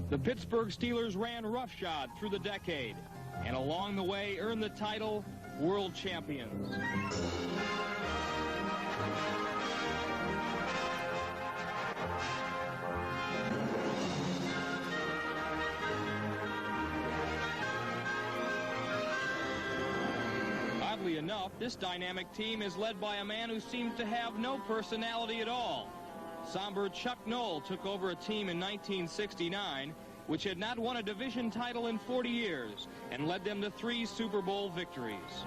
The Pittsburgh Steelers ran roughshod through the decade, and along the way earned the title World Champions. Oddly enough, this dynamic team is led by a man who seems to have no personality at all. Somber Chuck Noll took over a team in 1969, which had not won a division title in 40 years, and led them to 3 Super Bowl victories.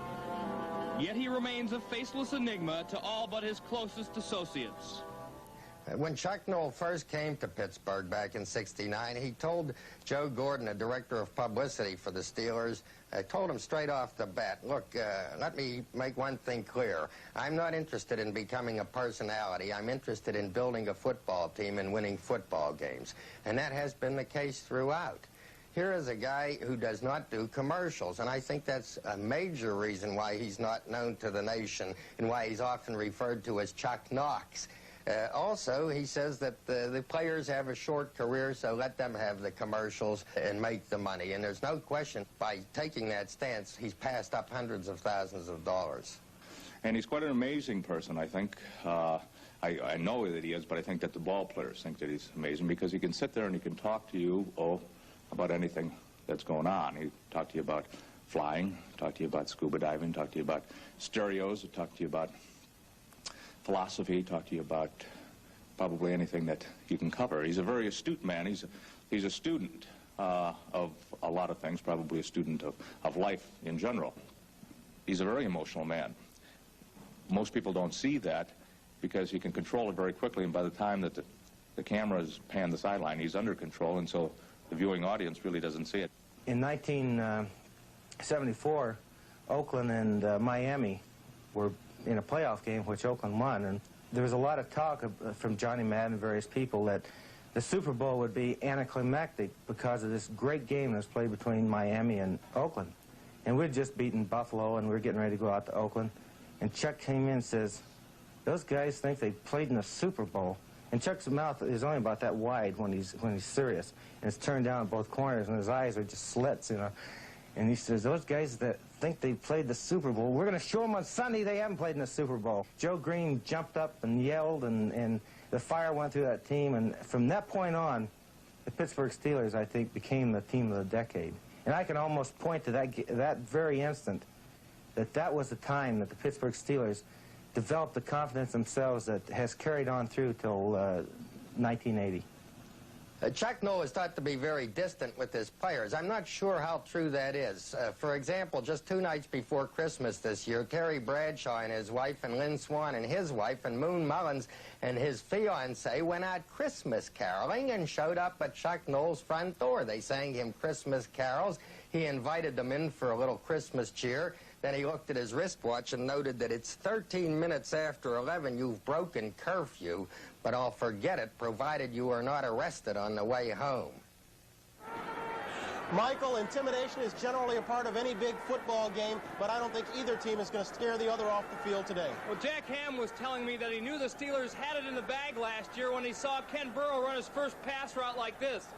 Yet he remains a faceless enigma to all but his closest associates. When Chuck Noll first came to Pittsburgh back in '69, he told Joe Gordon, the director of publicity for the Steelers, told him straight off the bat, look, let me make one thing clear. I'm not interested in becoming a personality. I'm interested in building a football team and winning football games. And that has been the case throughout. Here is a guy who does not do commercials, and I think that's a major reason why he's not known to the nation and why he's often referred to as Chuck Knox. Also, he says that the players have a short career, so let them have the commercials and make the money. And there's no question, by taking that stance, he's passed up hundreds of thousands of dollars. And he's quite an amazing person, I think. I know that he is, but I think that the ball players think that he's amazing because he can sit there and he can talk to you, about anything that's going on. He talk to you about flying, talk to you about scuba diving, talk to you about stereos, talk to you about philosophy, talk to you about probably anything that he can cover. He's a very astute man. He's a student of a lot of things, probably a student of life in general. He's a very emotional man. Most people don't see that because he can control it very quickly, and by the time that the cameras pan the sideline, he's under control, and so the viewing audience really doesn't see it. In 1974, Oakland and Miami were in a playoff game, which Oakland won, and there was a lot of talk from Johnny Madden and various people that the Super Bowl would be anticlimactic because of this great game that was played between Miami and Oakland. And we'd just beaten Buffalo, and we were getting ready to go out to Oakland, and Chuck came in and says, those guys think they played in the Super Bowl. And Chuck's mouth is only about that wide when he's serious, and it's turned down at both corners, and his eyes are just slits, you know. And he says, those guys that think they played the Super Bowl, we're going to show them on Sunday they haven't played in the Super Bowl. Joe Green jumped up and yelled, and the fire went through that team. And from that point on, the Pittsburgh Steelers, I think, became the team of the decade. And I can almost point to that very instant, that was the time that the Pittsburgh Steelers developed the confidence themselves that has carried on through till 1980. Chuck Noll is thought to be very distant with his players. I'm not sure how true that is. For example, just 2 nights before Christmas this year, Terry Bradshaw and his wife, and Lynn Swan and his wife, and Moon Mullins and his fiancée went out Christmas caroling and showed up at Chuck Noll's front door. They sang him Christmas carols. He invited them in for a little Christmas cheer. Then he looked at his wristwatch and noted that it's 13 minutes after 11. You've broken curfew, but I'll forget it, provided you are not arrested on the way home. Michael, intimidation is generally a part of any big football game, but I don't think either team is going to scare the other off the field today. Well, Jack Ham was telling me that he knew the Steelers had it in the bag last year when he saw Ken Burrow run his first pass route like this.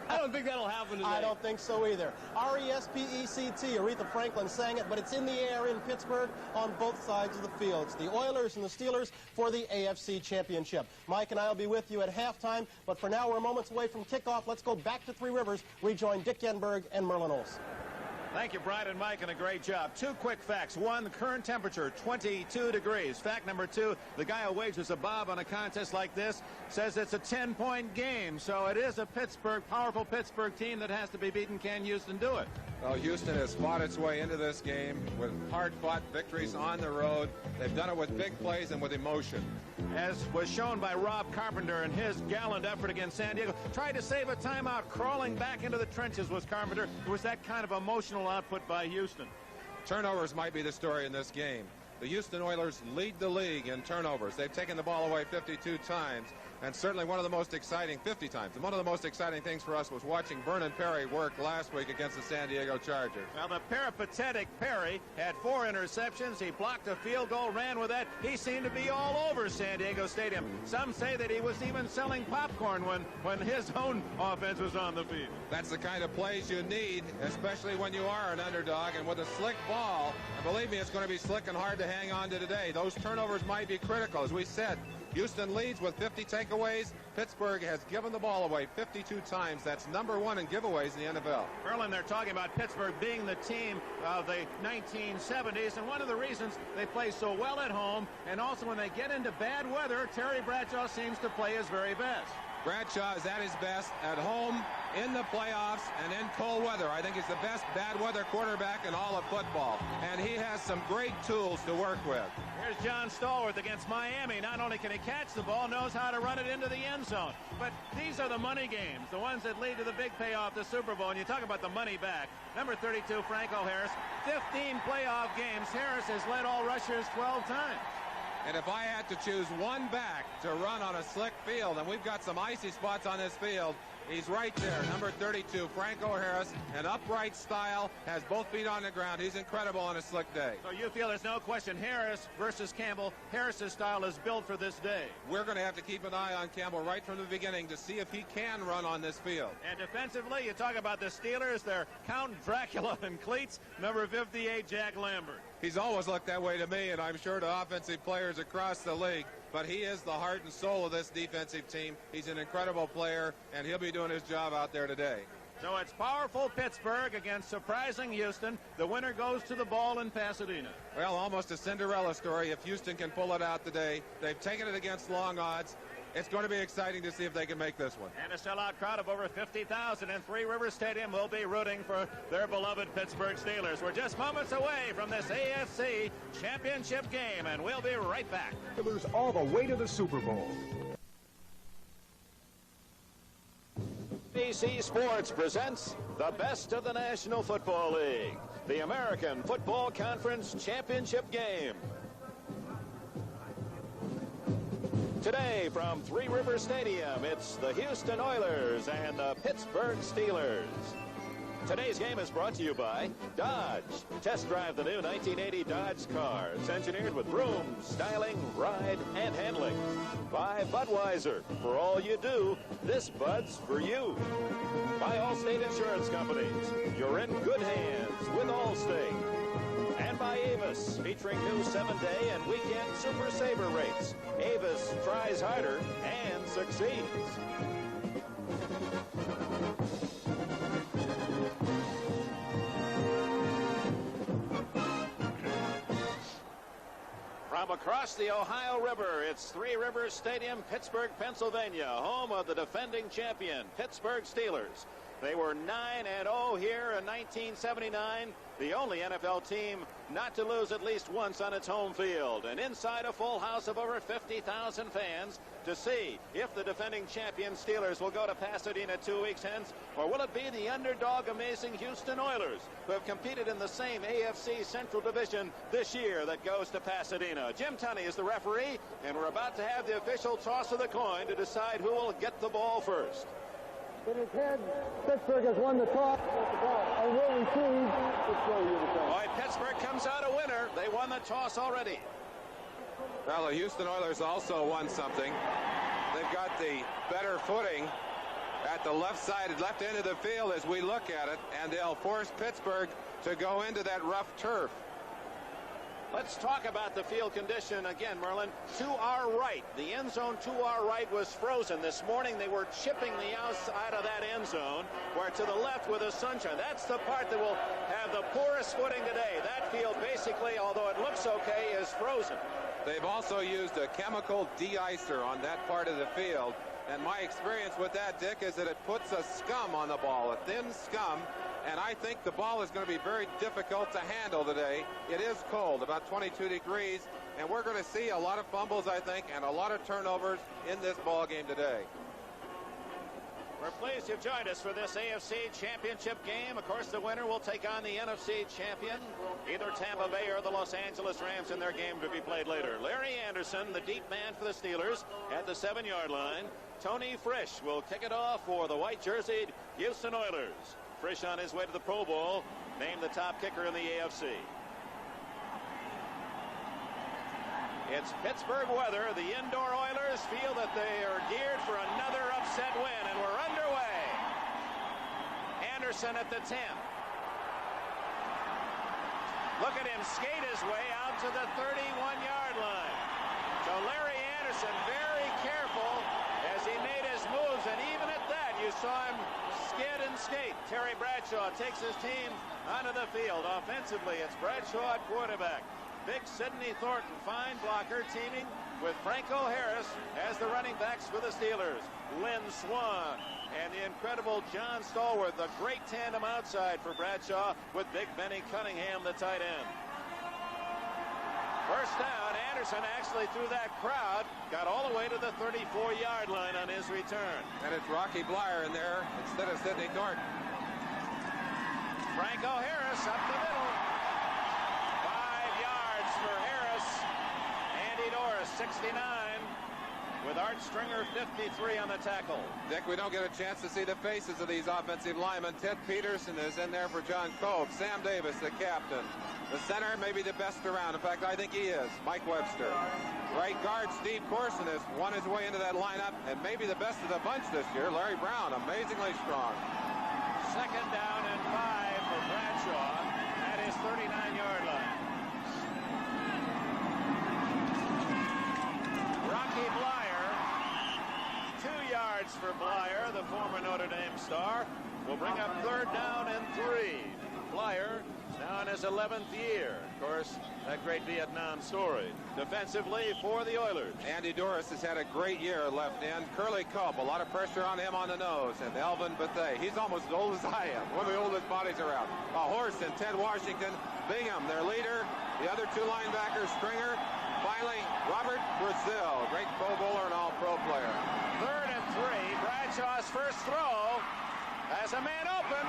I don't think that'll happen today. I don't think so either. R-E-S-P-E-C-T, Aretha Franklin sang it, but it's in the air in Pittsburgh on both sides of the field. It's the Oilers and the Steelers for the AFC Championship. Mike and I will be with you at halftime, but for now we're moments away from kickoff. Let's go back to Three Rivers, rejoin Dick Yenberg and Merlin Olsen. Thank you, Brian and Mike, and a great job. 2 quick facts. 1, the current temperature, 22 degrees. Fact number 2, the guy who wagers a bob on a contest like this says it's a 10-point game. So it is a powerful Pittsburgh team that has to be beaten. Can Houston do it? Well, Houston has fought its way into this game with hard-fought victories on the road. They've done it with big plays and with emotion. As was shown by Rob Carpenter in his gallant effort against San Diego. Tried to save a timeout, crawling back into the trenches was Carpenter. It was that kind of emotional output by Houston. Turnovers might be the story in this game. the Houston Oilers lead the league in turnovers. They've taken the ball away 52 times. And certainly one of the most exciting, 50 times. And one of the most exciting things for us was watching Vernon Perry work last week against the San Diego Chargers. Well, the peripatetic Perry had 4 interceptions. He blocked a field goal, ran with that. He seemed to be all over San Diego Stadium. Some say that he was even selling popcorn when his own offense was on the field. That's the kind of plays you need, especially when you are an underdog. And with a slick ball, and believe me, it's going to be slick and hard to hang on to today. Those turnovers might be critical. As we said, Houston leads with 50 takeaways. Pittsburgh has given the ball away 52 times. That's #1 in giveaways in the NFL. Merlin, they're talking about Pittsburgh being the team of the 1970s, and one of the reasons they play so well at home, and also when they get into bad weather, Terry Bradshaw seems to play his very best. Bradshaw is at his best at home, in the playoffs, and in cold weather. I think he's the best bad weather quarterback in all of football, and he has some great tools to work with. Here's John Stallworth against Miami. Not only can he catch the ball, knows how to run it into the end zone. But these are the money games, the ones that lead to the big payoff, the Super Bowl. And you talk about the money back. Number 32, Franco Harris, 15 playoff games. Harris has led all rushers 12 times. And if I had to choose one back to run on a slick field, and we've got some icy spots on this field, he's right there, number 32, Franco Harris, an upright style, has both feet on the ground. He's incredible on a slick day. So you feel there's no question Harris versus Campbell. Harris's style is built for this day. We're going to have to keep an eye on Campbell right from the beginning to see if he can run on this field. And defensively, you talk about the Steelers, they're Count Dracula and cleats, number 58, Jack Lambert. He's always looked that way to me, and I'm sure to offensive players across the league. But he is the heart and soul of this defensive team. He's an incredible player, and he'll be doing his job out there today. So it's powerful Pittsburgh against surprising Houston. The winner goes to the ball in Pasadena. Well, almost a Cinderella story if Houston can pull it out today. They've taken it against long odds. It's going to be exciting to see if they can make this one. And a sellout crowd of over 50,000 in Three Rivers Stadium will be rooting for their beloved Pittsburgh Steelers. We're just moments away from this AFC Championship game, and we'll be right back. Steelers all the way to the Super Bowl. ABC Sports presents the best of the National Football League, the American Football Conference Championship game. Today from Three Rivers Stadium, it's the Houston Oilers and the Pittsburgh Steelers. Today's game is brought to you by Dodge. Test drive the new 1980 Dodge cars, engineered with room, styling, ride, and handling. By Budweiser. For all you do, this Bud's for you. By Allstate Insurance Companies. You're in good hands with Allstate. And by Avis, featuring new 7-day and weekend Super Saver rates. Avis tries harder and succeeds. From across the Ohio River, it's Three Rivers Stadium, Pittsburgh, Pennsylvania, home of the defending champion, Pittsburgh Steelers. They were 9-0 here in 1979, the only NFL team not to lose at least once on its home field. And inside a full house of over 50,000 fans to see if the defending champion Steelers will go to Pasadena 2 weeks hence, or will it be the underdog amazing Houston Oilers, who have competed in the same AFC Central Division this year, that goes to Pasadena. Jim Tunney is the referee, and we're about to have the official toss of the coin to decide who will get the ball first. In his head, Pittsburgh has won the toss and will receive. All right, Pittsburgh comes out a winner. They won the toss already. Well, the Houston Oilers also won something. They've got the better footing at the left end of the field as we look at it, and they'll force Pittsburgh to go into that rough turf. Let's talk about the field condition again, Merlin. To our right, the end zone to our right was frozen. This morning they were chipping the outside of that end zone, where to the left with the sunshine. That's the part that will have the poorest footing today. That field basically, although it looks okay, is frozen. They've also used a chemical de-icer on that part of the field. And my experience with that, Dick, is that it puts a scum on the ball, a thin scum. And I think the ball is going to be very difficult to handle today. It is cold, about 22 degrees, and we're going to see a lot of fumbles, I think, and a lot of turnovers in this ball game today. We're pleased you've joined us for this AFC Championship game. Of course, the winner will take on the NFC champion. either Tampa Bay or the Los Angeles Rams in their game to be played later. Larry Anderson, the deep man for the Steelers, at the 7-yard line. Tony Frisch will kick it off for the white-jerseyed Houston Oilers. Frisch on his way to the Pro Bowl, named the top kicker in the AFC. It's Pittsburgh weather. The indoor Oilers feel that they are geared for another upset win, and we're underway. Anderson at the 10. Look at him skate his way out to the 31-yard line. So Larry Anderson very careful as he made his moves, and even at that you saw him skid and skate. Terry Bradshaw takes his team onto the field. Offensively, it's Bradshaw at quarterback. Big Sidney Thornton, fine blocker, teaming with Franco Harris as the running backs for the Steelers. Lynn Swan and the incredible John Stallworth, a great tandem outside for Bradshaw with Big Benny Cunningham, the tight end. First down, Anderson actually through that crowd got all the way to the 34-yard line on his return. And it's Rocky Blyer in there instead of Sidney Thornton. Franco Harris up the middle. 5 yards for Harris. Andy Doris, 69. With Art Stringer, 53 on the tackle. Dick, we don't get a chance to see the faces of these offensive linemen. Ted Peterson is in there for John Cove. Sam Davis, the captain. The center may be the best around. In fact, I think he is. Mike Webster. Right guard Steve Corson has won his way into that lineup, and maybe the best of the bunch this year. Larry Brown, amazingly strong. Second down and 5 for Bradshaw at his 39-yard line. Rocky Blyer, 2 yards for Blyer, the former Notre Dame star, will bring up third down and 3. Blyer now in his 11th year. Of course, that great Vietnam story. Defensively for the Oilers. Andy Doris has had a great year left end. Curly Culp, a lot of pressure on him on the nose. And Elvin Bethea, he's almost as old as I am. One of the oldest bodies around. A horse and Ted Washington. Bingham, their leader. The other 2 linebackers, Stringer. Finally, Robert Brazil, great Pro Bowler and All-Pro player. Third and 3, Bradshaw's first throw has a man open.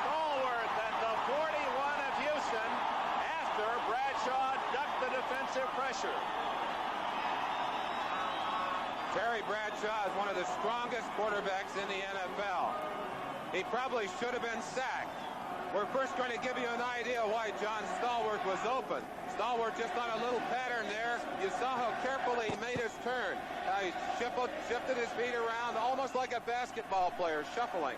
Stallworth at the 41 of Houston after Bradshaw ducked the defensive pressure. Terry Bradshaw is one of the strongest quarterbacks in the NFL. He probably should have been sacked. We're first going to give you an idea why John Stallworth was open. Stallworth just on a little pattern there. You saw how carefully he made his turn. He shifted his feet around almost like a basketball player, shuffling.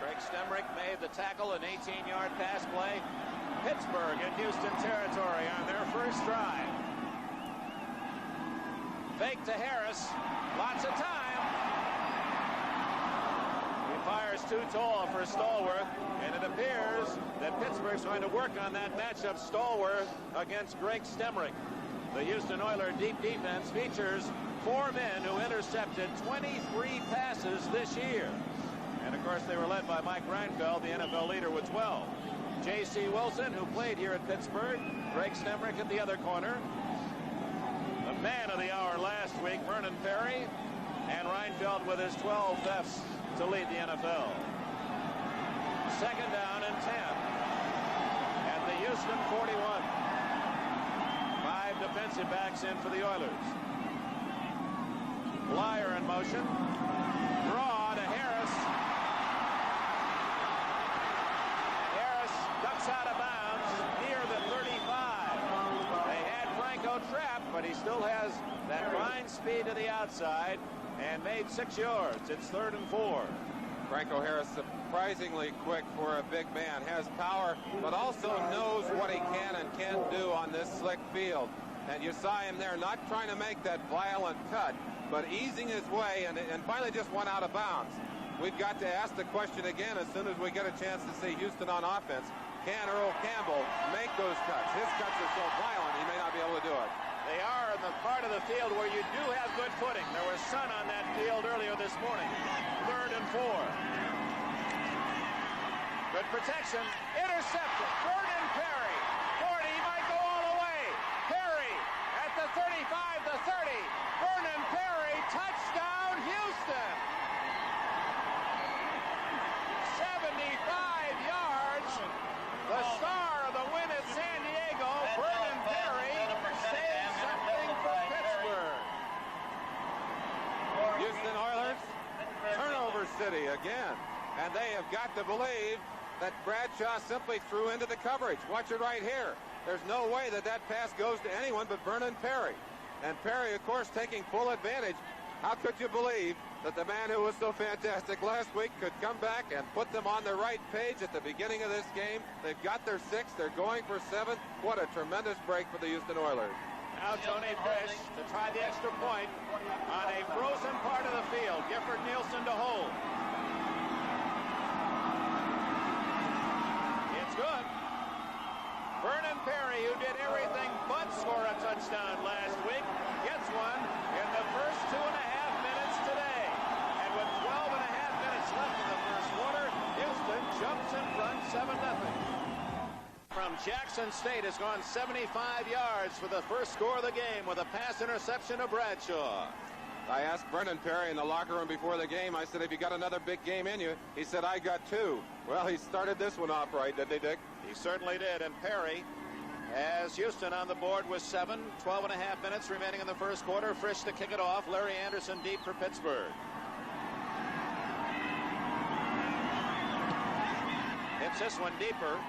Craig Stemrick made the tackle, an 18-yard pass play. Pittsburgh in Houston territory on their first drive. Fake to Harris. Lots of time. He fires too tall for Stallworth, and it appears that Pittsburgh's going to work on that matchup, Stallworth against Greg Stemrick. The Houston Oilers deep defense features 4 men who intercepted 23 passes this year. And, of course, they were led by Mike Renfro, the NFL leader, with 12. J.C. Wilson, who played here at Pittsburgh. Greg Stemrick at the other corner. The man of the hour last week, Vernon Perry. And Reinfeld with his 12 thefts to lead the NFL. Second down and 10 at the Houston 41. 5 defensive backs in for the Oilers. Blyer in motion. Draw to Harris. Harris ducks out of bounds near the 35. They had Franco trapped, but he still has that fine speed to the outside and made 6 yards. It's 3rd and 4. Franco Harris, surprisingly quick for a big man, has power, but also knows what he can and can't do on this slick field. And you saw him there not trying to make that violent cut, but easing his way and finally just went out of bounds. We've got to ask the question again as soon as we get a chance to see Houston on offense. Can Earl Campbell make those cuts? His cuts are so violent, he may not be able to do it. They are in the part of the field where you do have good footing. There was sun on that field earlier this morning. 3rd and 4. Good protection. Intercepted. Vernon Perry. 40. He might go all the way. Perry at the 35, the 30. Vernon Perry. Touchdown, Houston. 75 yards. The Houston Oilers, turnover city again. And they have got to believe that Bradshaw simply threw into the coverage. Watch it right here. There's no way that that pass goes to anyone but Vernon Perry. And Perry, of course, taking full advantage. How could you believe that the man who was so fantastic last week could come back and put them on the right page at the beginning of this game? They've got their 6. They're going for 7. What a tremendous break for the Houston Oilers. Now Tony Fish to try the extra point on a frozen part of the field. Gifford Nielsen to hold. It's good. Vernon Perry, who did everything but score a touchdown last week, gets one in the first 2.5 minutes today. And with 12.5 minutes left in the first quarter, Houston jumps in front 7-0. From Jackson State has gone 75 yards for the first score of the game with a pass interception of Bradshaw. I asked Vernon Perry in the locker room before the game, I said, have you got another big game in you? He said, I got 2. Well, he started this one off right, didn't he, Dick? He certainly did, and Perry has Houston on the board with 7. 12.5 minutes remaining in the first quarter. Frisch to kick it off. Larry Anderson deep for Pittsburgh. Hits this one deeper.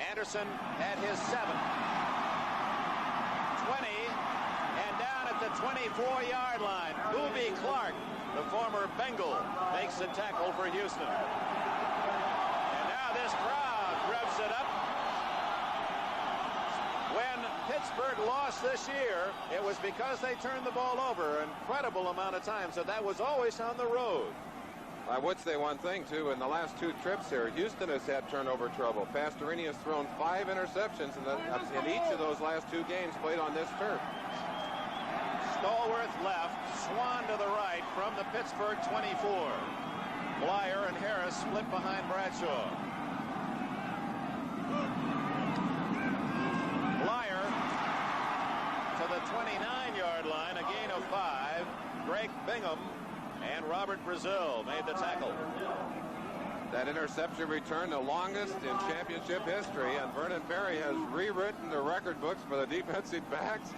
Anderson at his 7. 20, and down at the 24-yard line. Boobie Clark, the former Bengal, makes the tackle for Houston. And now this crowd revs it up. When Pittsburgh lost this year, it was because they turned the ball over an incredible amount of times, so that was always on the road. I would say one thing, too. In the last 2 trips here, Houston has had turnover trouble. Pastorini has thrown 5 interceptions in each of those last 2 games played on this turf. Stallworth left, Swan to the right from the Pittsburgh 24. Blyer and Harris split behind Bradshaw. Blyer to the 29-yard line, a gain of 5. Greg Bingham and Robert Brazil made the tackle. That interception return, the longest in championship history, and Vernon Perry has rewritten the record books for the defensive backs.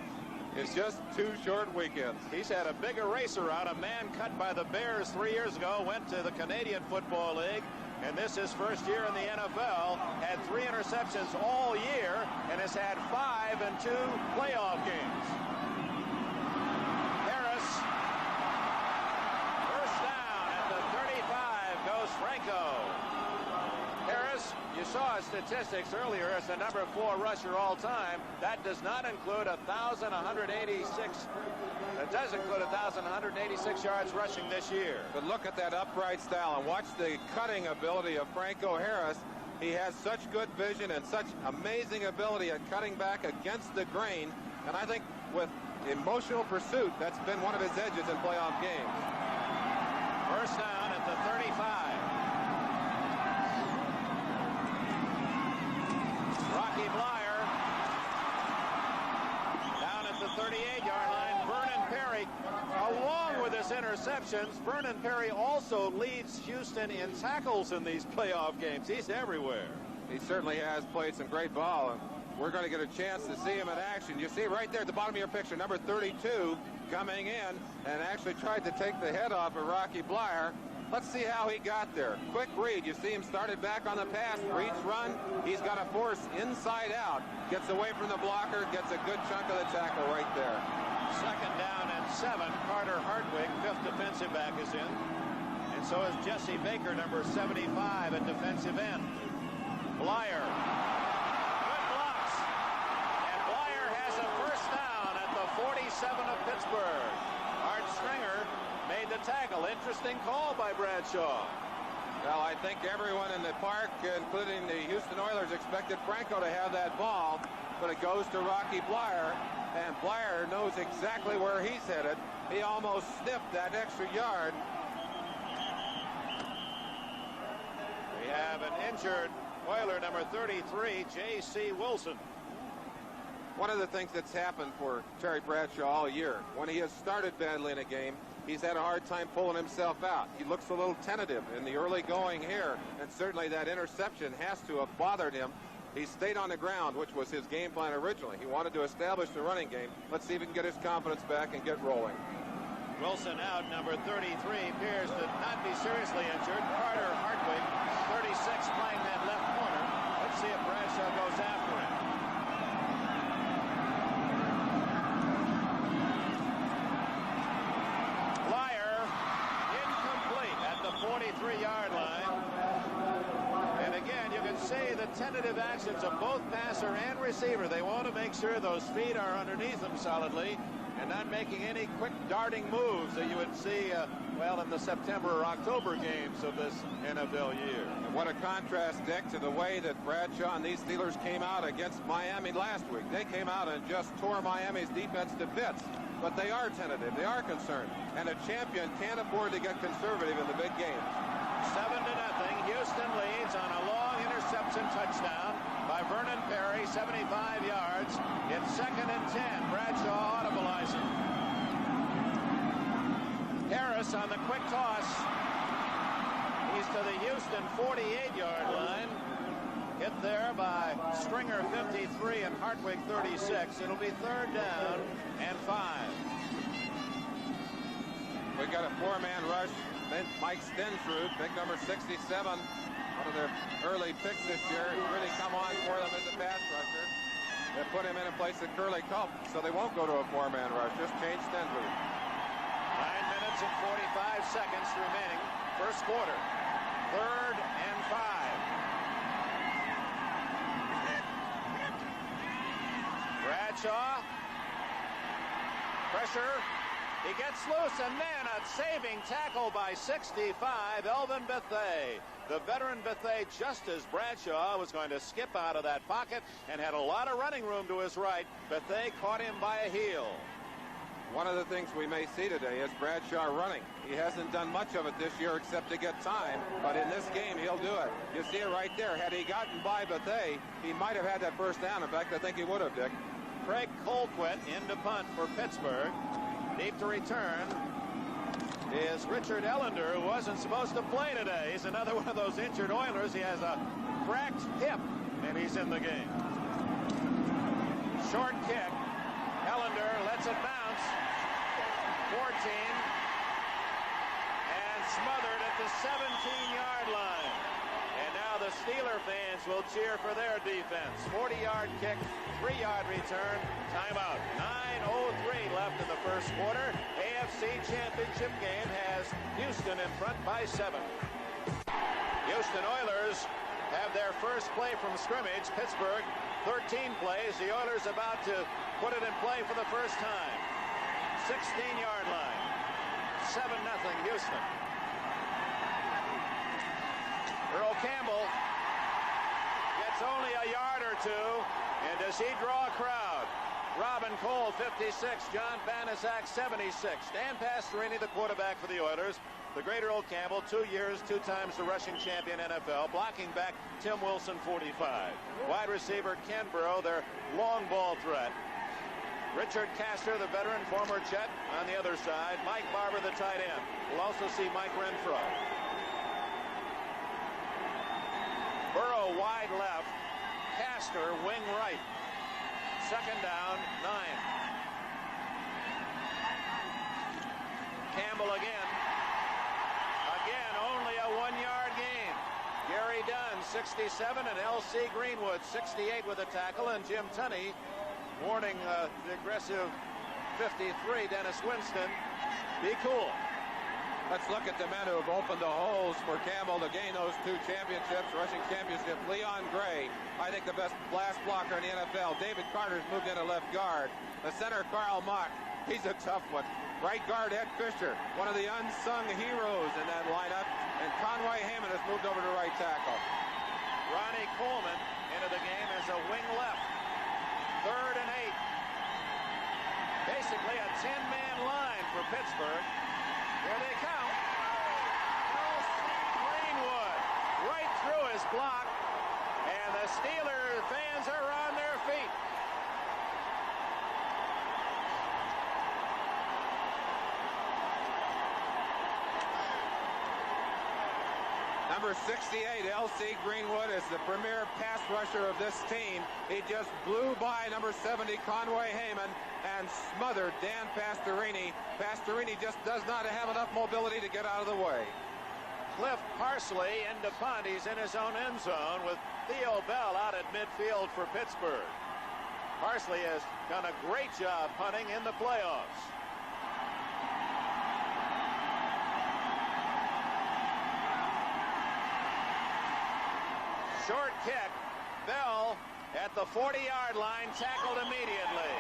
It's just 2 short weekends. He's had a big eraser out. A man cut by the Bears 3 years ago, went to the Canadian Football League, and this is his first year in the NFL. Had 3 interceptions all year, and has had 5 in 2 playoff games. Franco. Harris, you saw his statistics earlier as the number 4 rusher all time. That does not include 1,186. That does include 1,186 yards rushing this year. But look at that upright style and watch the cutting ability of Franco Harris. He has such good vision and such amazing ability at cutting back against the grain. And I think with emotional pursuit, that's been one of his edges in playoff games. First down at the 35. Rocky Blyer down at the 38-yard line. Vernon Perry, along with his interceptions, Vernon Perry also leads Houston in tackles in these playoff games. He's everywhere. He certainly has played some great ball, and we're going to get a chance to see him in action. You see right there at the bottom of your picture, number 32 coming in and actually tried to take the head off of Rocky Blyer. Let's see how he got there. Quick read. You see him started back on the pass. Reads run. He's got a force inside out. Gets away from the blocker. Gets a good chunk of the tackle right there. Second down and 7. Carter Hartwig, 5th defensive back, is in. And so is Jesse Baker, number 75 at defensive end. Blyer. Good blocks. And Blyer has a first down at the 47 of Pittsburgh. Art Stringer made the tackle. Interesting call by Bradshaw. Well, I think everyone in the park, including the Houston Oilers, expected Franco to have that ball, but it goes to Rocky Blyer, and Blyer knows exactly where he's headed. He almost sniffed that extra yard. We have an injured Oiler, number 33, J.C. Wilson. One of the things that's happened for Terry Bradshaw all year, when he has started badly in a game, he's had a hard time pulling himself out. He looks a little tentative in the early going here, and certainly that interception has to have bothered him. He stayed on the ground, which was his game plan originally. He wanted to establish the running game. Let's see if he can get his confidence back and get rolling. Wilson out. Number 33 appears to not be seriously injured. Carter Hartwig, 36, playing that left corner. Let's see if Bradshaw goes after him. Flyer incomplete at the 43-yard line. And again, you can see the tentative actions of both passer and receiver. They want to make sure those feet are underneath them solidly and not making any quick darting moves that you would see, well, in the September or October games of this NFL year. And what a contrast, Dick, to the way that Bradshaw and these Steelers came out against Miami last week. They came out and just tore Miami's defense to bits. But they are tentative. They are concerned. And a champion can't afford to get conservative in the big games. 7-0. Houston leads on a long interception touchdown by Vernon Perry, 75 yards. It's 2nd and 10. Bradshaw audibleizing. Harris on the quick toss. He's to the Houston 48-yard line. Hit there by Stringer, 53, and Hartwig, 36. It'll be 3rd down and 5. We got a 4-man rush. Then Mike Stensrud, pick number 67, one of their early picks this year. He's really come on for them as a pass rusher. They put him in place of Curly Culp, so they won't go to a 4-man rush. Just change Stensrud. 9 minutes and 45 seconds remaining. First quarter. 3rd and 5. Bradshaw. Pressure. He gets loose, and then a saving tackle by 65, Elvin Bethea. The veteran Bethea, just as Bradshaw was going to skip out of that pocket and had a lot of running room to his right, Bethea caught him by a heel. One of the things we may see today is Bradshaw running. He hasn't done much of it this year except to get time, but in this game, he'll do it. You see it right there. Had he gotten by Bethea, he might have had that first down. In fact, I think he would have, Dick. Craig Colquitt in to punt for Pittsburgh. Deep to return is Richard Ellender, who wasn't supposed to play today. He's another one of those injured Oilers. He has a cracked hip, and he's in the game. Short kick. Ellender lets it bounce. 14. And smothered at the 17-yard line. And now the Steeler fans will cheer for their defense. 40-yard kick, 3-yard return, timeout. 9:03 left in the first quarter. AFC Championship game has Houston in front by 7. Houston Oilers have their first play from scrimmage. Pittsburgh, 13 plays. The Oilers about to put it in play for the first time. 16-yard line. 7-0 Houston. Earl Campbell gets only a yard or two, and does he draw a crowd? Robin Cole, 56. John Banaszak, 76. Dan Pastorini, the quarterback for the Oilers. The great Earl Campbell, 2 years, 2 times the rushing champion NFL. Blocking back, Tim Wilson, 45. Wide receiver, Ken Burrow, their long ball threat. Richard Castor, the veteran, former Jet, on the other side. Mike Barber, the tight end. We'll also see Mike Renfro. Burrow wide left. Castor wing right. 2nd down, 9. Campbell again. Again, only a 1-yard gain. Gary Dunn, 67, and L.C. Greenwood, 68 with a tackle, and Jim Tunney warning the aggressive 53, Dennis Winston, be cool. Let's look at the men who have opened the holes for Campbell to gain those 2 championships, rushing championship. Leon Gray, I think the best blast blocker in the NFL. David Carter's moved into left guard. The center, Karl Mock, he's a tough one. Right guard, Ed Fisher, one of the unsung heroes in that lineup. And Conway Hayman has moved over to right tackle. Ronnie Coleman into the game as a wing left. 3rd and 8. Basically a 10-man line for Pittsburgh. Here they come. Greenwood right through his block, and the Steelers fans are on their feet. Number 68, L.C. Greenwood, is the premier pass rusher of this team. He just blew by number 70, Conway Hayman, and and smothered Dan Pastorini. Pastorini just does not have enough mobility to get out of the way. Cliff Parsley into punt. He's in his own end zone with Theo Bell out at midfield for Pittsburgh. Parsley has done a great job punting in the playoffs. Short kick. Bell at the 40-yard line, tackled immediately.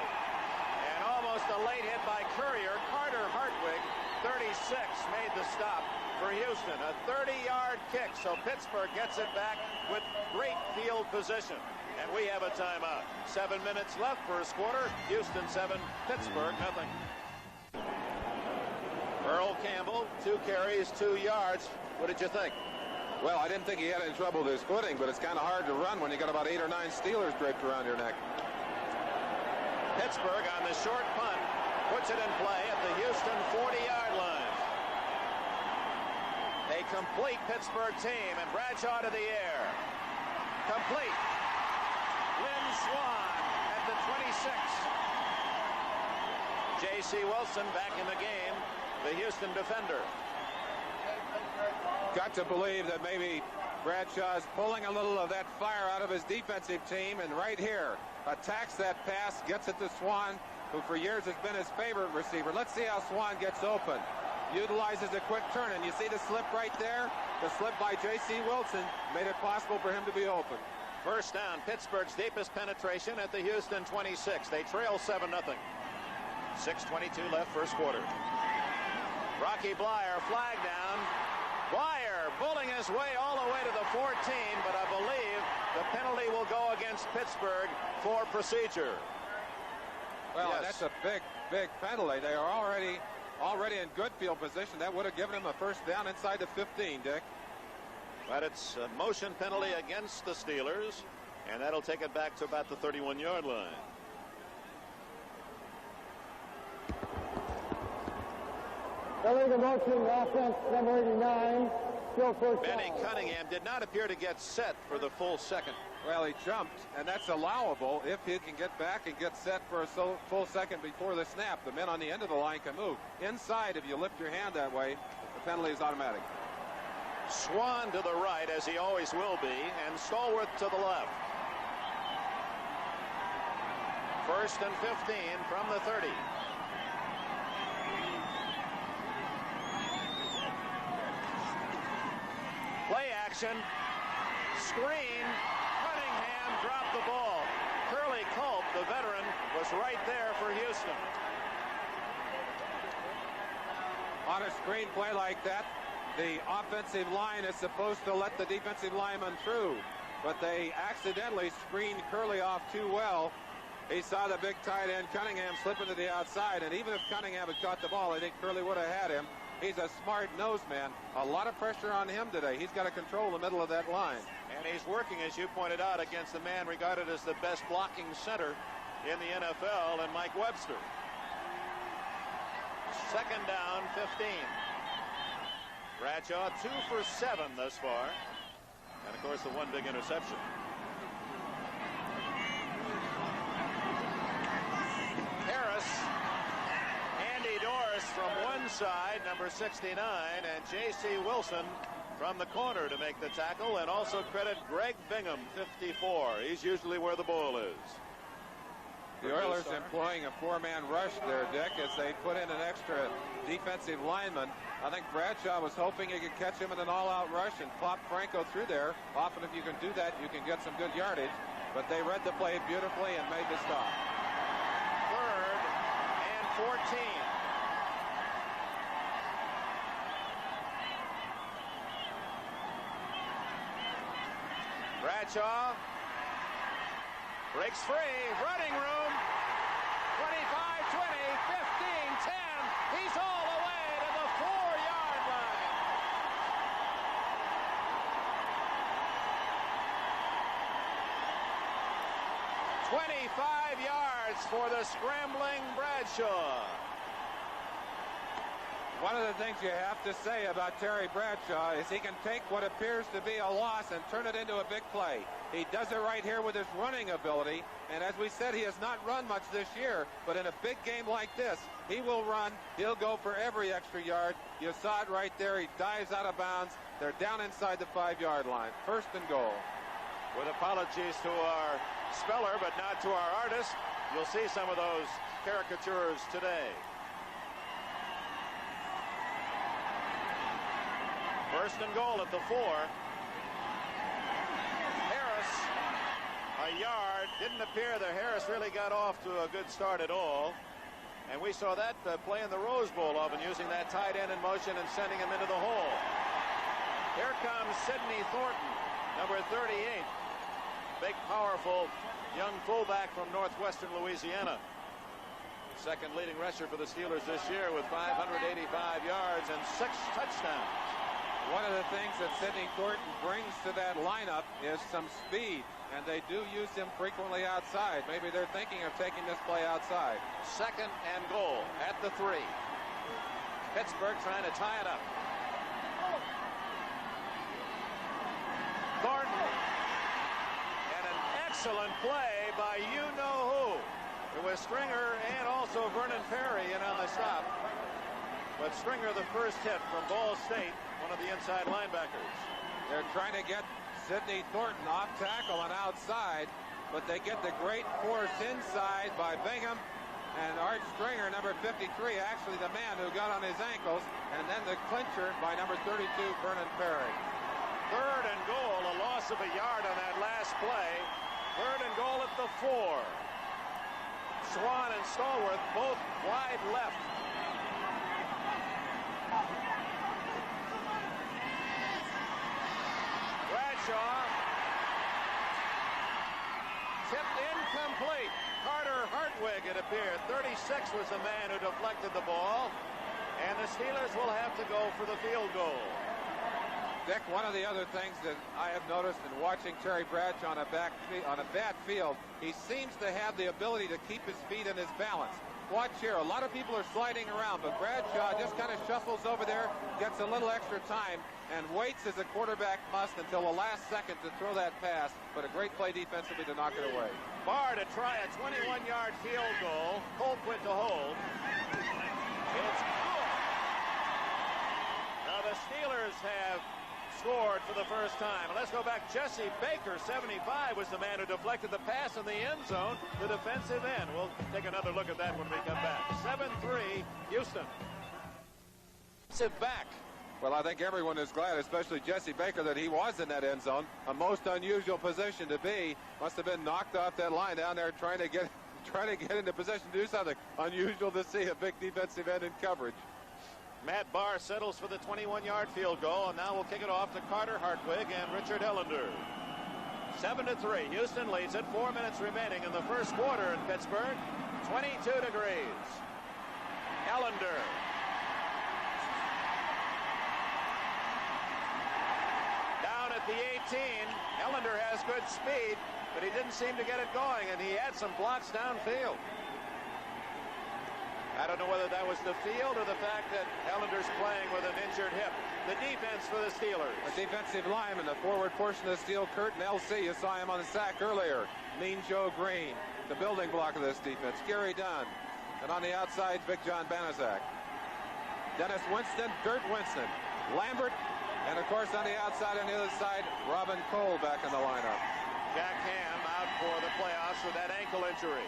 And almost a late hit by Courier. Carter Hartwig, 36, made the stop for Houston. A 30-yard kick, so Pittsburgh gets it back with great field position. And we have a timeout. 7 minutes left, first quarter. Houston 7, Pittsburgh nothing. Earl Campbell, 2 carries, 2 yards. What did you think? Well, I didn't think he had any trouble with his footing, but it's kind of hard to run when you got about 8 or 9 Steelers draped around your neck. Pittsburgh on the short punt puts it in play at the Houston 40-yard line. A complete Pittsburgh team, and Bradshaw to the air. Complete. Lynn Swann at the 26. J.C. Wilson back in the game, the Houston defender. Got to believe that maybe Bradshaw's pulling a little of that fire out of his defensive team, and right here attacks that pass, gets it to Swann, who for years has been his favorite receiver. Let's see how Swann gets open. Utilizes a quick turn, and you see the slip right there? The slip by J.C. Wilson made it possible for him to be open. First down, Pittsburgh's deepest penetration at the Houston 26. They trail 7-0. 6:22 left, first quarter. Rocky Blyer, flag down. Blyer bulling his way all the way to the 14, but I believe the penalty will go against Pittsburgh for procedure. Well, yes. That's a big penalty. They are already in good field position. That would have given him a first down inside the 15, Dick. But it's a motion penalty against the Steelers, and that'll take it back to about the 31-yard line. Illegal motion, offense number 89, still first Benny down. Cunningham did not appear to get set for the full second. Well, he jumped, and that's allowable if he can get back and get set for a full second before the snap. The men on the end of the line can move. Inside, if you lift your hand that way, the penalty is automatic. Swann to the right, as he always will be, and Stallworth to the left. First and 15 from the 30. Play action. Screen. Cunningham dropped the ball. Curly Culp, the veteran, was right there for Houston. On a screen play like that, the offensive line is supposed to let the defensive lineman through, but they accidentally screened Curly off too well. He saw the big tight end Cunningham slipping to the outside, and even if Cunningham had caught the ball, I think Curly would have had him. He's a smart nose man. A lot of pressure on him today. He's got to control the middle of that line. And he's working, as you pointed out, against the man regarded as the best blocking center in the NFL, and Mike Webster. Second down, 15. Bradshaw 2 for 7 thus far. And, of course, the one big interception. Harris, Andy Doris from one side, number 69, and J.C. Wilson from the corner to make the tackle, and also credit Greg Bingham, 54. He's usually where the ball is. The Oilers employing a 4-man rush there, Dick, as they put in an extra defensive lineman. I think Bradshaw was hoping he could catch him in an all-out rush and plop Franco through there. Often if you can do that, you can get some good yardage. But they read the play beautifully and made the stop. Third and 14. Bradshaw breaks free, running room, 25, 20, 15, 10. He's all the way to the 4-yard line. "25 yards for the scrambling Bradshaw. One of the things you have to say about Terry Bradshaw is he can take what appears to be a loss and turn it into a big play. He does it right here with his running ability, and as we said, he has not run much this year, but in a big game like this, he will run. He'll go for every extra yard. You saw it right there. He dives out of bounds. They're down inside the 5-yard line. 1st and goal. With apologies to our speller, but not to our artist, you'll see some of those caricatures today. 1st and goal at the 4. Harris, a yard. Didn't appear that Harris really got off to a good start at all. And we saw that play in the Rose Bowl often, using that tight end in motion and sending him into the hole. Here comes Sidney Thornton, number 38. Big, powerful young fullback from northwestern Louisiana. Second leading rusher for the Steelers this year with 585 yards and 6 touchdowns. One of the things that Sidney Thornton brings to that lineup is some speed, and they do use him frequently outside. Maybe they're thinking of taking this play outside. 2nd and goal at the 3. Pittsburgh trying to tie it up. Thornton, and an excellent play by you-know-who. It was Stringer and also Vernon Perry in on the stop. But Stringer, the first hit from Ball State, one of the inside linebackers. They're trying to get Sidney Thornton off tackle and outside, but they get the great force inside by Bingham and Art Stringer, number 53, actually the man who got on his ankles, and then the clincher by number 32, Vernon Perry. 3rd and goal, a loss of a yard on that last play. 3rd and goal at the 4. Swan and Stallworth both wide left. Bradshaw tipped incomplete. Carter Hartwig, it appeared. 36 was the man who deflected the ball, and the Steelers will have to go for the field goal. Dick, one of the other things that I have noticed in watching Terry Bradshaw on a bad field, he seems to have the ability to keep his feet and his balance. Watch here, a lot of people are sliding around, but Bradshaw just kind of shuffles over there, gets a little extra time, and waits as a quarterback must until the last second to throw that pass, but a great play defensively to knock it away. Barr to try a 21-yard field goal. Colquitt to hold. It's good. Now the Steelers have scored for the first time. And let's go back. Jesse Baker, 75, was the man who deflected the pass in the end zone, the defensive end. We'll take another look at that when we come back. 7-3, Houston. Sit back. Well, I think everyone is glad, especially Jesse Baker, that he was in that end zone. A most unusual position to be. Must have been knocked off that line down there trying to get into position to do something. Unusual to see a big defensive end in coverage. Matt Barr settles for the 21-yard field goal, and now we'll kick it off to Carter Hartwig and Richard Ellender. 7-3. Houston leads it. 4 minutes remaining in the first quarter in Pittsburgh. 22 degrees. Ellender. Down at the 18. Ellender has good speed, but he didn't seem to get it going, and he had some blocks downfield. I don't know whether that was the field or the fact that Ellender's playing with an injured hip. The defense for the Steelers. A defensive lineman, the forward portion of the steel curtain, LC. You saw him on the sack earlier. Mean Joe Green, the building block of this defense. Gary Dunn. And on the outside, Big John Banaszak. Dennis Winston, Dirt Winston. Lambert. And, of course, on the outside, on the other side, Robin Cole back in the lineup. Jack Ham out for the playoffs with that ankle injury.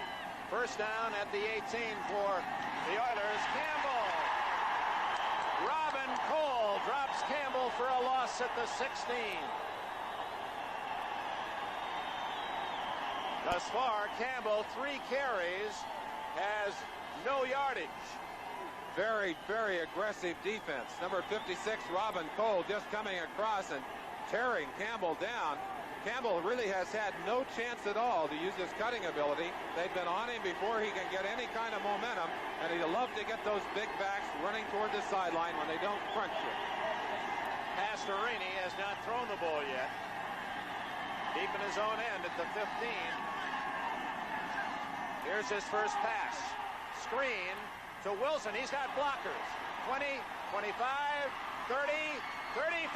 First down at the 18 for the Oilers. Campbell. Robin Cole drops Campbell for a loss at the 16. Thus far, Campbell, 3 carries, has no yardage. Very, very aggressive defense. Number 56, Robin Cole, just coming across and tearing Campbell down. Campbell really has had no chance at all to use his cutting ability. They've been on him before he can get any kind of momentum, and he'd love to get those big backs running toward the sideline when they don't crunch you. Pastorini has not thrown the ball yet. Deep in his own end at the 15. Here's his first pass. Screen to Wilson. He's got blockers. 20, 25, 30, 35,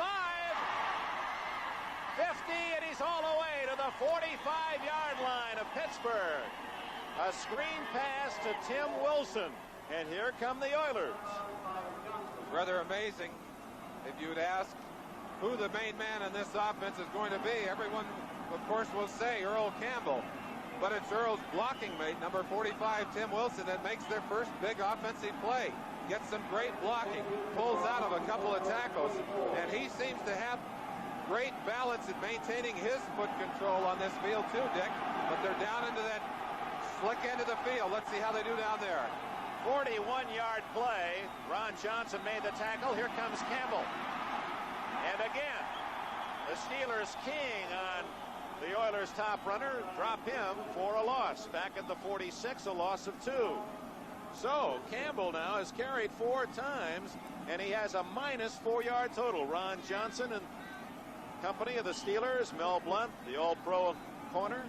50, and he's all the way to the 45-yard line of Pittsburgh. A screen pass to Tim Wilson, and here come the Oilers. Rather amazing. If you'd ask who the main man in this offense is going to be, everyone, of course, will say Earl Campbell. But it's Earl's blocking mate, number 45, Tim Wilson, that makes their first big offensive play. Gets some great blocking, pulls out of a couple of tackles, and he seems to have great balance in maintaining his foot control on this field too, Dick. But they're down into that slick end of the field. Let's see how they do down there. 41-yard play. Ron Johnson made the tackle. Here comes Campbell. And again, the Steelers king on the Oilers' top runner, drop him for a loss. Back at the 46, a loss of 2. So Campbell now has carried 4 times, and he has a minus 4-yard total. Ron Johnson and company of the Steelers, Mel Blount, the All-Pro corner,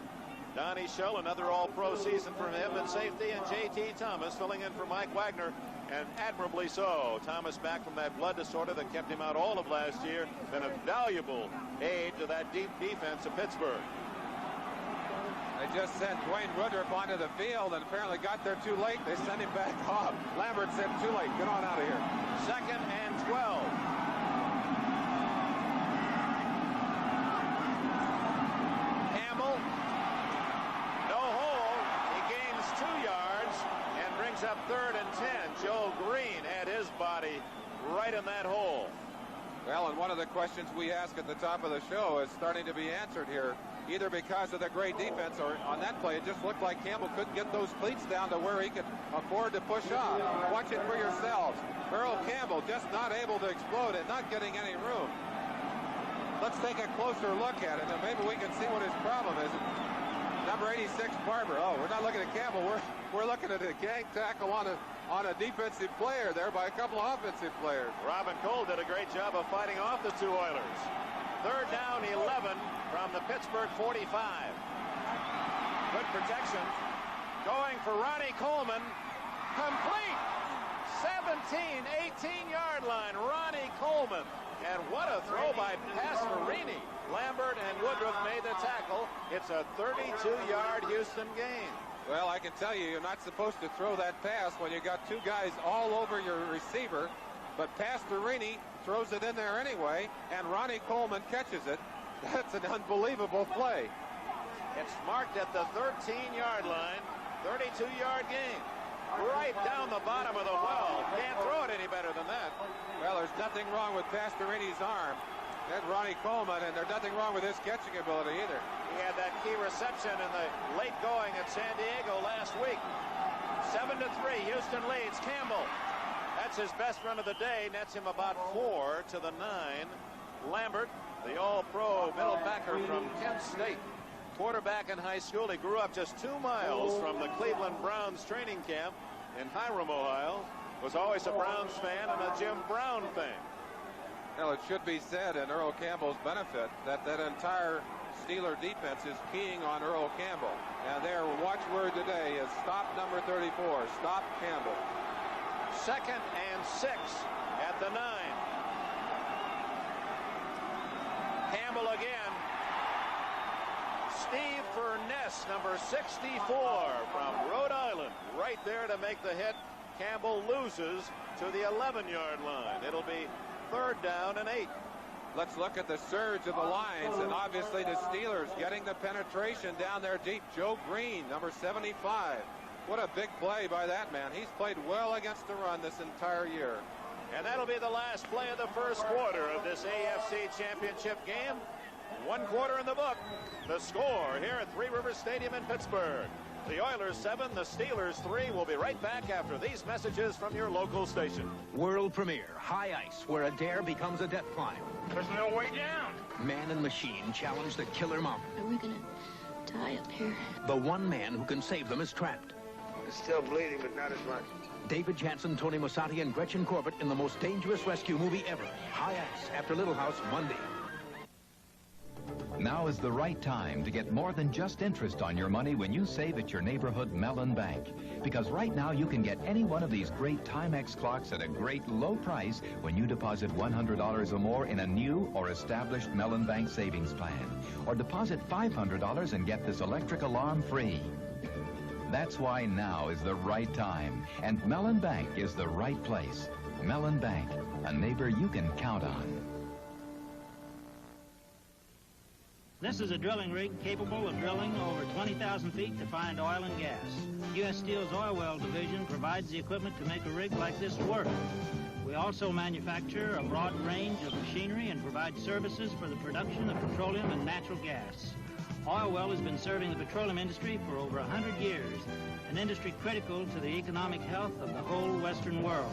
Donnie Shull, another All-Pro season for him in safety, and J.T. Thomas filling in for Mike Wagner, and admirably so. Thomas, back from that blood disorder that kept him out all of last year, been a valuable aid to that deep defense of Pittsburgh. They just sent Dwayne Woodruff onto the field and apparently got there too late. They sent him back off. Lambert said, too late, get on out of here. 2nd and 12. Campbell, no hole. He gains 2 yards and brings up 3rd and 10. Joe Green had his body right in that hole. Well, and one of the questions we ask at the top of the show is starting to be answered here, either because of the great defense or on that play, it just looked like Campbell couldn't get those cleats down to where he could afford to push off. Watch it for yourselves. Earl Campbell just not able to explode and not getting any room. Let's take a closer look at it, and maybe we can see what his problem is. Number 86, Barber. Oh, we're not looking at Campbell. We're looking at a gang tackle on a defensive player there by a couple of offensive players. Robin Cole did a great job of fighting off the 2 Oilers. 3rd down, 11 from the Pittsburgh 45. Good protection. Going for Ronnie Coleman. Complete. 17, 18-yard line. Ronnie Coleman. And what a throw by Pastorini. Lambert and Woodruff made the tackle. It's a 32-yard Houston gain. Well, I can tell you, you're not supposed to throw that pass when you got 2 guys all over your receiver. But Pastorini throws it in there anyway, and Ronnie Coleman catches it. That's an unbelievable play. It's marked at the 13-yard line. 32-yard gain. Right down the bottom of the well. Can't throw it any better than that. Well, there's nothing wrong with Pastorini's arm. And Ronnie Coleman, and there's nothing wrong with his catching ability either. He had that key reception in the late going at San Diego last week. 7-3, Houston leads. Campbell, that's his best run of the day. Nets him about 4 to the 9. Lambert, the All-Pro middle backer from Kent State. Quarterback in high school. He grew up just 2 miles from the Cleveland Browns training camp in Hiram, Ohio. Was always a Browns fan and a Jim Brown fan. Well, it should be said in Earl Campbell's benefit that that entire Steeler defense is keying on Earl Campbell. And their watchword today is stop number 34. Stop Campbell. 2nd and 6 at the 9. Campbell again. Steve Furness, number 64 from Rhode Island, right there to make the hit. Campbell loses to the 11-yard line. It'll be 3rd down and 8. Let's look at the surge of the lines, and obviously the Steelers getting the penetration down there deep. Joe Green, number 75. What a big play by that man. He's played well against the run this entire year. And that'll be the last play of the first quarter of this AFC Championship game. 1 quarter in the book. The score here at Three Rivers Stadium in Pittsburgh. The Oilers 7, the Steelers 3. We'll be right back after these messages from your local station. World premiere, High Ice, where a dare becomes a death climb. There's no way down. Man and machine challenge the killer mountain. Are we gonna die up here? The one man who can save them is trapped. It's still bleeding, but not as much. David Jansen, Tony Mossati, and Gretchen Corbett in the most dangerous rescue movie ever. High Ice, after Little House, Monday. Now is the right time to get more than just interest on your money when you save at your neighborhood Mellon Bank. Because right now you can get any one of these great Timex clocks at a great low price when you deposit $100 or more in a new or established Mellon Bank savings plan. Or deposit $500 and get this electric alarm free. That's why now is the right time, and Mellon Bank is the right place. Mellon Bank, a neighbor you can count on. This is a drilling rig capable of drilling over 20,000 feet to find oil and gas. U.S. Steel's Oil Well Division provides the equipment to make a rig like this work. We also manufacture a broad range of machinery and provide services for the production of petroleum and natural gas. Oil Well has been serving the petroleum industry for over 100 years, an industry critical to the economic health of the whole Western world.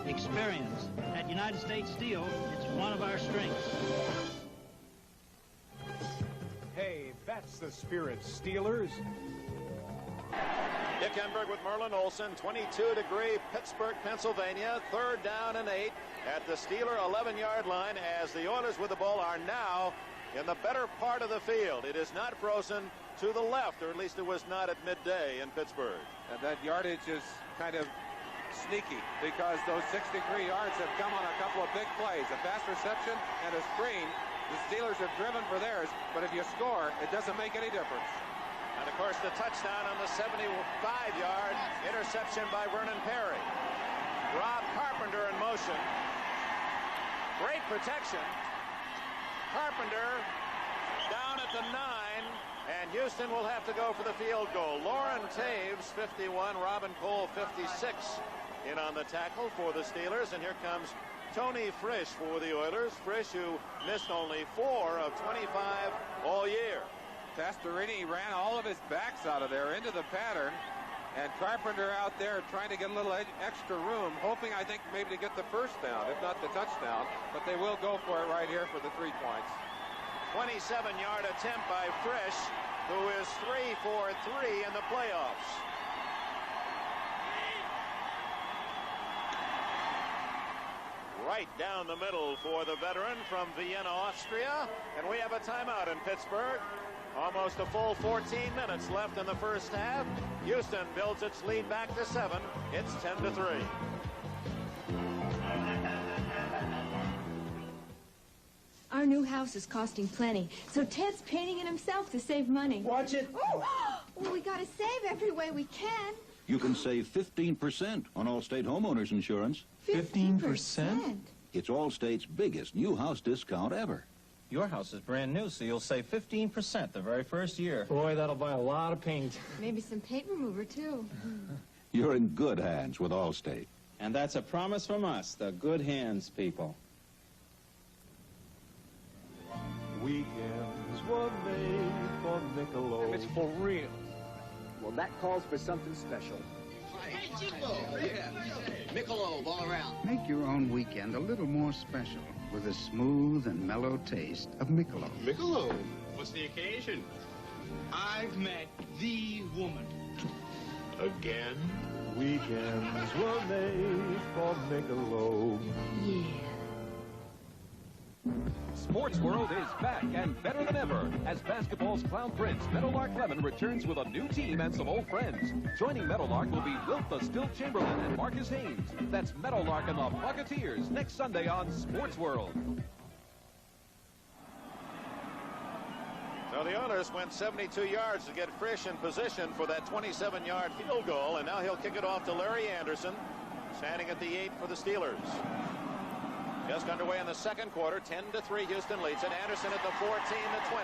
Experience. At United States Steel, it's one of our strengths. Hey, that's the spirit, Steelers. Dick Enberg with Merlin Olsen, 22-degree Pittsburgh, Pennsylvania. 3rd down and 8 at the Steeler 11-yard line as the Oilers with the ball are now in the better part of the field. It is not frozen to the left, or at least it was not at midday in Pittsburgh. And that yardage is kind of sneaky because those 63 yards have come on a couple of big plays, a fast reception and a screen. The Steelers have driven for theirs, but if you score, it doesn't make any difference. And, of course, the touchdown on the 75-yard interception by Vernon Perry. Rob Carpenter in motion. Great protection. Carpenter down at the 9, and Houston will have to go for the field goal. Lauren Taves, 51, Robin Cole, 56, in on the tackle for the Steelers. And here comes Tony Frisch for the Oilers. Frisch, who missed only 4 of 25 all year. Pastorini ran all of his backs out of there into the pattern, and Carpenter out there trying to get a little extra room, hoping, I think, maybe to get the first down, if not the touchdown, but they will go for it right here for the 3 points. 27-yard attempt by Frisch, who is 3 for 3 in the playoffs. Right down the middle for the veteran from Vienna, Austria. And we have a timeout in Pittsburgh. Almost a full 14 minutes left in the first half. Houston builds its lead back to 7. It's 10-3. Our new house is costing plenty, so Ted's painting it himself to save money. Watch it. Oh, well, we gotta save every way we can. You can save 15% on Allstate homeowners insurance. 15%? It's Allstate's biggest new house discount ever. Your house is brand new, so you'll save 15% the very first year. Boy, that'll buy a lot of paint. Maybe some paint remover, too. You're in good hands with Allstate. And that's a promise from us, the good hands people. Weekends were made for Michelob. It's for real. Well, that calls for something special. Hey, Chico! Yeah. Michelob all around. Make your own weekend a little more special with a smooth and mellow taste of Michelob. Michelob? What's the occasion? I've met the woman. Again? Weekends were made for Michelob. Yeah. Sports World is back and better than ever as basketball's Clown Prince, Meadowlark Lemon, returns with a new team and some old friends. Joining Meadowlark will be Wilt the Stilt Chamberlain and Marcus Haynes. That's Meadowlark and the Bucketeers next Sunday on Sports World. So the Oilers went 72 yards to get Frisch in position for that 27-yard field goal, and now he'll kick it off to Larry Anderson, standing at the 8 for the Steelers. Just underway in the second quarter, 10-3, Houston leads it. Anderson at the 14, the 20,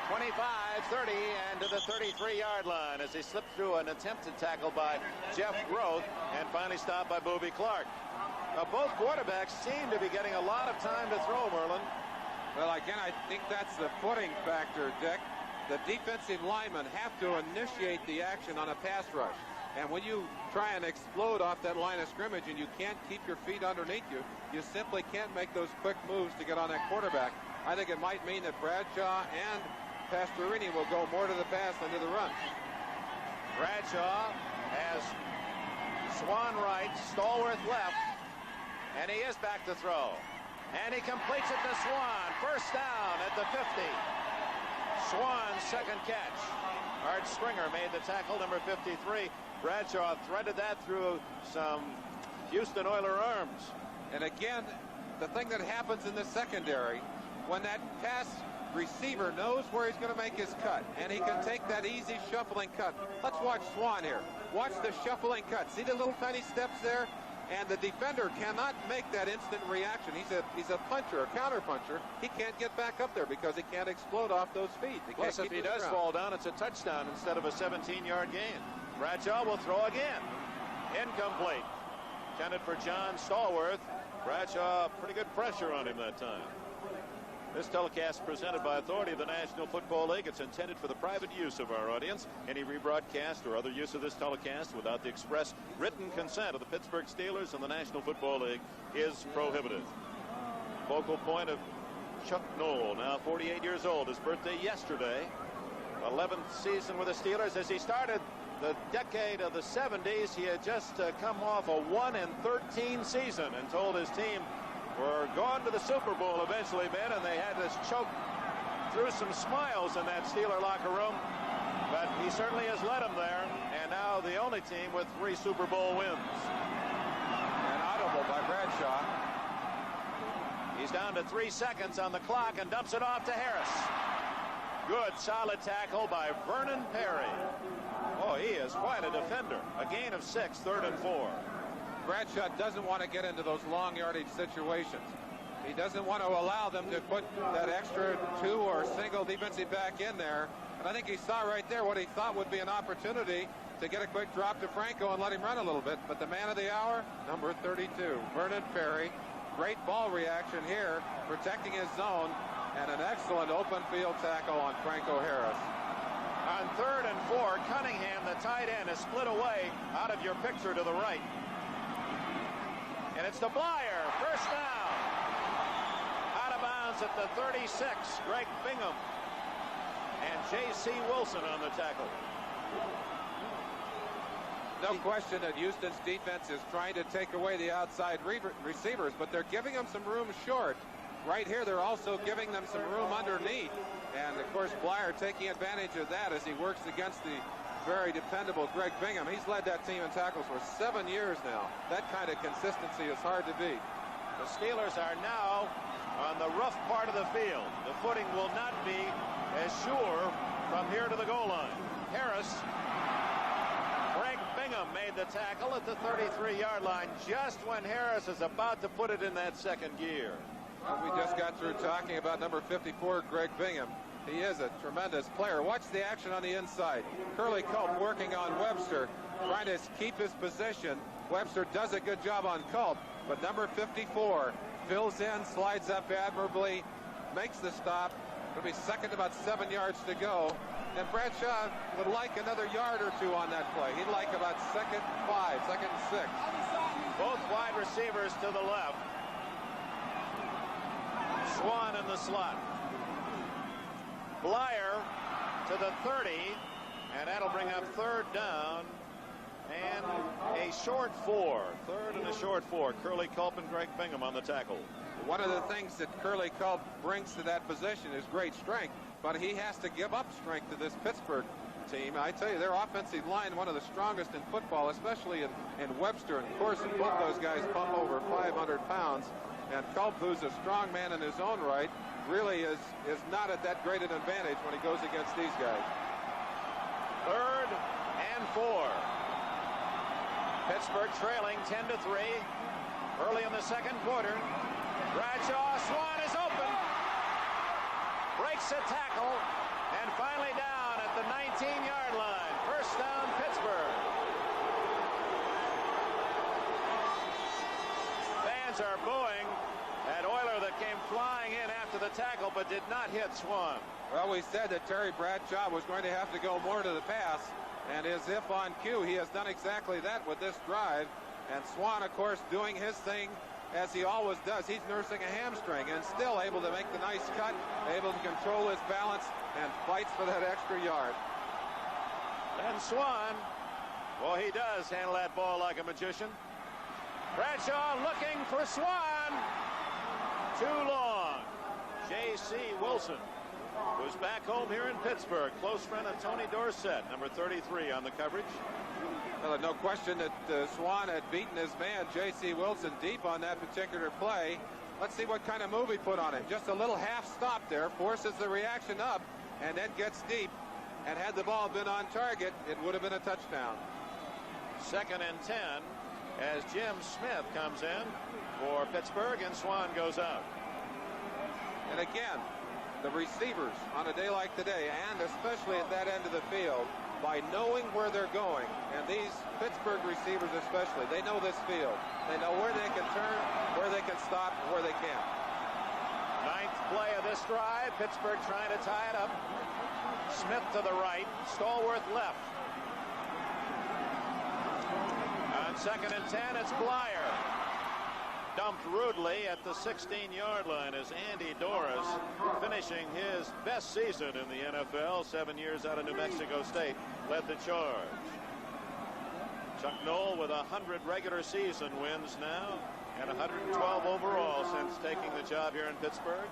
25, 30, and to the 33-yard line as he slipped through an attempted tackle by Jeff Groth and finally stopped by Boobie Clark. Now, both quarterbacks seem to be getting a lot of time to throw, Merlin. Well, again, I think that's the footing factor, Dick. The defensive linemen have to initiate the action on a pass rush. And when you try and explode off that line of scrimmage and you can't keep your feet underneath you, you simply can't make those quick moves to get on that quarterback. I think it might mean that Bradshaw and Pastorini will go more to the pass than to the run. Bradshaw has Swan right, Stallworth left, and he is back to throw. And he completes it to Swan. First down at the 50. Swan's second catch. Art Springer made the tackle, number 53. Bradshaw threaded that through some Houston Oiler arms. And again, the thing that happens in the secondary, when that pass receiver knows where he's going to make his cut, and he can take that easy shuffling cut. Let's watch Swan here. Watch the shuffling cut. See the little tiny steps there? And the defender cannot make that instant reaction. He's a puncher, a counter puncher. He can't get back up there because he can't explode off those feet. Plus, if he does fall down, it's a touchdown instead of a 17-yard gain. Bradshaw will throw again. Incomplete. Intended for John Stallworth. Bradshaw, pretty good pressure on him that time. This telecast presented by authority of the National Football League. It's intended for the private use of our audience. Any rebroadcast or other use of this telecast without the express written consent of the Pittsburgh Steelers and the National Football League is prohibited. Focal point of Chuck Noll, now 48 years old. His birthday yesterday. 11th season with the Steelers. As he started the decade of the 70s, he had just come off a 1-13 season and told his team, "We're going to the Super Bowl eventually, Ben," and they had to choke through some smiles in that Steeler locker room. But he certainly has led them there, and now the only team with 3 Super Bowl wins. An audible by Bradshaw. He's down to 3 seconds on the clock and dumps it off to Harris. Good, solid tackle by Vernon Perry. Oh, he is quite a defender. A gain of 6, 3rd and 4. Bradshaw doesn't want to get into those long yardage situations. He doesn't want to allow them to put that extra 2 or single defensive back in there. And I think he saw right there what he thought would be an opportunity to get a quick drop to Franco and let him run a little bit. But the man of the hour, number 32, Vernon Perry. Great ball reaction here, protecting his zone, and an excellent open field tackle on Franco Harris. On 3rd and 4, Cunningham, the tight end, is split away out of your picture to the right. And it's to Blyer. First down. Out of bounds at the 36. Greg Bingham. And J.C. Wilson on the tackle. No question that Houston's defense is trying to take away the outside receivers, but they're giving them some room short. Right here, they're also giving them some room underneath. And, of course, Blyer taking advantage of that as he works against the very dependable Greg Bingham. He's led that team in tackles for 7 years now. That kind of consistency is hard to beat. The Steelers are now on the rough part of the field. The footing will not be as sure from here to the goal line. Harris. Greg Bingham made the tackle at the 33-yard line just when Harris is about to put it in that second gear. We just got through talking about number 54, Greg Bingham. He is a tremendous player. Watch the action on the inside. Curly Culp working on Webster, trying to keep his position. Webster does a good job on Culp, but number 54 fills in, slides up admirably, makes the stop. It'll be second, about 7 yards to go. And Bradshaw would like another yard or 2 on that play. He'd like about second 5, second 6. Both wide receivers to the left. Swan in the slot. Blyer to the 30, and that'll bring up 3rd down and a short 4. 3rd and a short 4. Curly Culp and Greg Bingham on the tackle. One of the things that Curly Culp brings to that position is great strength, but he has to give up strength to this Pittsburgh team. I tell you, their offensive line, one of the strongest in football, especially in Webster. And of course, both those guys pump over 500 pounds. And Culp, who's a strong man in his own right, really is not at that great an advantage when he goes against these guys. 3rd and 4. Pittsburgh trailing 10-3 early in the second quarter. Bradshaw, Swan is open. Breaks a tackle and finally down at the 19-yard line. First down, Pittsburgh. Fans are booing that Oiler that came flying in after the tackle but did not hit Swan. Well, we said that Terry Bradshaw was going to have to go more to the pass, and as if on cue, he has done exactly that with this drive. And Swan, of course, doing his thing as he always does. He's nursing a hamstring and still able to make the nice cut, able to control his balance, and fights for that extra yard. And Swan, well, he does handle that ball like a magician. Bradshaw looking for Swan. too long. J.C. Wilson, who's back home here in Pittsburgh. Close friend of Tony Dorsett, number 33 on the coverage. Well, no question that Swan had beaten his man, J.C. Wilson, deep on that particular play. Let's see what kind of move he put on it. Just a little half stop there, forces the reaction up, and then gets deep. And had the ball been on target, it would have been a touchdown. 2nd and 10 as Jim Smith comes in for Pittsburgh, and Swan goes out. And again, the receivers on a day like today, and especially at that end of the field, by knowing where they're going, and these Pittsburgh receivers especially, they know this field. They know where they can turn, where they can stop, and where they can't. 9th play of this drive. Pittsburgh trying to tie it up. Smith to the right, Stallworth left. On 2nd and 10, it's Blyer. Dumped rudely at the 16-yard line as Andy Doris, finishing his best season in the NFL, 7 years out of New Mexico State, led the charge. Chuck Noll with 100 regular season wins now and 112 overall since taking the job here in Pittsburgh.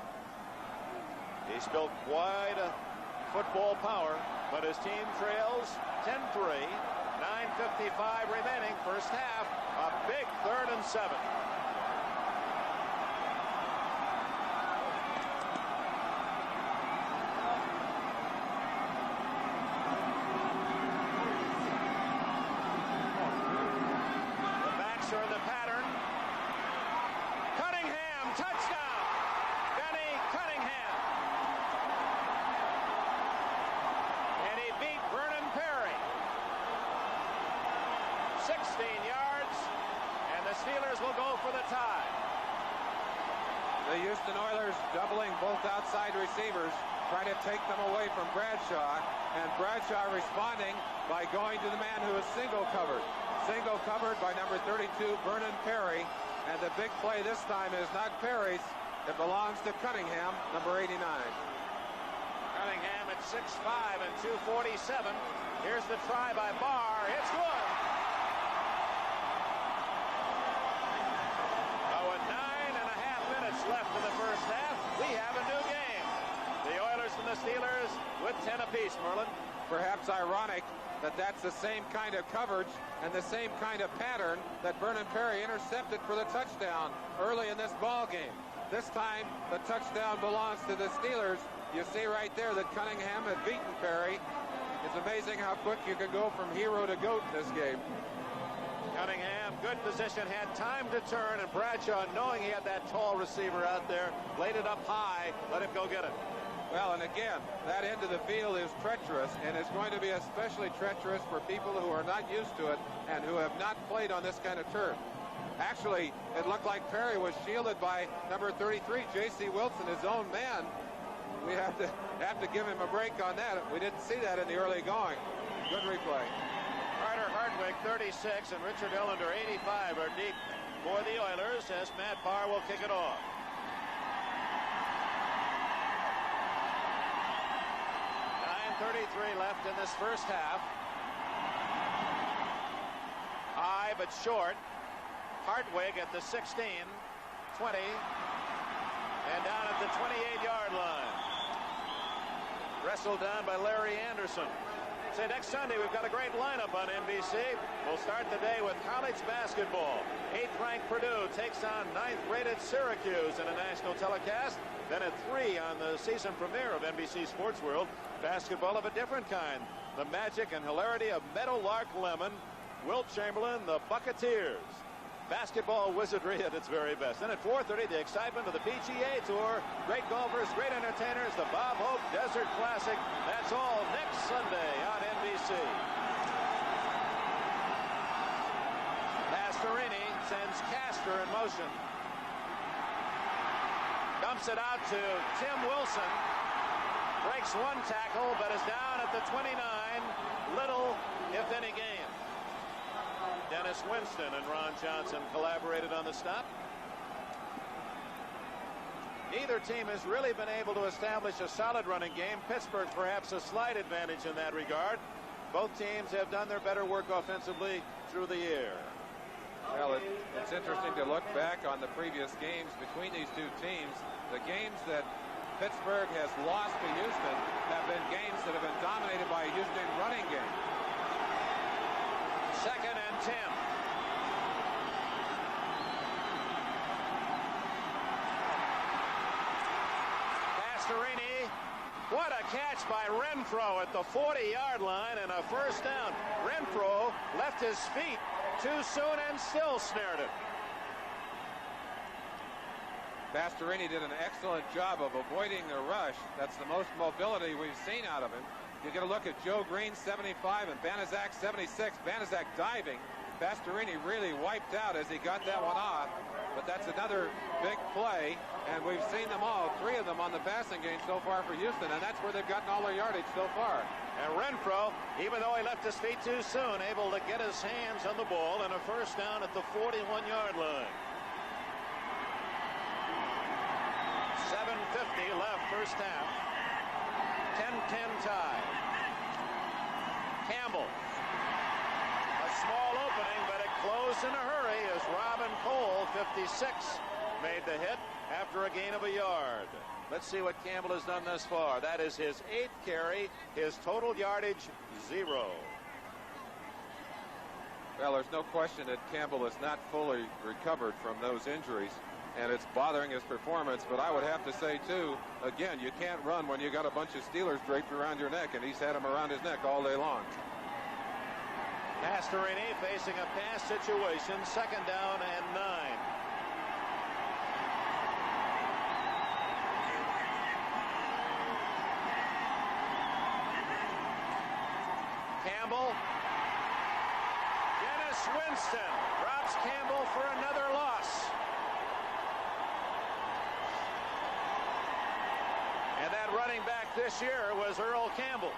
He's built quite a football power, but his team trails 10-3, 9:55 remaining, first half, a big 3rd and 7. Are in the pattern. Cunningham, touchdown! Benny Cunningham. And he beat Vernon Perry. 16 yards, and the Steelers will go for the tie. The Houston Oilers doubling both outside receivers, trying to take them away from Bradshaw, and Bradshaw responding by going to the man who is single covered. Single covered by number 32, Vernon Perry. And the big play this time is not Perry's. It belongs to Cunningham, number 89. Cunningham at 6'5" and 247. Here's the try by Barr. It's good. With 9.5 minutes left in the first half, we have a new game. The Oilers and the Steelers with 10 apiece, Merlin. Perhaps ironic that that's the same kind of coverage and the same kind of pattern that Vernon Perry intercepted for the touchdown early in this ball game. This time, the touchdown belongs to the Steelers. You see right there that Cunningham had beaten Perry. It's amazing how quick you can go from hero to GOAT in this game. Cunningham, good position, had time to turn, and Bradshaw, knowing he had that tall receiver out there, laid it up high, let him go get it. Well, and again, that end of the field is treacherous, and it's going to be especially treacherous for people who are not used to it and who have not played on this kind of turf. Actually, it looked like Perry was shielded by number 33, J.C. Wilson, his own man. We have to give him a break on that. We didn't see that in the early going. Good replay. Carter Hartwig, 36, and Richard Ellender, 85, are deep for the Oilers as Matt Barr will kick it off. 9:33 left in this first half. High but short. Hartwig at the 16, 20, and down at the 28-yard line. Wrestled down by Larry Anderson. Say next Sunday we've got a great lineup on NBC. We'll start the day with college basketball. 8th-ranked Purdue takes on 9th-rated Syracuse in a national telecast. Then at 3 on the season premiere of NBC Sports World, basketball of a different kind. The magic and hilarity of Meadowlark Lemon, Wilt Chamberlain, the Buccaneers. Basketball wizardry at its very best. Then at 4:30, the excitement of the PGA Tour. Great golfers, great entertainers, the Bob Hope Desert Classic. That's all next Sunday on NBC. Pastorini sends Castor in motion. Dumps it out to Tim Wilson. Breaks one tackle, but is down at the 29. Little, if any, gain. Dennis Winston and Ron Johnson collaborated on the stop. Neither team has really been able to establish a solid running game. Pittsburgh perhaps a slight advantage in that regard. Both teams have done their better work offensively through the year. Well, it's interesting to look back on the previous games between these two teams. The games that Pittsburgh has lost to Houston have been games that have been dominated by a Houston running game. 2nd and 10. Pastorini, what a catch by Renfro at the 40-yard line and a first down. Renfro left his feet too soon and still snared it. Pastorini did an excellent job of avoiding the rush. That's the most mobility we've seen out of him. You get a look at Joe Green, 75, and Banaszak, 76. Banaszak diving. Pastorini really wiped out as he got that one off. But that's another big play, and we've seen them all, 3 of them on the passing game so far for Houston, and that's where they've gotten all their yardage so far. And Renfro, even though he left his feet too soon, able to get his hands on the ball and a first down at the 41-yard line. 7:50 left, first half. 10-10 tie. Campbell. A small opening, but it closed in a hurry as Robin Cole, 56, made the hit after a gain of a yard. Let's see what Campbell has done thus far. That is his 8th carry, his total yardage, 0. Well, there's no question that Campbell is not fully recovered from those injuries, and it's bothering his performance. But I would have to say, too, again, you can't run when you got a bunch of Steelers draped around your neck, and he's had them around his neck all day long. Pastorini facing a pass situation, 2nd down and 9. Campbell. Dennis Winston drops Campbell for another loss. And that running back this year was Earl Campbell.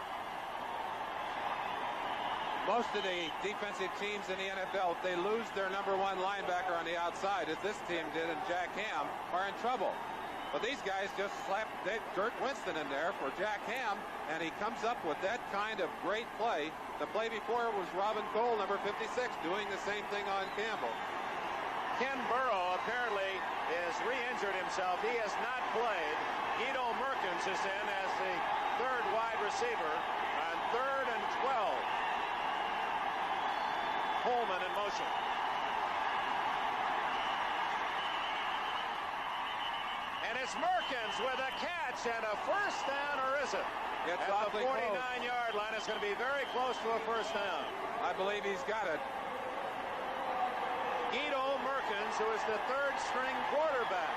Most of the defensive teams in the NFL, if they lose their #1 linebacker on the outside, as this team did, and Jack Ham, are in trouble. But these guys just slapped Dirk Winston in there for Jack Ham, and he comes up with that kind of great play. The play before was Robin Cole, number 56, doing the same thing on Campbell. Ken Burrow apparently has re-injured himself. He has not played. Guido Merkins is in as the 3rd wide receiver on 3rd and 12. Coleman in motion. And it's Merkins with a catch and a first down, or is it? It's at the 49-yard line. It's going to be very close to a first down. I believe he's got it. Guido Merkins, who is the 3rd-string quarterback.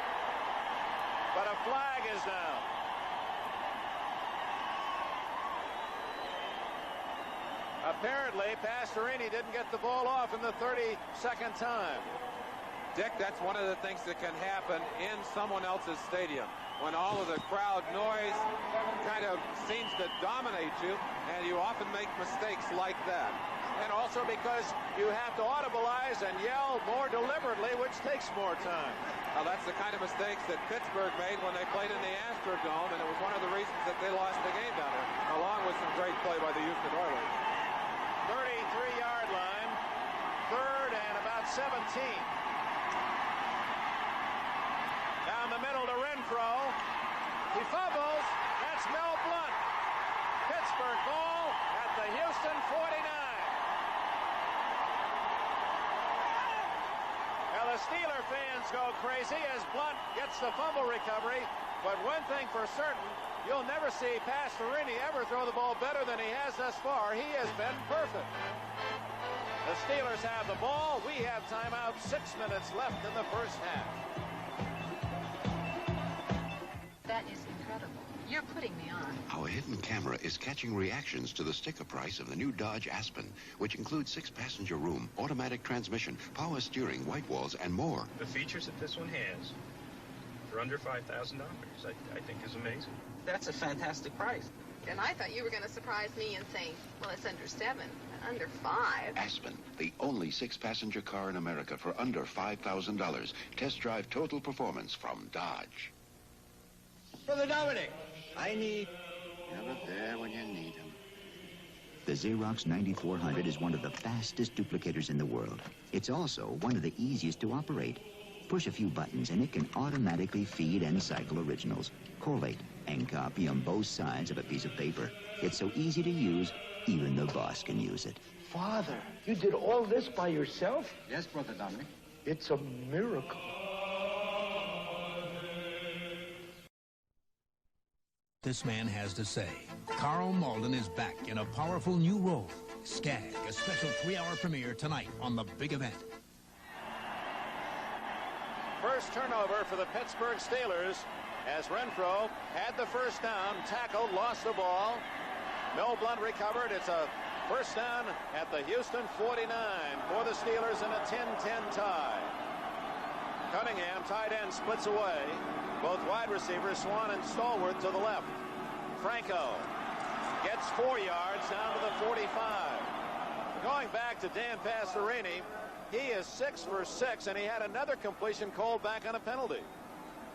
But a flag is down. Apparently, Pastorini didn't get the ball off in the 32nd time. Dick, that's one of the things that can happen in someone else's stadium. When all of the crowd noise kind of seems to dominate you, and you often make mistakes like that. And also because you have to audibilize and yell more deliberately, which takes more time. Well, that's the kind of mistakes that Pittsburgh made when they played in the Astrodome, and it was one of the reasons that they lost the game down there, along with some great play by the Houston Oilers. 33-yard line, 3rd and about 17. Down the middle to Renfro. He fumbles. That's Mel Blount. Pittsburgh ball at the Houston 49. Now the Steeler fans go crazy as Blount gets the fumble recovery. But one thing for certain, you'll never see Pastorini ever throw the ball better than he has thus far. He has been perfect. The Steelers have the ball. We have timeout. 6 minutes left in the first half. That is incredible. You're putting me on. Our hidden camera is catching reactions to the sticker price of the new Dodge Aspen, which includes 6-passenger room, automatic transmission, power steering, white walls, and more. The features that this one has for under $5,000, I think is amazing. That's a fantastic price. And I thought you were going to surprise me and say, well, it's under 7, under 5. Aspen, the only 6-passenger car in America for under $5,000. Test drive total performance from Dodge. Brother Dominic, I need... Never there when you need him. The Xerox 9400 is one of the fastest duplicators in the world. It's also one of the easiest to operate. Push a few buttons and it can automatically feed and cycle originals, collate, and copy on both sides of a piece of paper. It's so easy to use, even the boss can use it. Father, you did all this by yourself? Yes, Brother Dominic. It's a miracle. This man has to say. Carl Malden is back in a powerful new role. Skag, a special 3-hour premiere tonight on The Big Event. First turnover for the Pittsburgh Steelers as Renfro had the first down, tackled, lost the ball. No Blunt recovered. It's a first down at the Houston 49 for the Steelers in a 10-10 tie. Cunningham, tight end, splits away. Both wide receivers, Swan and Stallworth, to the left. Franco gets 4 yards down to the 45. Going back to Dan Pastorini, he is 6 for 6, and he had another completion called back on a penalty.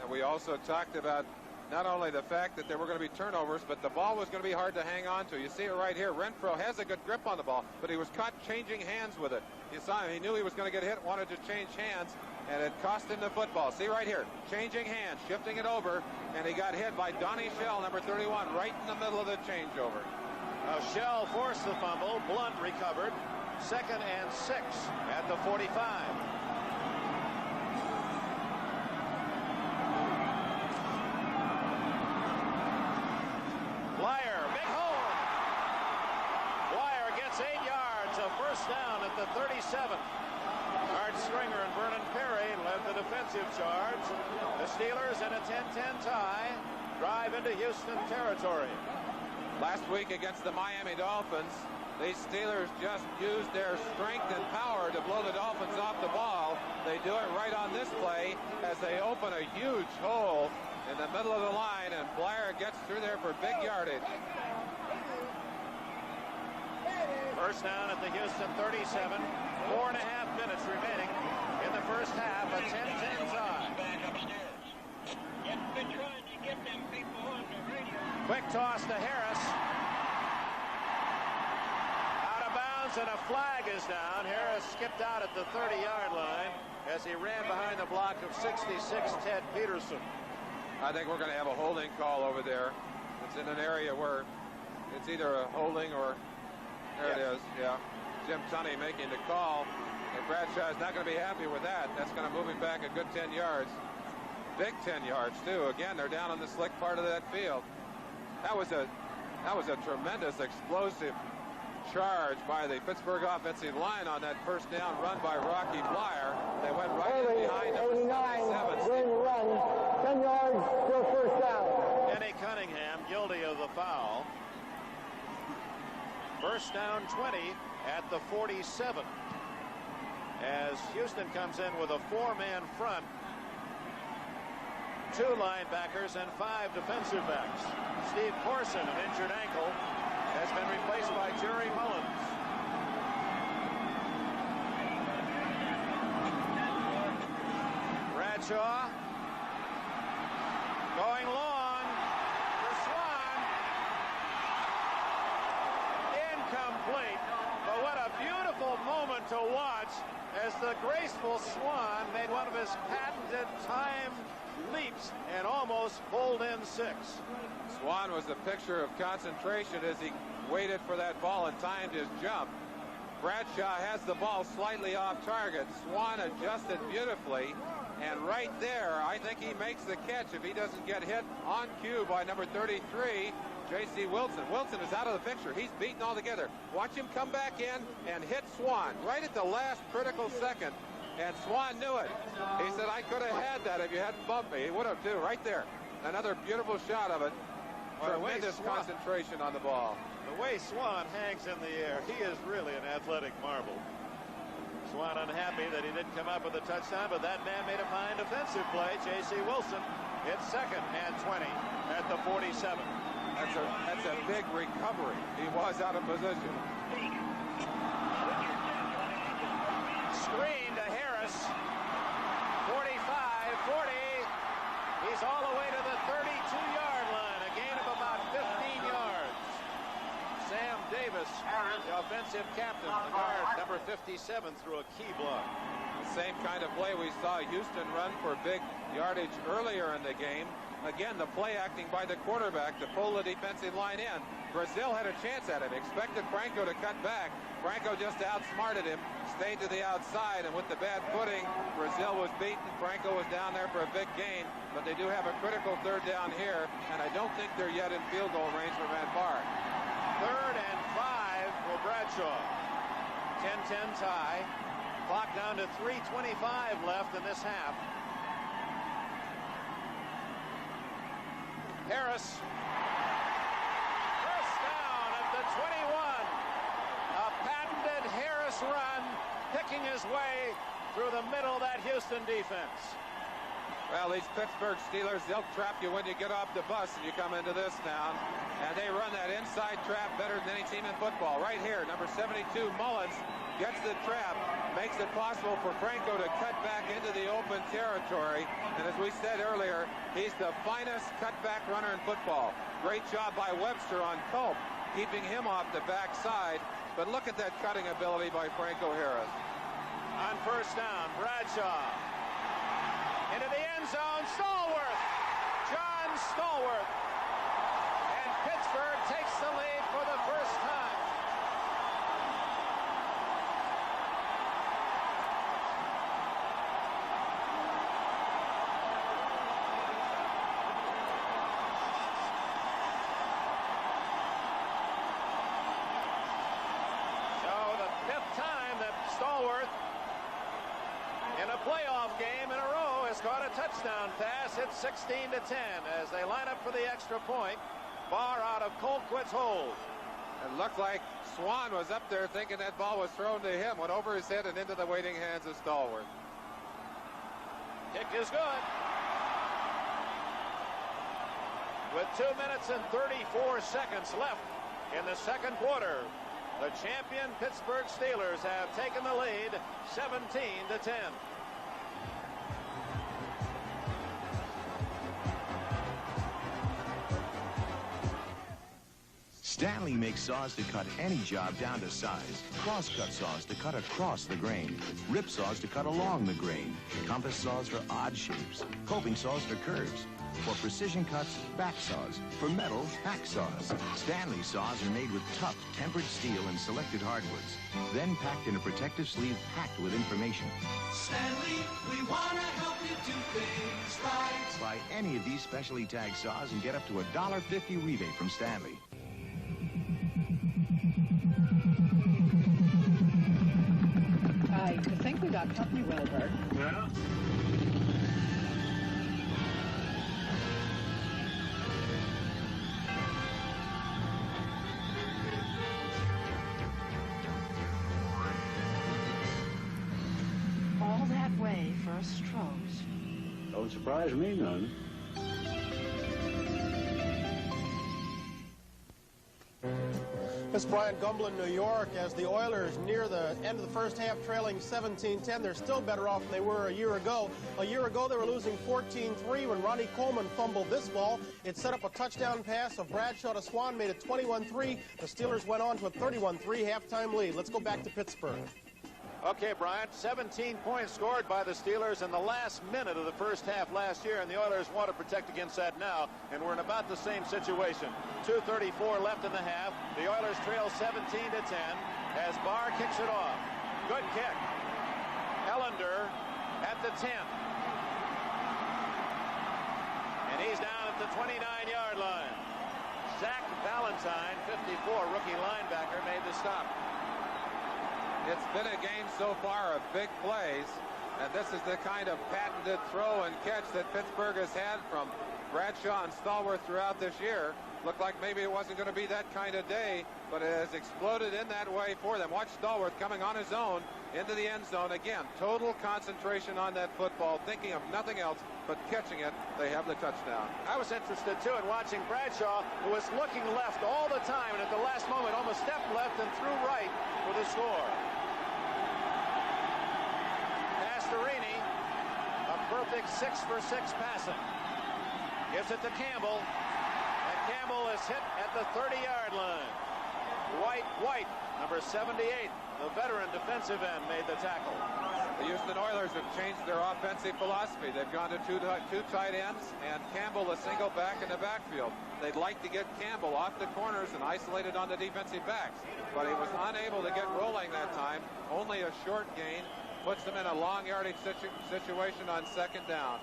And we also talked about not only the fact that there were going to be turnovers, but the ball was going to be hard to hang on to. You see it right here. Renfro has a good grip on the ball, but he was caught changing hands with it. You saw him. He knew he was going to get hit, wanted to change hands, and it cost him the football. See right here, changing hands, shifting it over, and he got hit by Donnie Shell, number 31, right in the middle of the changeover. Now Shell forced the fumble. Blunt recovered. 2nd and 6 at the 45. Blyer, big hole. Blyer gets 8 yards, a first down at the 37. Art Stringer and Vernon Perry led the defensive charge. The Steelers in a 10-10 tie drive into Houston territory. Last week against the Miami Dolphins, these Steelers just used their strength and power to blow the Dolphins off the ball. They do it right on this play as they open a huge hole in the middle of the line, and Blyer gets through there for big yardage. First down at the Houston 37. 4.5 minutes remaining in the first half. A 10-10 tie. Quick toss to Harris. Out of bounds, and a flag is down. Harris skipped out at the 30-yard line as he ran behind the block of 66 Ted Peterson. I think we're going to have a holding call over there. It's in an area where it's either a holding or there it is. Yeah. Jim Tunney making the call, and Bradshaw's not going to be happy with that. That's going to move him back a good 10 yards. Big 10 yards too. Again, they're down on the slick part of that field. That was a tremendous explosive charge by the Pittsburgh offensive line on that first down run by Rocky Blyer. They went right in behind him. 89, going to run, 10 yards for a first down. Kenny Cunningham guilty of the foul. First down 20 at the 47. As Houston comes in with a 4-man front, 2 linebackers and 5 defensive backs. Steve Corson, an injured ankle, has been replaced by Jerry Mullins. Bradshaw going long for Swan. Incomplete, but what a beautiful moment to watch as the graceful Swan made one of his patented time leaps and almost pulled in 6. Swan was a picture of concentration as he waited for that ball and timed his jump. Bradshaw has the ball slightly off target. Swan adjusted beautifully, and right there, I think he makes the catch if he doesn't get hit on cue by number 33, J.C. Wilson. Wilson is out of the picture. He's beaten altogether. Watch him come back in and hit Swan right at the last critical second. And Swan knew it. He said, I could have had that if you hadn't bumped me. He would have, too, right there. Another beautiful shot of it. Tremendous concentration on the ball. The way Swan hangs in the air, he is really an athletic marvel. Swan unhappy that he didn't come up with a touchdown, but that man made a fine defensive play. J.C. Wilson hits 2nd and 20 at the 47. That's a big recovery. He was out of position. Screen to Harris. 45, 40. He's all the way to the 32-yard line. A gain of about 15 yards. Sam Davis Harris, the offensive captain, the guard, number 57, threw a key block. The same kind of play we saw Houston run for big yardage earlier in the game. Again, the play acting by the quarterback to pull the defensive line in. Brazil had a chance at it, expected Franco to cut back. Franco just outsmarted him, stayed to the outside, and with the bad footing, Brazil was beaten. Franco was down there for a big gain, but they do have a critical third down here, and I don't think they're yet in field goal range for Van Bark. 3rd and 5 for Bradshaw. 10-10 tie. Clock down to 3:25 left in this half. Harris. First down at the 21. A patented Harris run, picking his way through the middle of that Houston defense. Well, these Pittsburgh Steelers, they'll trap you when you get off the bus and you come into this town. And they run that inside trap better than any team in football. Right here, number 72, Mullins, gets the trap, makes it possible for Franco to cut back into the open territory. And as we said earlier, he's the finest cutback runner in football. Great job by Webster on Culp, keeping him off the backside. But look at that cutting ability by Franco Harris. On first down, Bradshaw. Into the end zone, Stallworth. John Stallworth. And Pittsburgh takes the lead for the first time. So the 5th time that Stallworth in a playoff game in a row has caught a touchdown pass. It's 16-10 as they line up for the extra point. Barr out of Colquitt's hold. It looked like Swan was up there thinking that ball was thrown to him, went over his head and into the waiting hands of Stallworth. Kick is good. With 2 minutes and 34 seconds left in the second quarter, the champion Pittsburgh Steelers have taken the lead 17-10. Stanley makes saws to cut any job down to size, cross-cut saws to cut across the grain, rip saws to cut along the grain, compass saws for odd shapes, coping saws for curves, for precision cuts, back saws, for metal, hack saws. Stanley saws are made with tough, tempered steel and selected hardwoods, then packed in a protective sleeve packed with information. Stanley, we want to help you do things right. Buy any of these specially tagged saws and get up to a $1.50 rebate from Stanley. I think we got company, Wilbur. Yeah? All that way for a Stroh's. Don't surprise me none. This is Brian Gumblin, New York, as the Oilers near the end of the first half trailing 17-10. They're still better off than they were a year ago. A year ago, they were losing 14-3 when Ronnie Coleman fumbled this ball. It set up a touchdown pass of Bradshaw to Swan, made it 21-3. The Steelers went on to a 31-3 halftime lead. Let's go back to Pittsburgh. Okay, Bryant, 17 points scored by the Steelers in the last minute of the first half last year, and the Oilers want to protect against that now, and we're in about the same situation. 2:34 left in the half. The Oilers trail 17-10 as Barr kicks it off. Good kick. Ellender at the 10. And he's down at the 29-yard line. Zach Valentine, 54, rookie linebacker, made the stop. It's been a game so far of big plays, and this is the kind of patented throw and catch that Pittsburgh has had from Bradshaw and Stallworth throughout this year. Looked like maybe it wasn't going to be that kind of day, but it has exploded in that way for them. Watch Stallworth coming on his own into the end zone. Again, total concentration on that football, thinking of nothing else but catching it. They have the touchdown. I was interested, too, in watching Bradshaw, who was looking left all the time, and at the last moment almost stepped left and threw right for the score. Pastorini, a perfect 6 for 6 passing. Gives it to Campbell, and Campbell is hit at the 30-yard line. White, number 78, the veteran defensive end, made the tackle. The Houston Oilers have changed their offensive philosophy. They've gone to two tight ends and Campbell a single back in the backfield. They'd like to get Campbell off the corners and isolated on the defensive backs, but he was unable to get rolling that time. Only a short gain puts them in a long yardage situation on second down.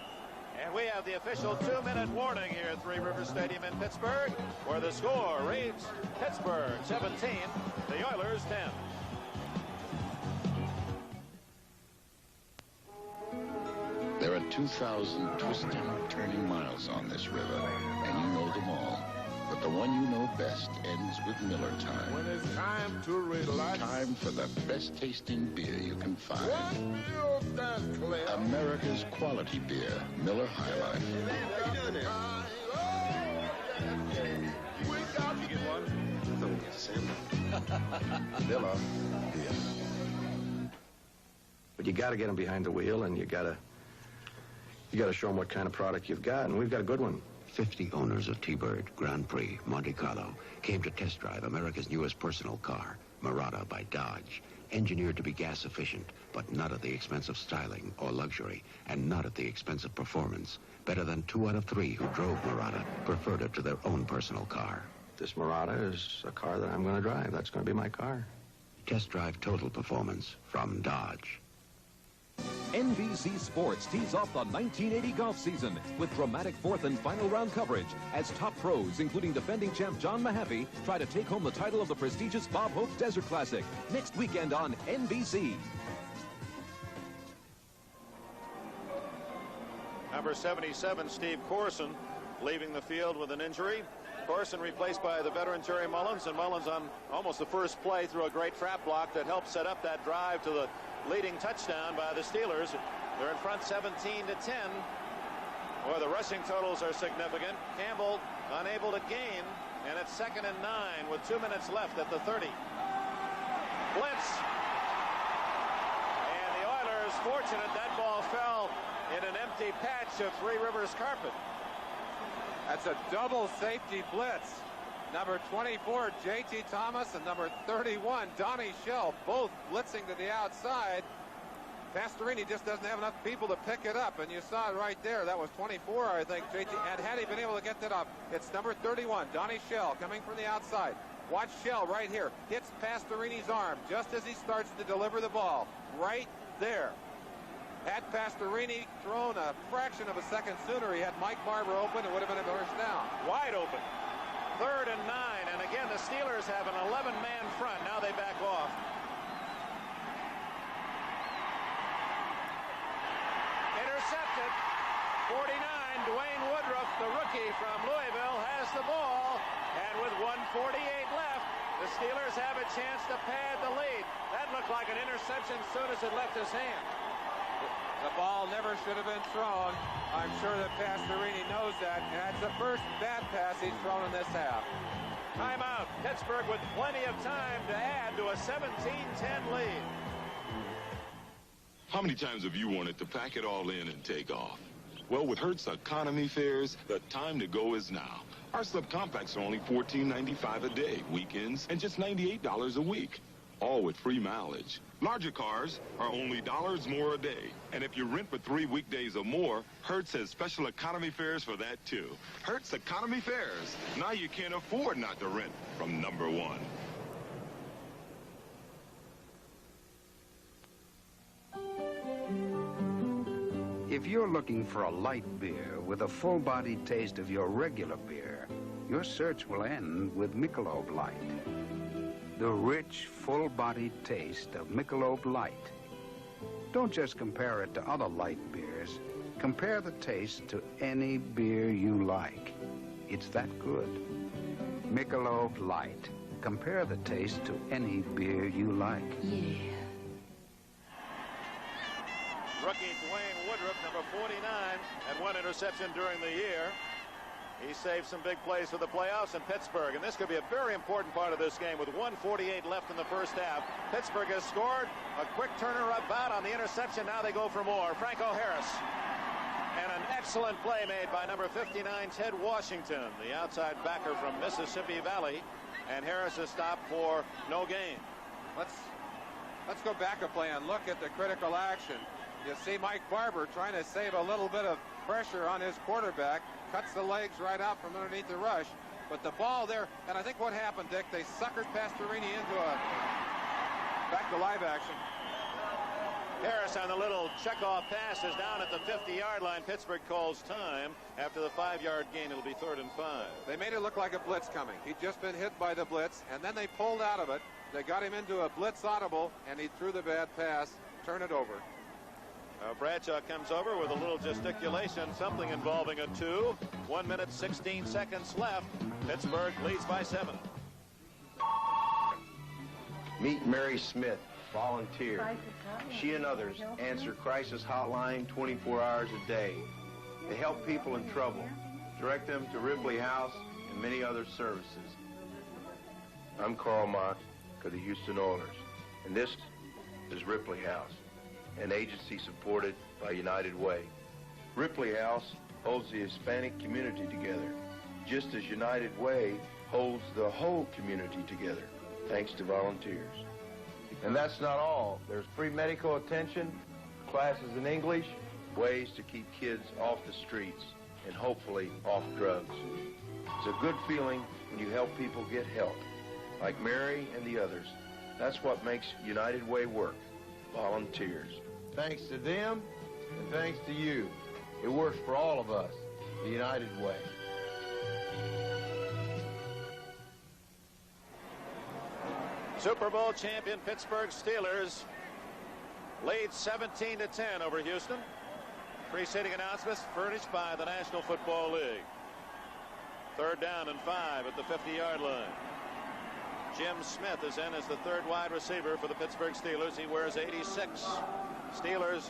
And we have the official 2-minute warning here at Three Rivers Stadium in Pittsburgh, where the score reads Pittsburgh 17, the Oilers 10. There are 2,000 twisting, turning miles on this river, and you know them all. But the one you know best ends with Miller time. When it's time to relax. Time for the best tasting beer you can find. America's quality beer, Miller High Life. How you doing there? Did you get one? Miller. Yeah. But you got to get them behind the wheel, and you got to show them what kind of product you've got, and we've got a good one. 50 owners of T-Bird, Grand Prix, Monte Carlo came to test drive America's newest personal car, Murata by Dodge. Engineered to be gas efficient, but not at the expense of styling or luxury, and not at the expense of performance. Better than 2 out of 3 who drove Murata preferred it to their own personal car. This Murata is a car that I'm going to drive. That's going to be my car. Test drive total performance from Dodge. NBC Sports tees off the 1980 golf season with dramatic fourth and final round coverage as top pros, including defending champ John Mahaffey, try to take home the title of the prestigious Bob Hope Desert Classic next weekend on NBC. Number 77, Steve Corson, leaving the field with an injury. Corson replaced by the veteran Terry Mullins, and Mullins on almost the first play through a great trap block that helped set up that drive to the leading touchdown by the Steelers. They're in front 17-10. Boy, the rushing totals are significant. Campbell unable to gain, and it's 2nd and 9 with 2 minutes left at the 30. Blitz. And the Oilers fortunate that ball fell in an empty patch of Three Rivers carpet. That's a double safety blitz. Number 24, J.T. Thomas, and number 31, Donnie Shell, both blitzing to the outside. Pastorini just doesn't have enough people to pick it up, and you saw it right there. That was 24, I think, J.T. And had he been able to get that up, it's number 31, Donnie Shell, coming from the outside. Watch Shell right here. Hits Pastorini's arm just as he starts to deliver the ball. Right there. Had Pastorini thrown a fraction of a second sooner, he had Mike Barber open, it would have been a first down. Wide open. 3rd and 9, and again the Steelers have an 11-man front. Now they back off. Intercepted. 49, Dwayne Woodruff, the rookie from Louisville, has the ball, and with 1:48 left, the Steelers have a chance to pad the lead. That looked like an interception as soon as it left his hand. The ball never should have been thrown. I'm sure that Pastorini knows that. And that's the first bad pass he's thrown in this half. Timeout. Pittsburgh with plenty of time to add to a 17-10 lead. How many times have you wanted to pack it all in and take off? Well, with Hertz Economy Fares, the time to go is now. Our subcompacts are only $14.95 a day, weekends, and just $98 a week. All with free mileage. Larger cars are only $1 more a day. And if you rent for 3 weekdays or more, Hertz has special economy fares for that, too. Hertz Economy Fares. Now you can't afford not to rent from number one. If you're looking for a light beer with a full-bodied taste of your regular beer, your search will end with Michelob Light. The rich, full-bodied taste of Michelob Light. Don't just compare it to other light beers. Compare the taste to any beer you like. It's that good. Michelob Light. Compare the taste to any beer you like. Yeah. Rookie Dwayne Woodruff, number 49, had 1 interception during the year. He saved some big plays for the playoffs in Pittsburgh, and this could be a very important part of this game with 1:48 left in the first half. Pittsburgh has scored a quick turnabout on the interception. Now they go for more. Franco Harris. And an excellent play made by number 59, Ted Washington, the outside backer from Mississippi Valley. and Harris is stopped for no gain. Let's go back a play and look at the critical action. You see Mike Barber trying to save a little bit of pressure on his quarterback, cuts the legs right out from underneath the rush, but the ball there, and I think what happened, Dick, they suckered Pastorini into back to live action. Harris on the little checkoff pass is down at the 50-yard line. Pittsburgh calls time. After the 5-yard gain, it'll be 3rd and 5. They made it look like a blitz coming. He'd just been hit by the blitz, and then they pulled out of it. They got him into a blitz audible, and he threw the bad pass. Turn it over. Bradshaw comes over with a little gesticulation, something involving a 2. 1 minute, 16 seconds left. Pittsburgh leads by 7. Meet Mary Smith, volunteer. She and others answer crisis hotline 24 hours a day. They help people in trouble, direct them to Ripley House and many other services. I'm Carl Mott of the Houston Oilers, and this is Ripley House, an agency supported by United Way. Ripley House holds the Hispanic community together, just as United Way holds the whole community together, thanks to volunteers. And that's not all. There's free medical attention, classes in English, ways to keep kids off the streets, and hopefully off drugs. It's a good feeling when you help people get help, like Mary and the others. That's what makes United Way work, volunteers. Thanks to them, and thanks to you. It works for all of us, the United Way. Super Bowl champion Pittsburgh Steelers lead 17-10 over Houston. Preceding announcements furnished by the National Football League. 3rd down and 5 at the 50-yard line. Jim Smith is in as the 3rd wide receiver for the Pittsburgh Steelers. He wears 86. Steelers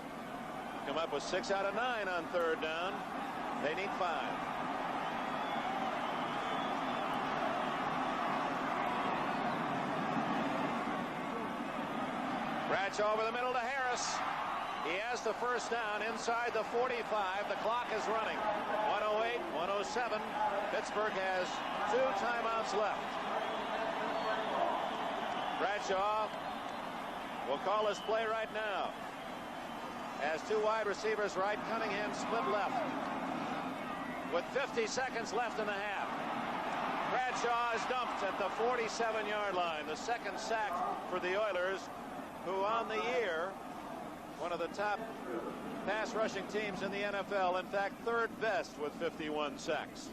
come up with 6 out of 9 on 3rd down. They need 5. Bradshaw over the middle to Harris. He has the 1st down inside the 45. The clock is running. 108, 107. Pittsburgh has 2 timeouts left. Bradshaw will call his play right now. Has 2 wide receivers right, Cunningham split left. With 50 seconds left in the half. Bradshaw is dumped at the 47-yard line. The 2nd sack for the Oilers, who on the year, one of the top pass rushing teams in the NFL. In fact, 3rd best with 51 sacks.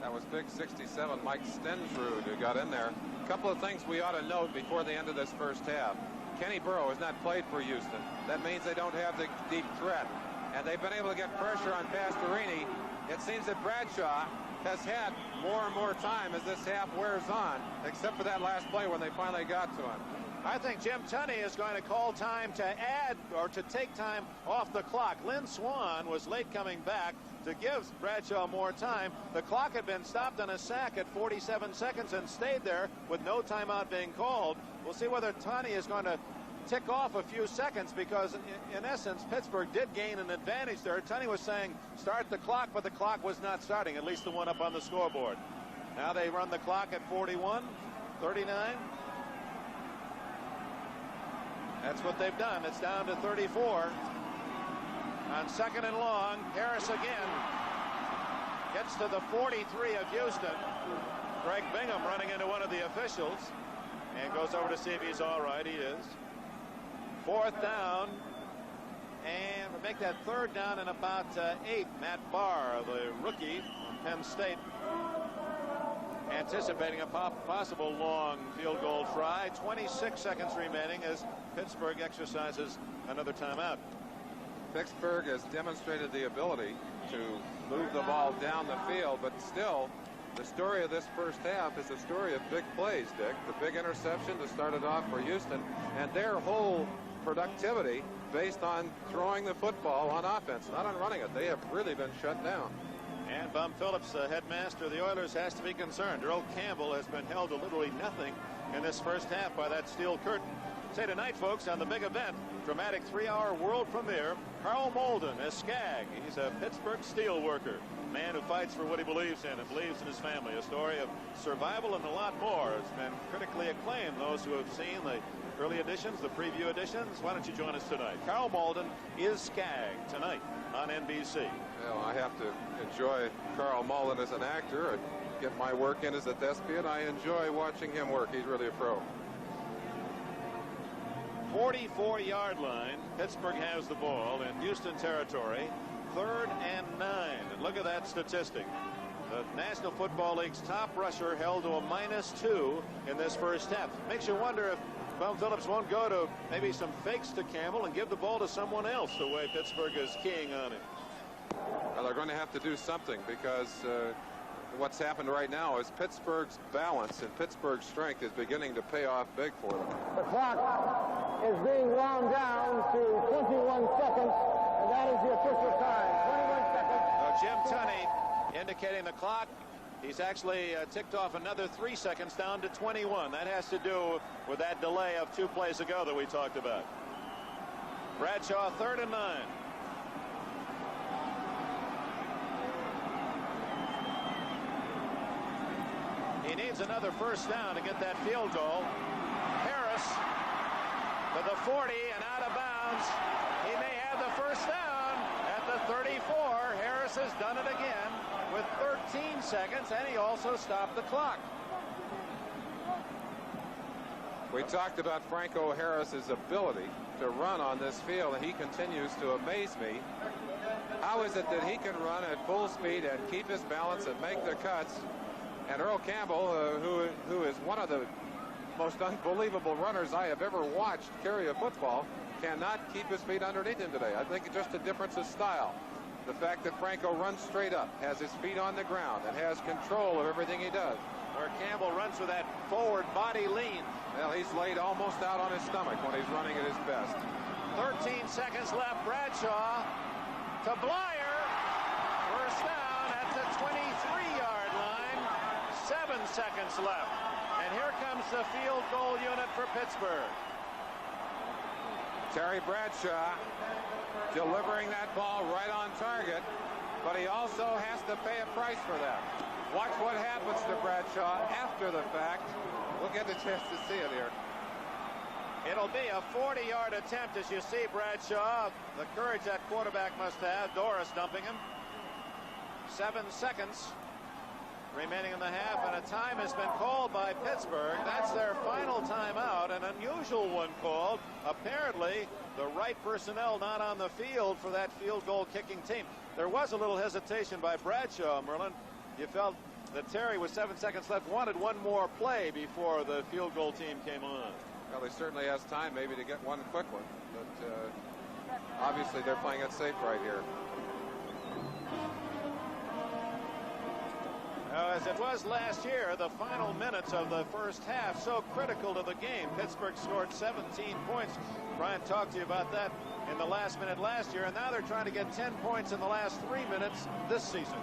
That was big 67 Mike Stensrud who got in there. A couple of things we ought to note before the end of this 1st half. Kenny Burrow has not played for Houston. That means they don't have the deep threat. And they've been able to get pressure on Pastorini. It seems that Bradshaw has had more and more time as this half wears on, except for that last play when they finally got to him. I think Jim Tunney is going to call time to add or to take time off the clock. Lynn Swann was late coming back to give Bradshaw more time. The clock had been stopped on a sack at 47 seconds and stayed there with no timeout being called. We'll see whether Tunney is going to tick off a few seconds, because in essence Pittsburgh did gain an advantage there. Tunney was saying start the clock, but the clock was not starting, at least the one up on the scoreboard. Now they run the clock at 41, 39. That's what they've done. It's down to 34. On 2nd and long, Harris again gets to the 43 of Houston. Greg Bingham running into one of the officials and goes over to see if he's all right. He is. 4th down, and we'll make that 3rd down in about 8. Matt Barr, the rookie from Penn State, anticipating a possible long field goal try. 26 seconds remaining as Pittsburgh exercises another timeout. Pittsburgh has demonstrated the ability to move the ball down the field, but still the story of this 1st half is a story of big plays, Dick. The big interception to start it off for Houston, and their whole productivity based on throwing the football on offense, not on running it. They have really been shut down. And Bum Phillips, headmaster of the Oilers, has to be concerned. Earl Campbell has been held to literally nothing in this 1st half by that steel curtain. Say tonight, folks, on the big event, dramatic 3-hour world premiere, Carl Malden as Skag. He's a Pittsburgh steel worker. man who fights for what he believes in and believes in his family. A story of survival and a lot more. It's been critically acclaimed. Those who have seen the early editions, the preview editions, why don't you join us tonight? Carl Malden is Skag tonight on NBC. Well, I have to enjoy Carl Malden as an actor. I get my work in as a thespian. I enjoy watching him work. He's really a pro. 44-yard line. Pittsburgh has the ball in Houston territory. 3rd and 9. And look at that statistic. The National Football League's top rusher held to a -2 in this first half. Makes you wonder if Bum Phillips won't go to maybe some fakes to Campbell and give the ball to someone else the way Pittsburgh is keying on him. Well, they're going to have to do something because what's happened right now is Pittsburgh's balance and Pittsburgh's strength is beginning to pay off big for them. The clock is being wound down to 21 seconds, and that is the official time. 21 seconds. Jim Tunney indicating the clock. He's actually ticked off another 3 seconds down to 21. That has to do with that delay of 2 plays ago that we talked about. Bradshaw, 3rd and 9. He needs another first down to get that field goal. Harris to the 40 and out of bounds. He may have the first down at the 34. Harris has done it again with 13 seconds, and he also stopped the clock. We talked about Franco Harris's ability to run on this field, and he continues to amaze me. How is it that he can run at full speed and keep his balance and make the cuts? And Earl Campbell, who is one of the most unbelievable runners I have ever watched carry a football, cannot keep his feet underneath him today. I think it's just a difference of style. The fact that Franco runs straight up, has his feet on the ground, and has control of everything he does. Where Campbell runs with that forward body lean. Well, he's laid almost out on his stomach when he's running at his best. 13 seconds left. Bradshaw to Blyer. First down at the 23-yard line. 7 seconds left. And here comes the field goal unit for Pittsburgh. Terry Bradshaw delivering that ball right on target, but he also has to pay a price for that. Watch what happens to Bradshaw after the fact. We'll get a chance to see it here. It'll be a 40-yard attempt as you see Bradshaw. The courage that quarterback must have. Doris dumping him. 7 seconds remaining in the half, and a time has been called by Pittsburgh. That's their final timeout, an unusual one called. Apparently, the right personnel not on the field for that field goal kicking team. There was a little hesitation by Bradshaw, Merlin. You felt that Terry, with 7 seconds left, wanted one more play before the field goal team came on. Well, he certainly has time maybe to get one quick one, but obviously they're playing it safe right here. Now, as it was last year, the final minutes of the first half so critical to the game. Pittsburgh scored 17 points. Brian talked to you about that in the last minute last year, and now they're trying to get 10 points in the last 3 minutes this season.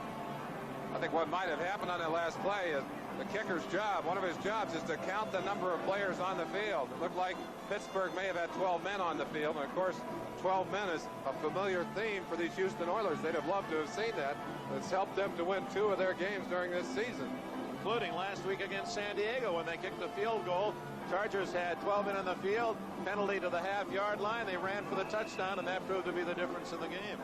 I think what might have happened on that last play is the kicker's job, one of his jobs, is to count the number of players on the field. It looked like Pittsburgh may have had 12 men on the field, and of course 12 men is a familiar theme for these Houston Oilers. They'd have loved to have seen that. It's helped them to win 2 of their games during this season, including last week against San Diego when they kicked the field goal. Chargers had 12 men on the field, penalty to the half-yard line. They ran for the touchdown, and that proved to be the difference in the game.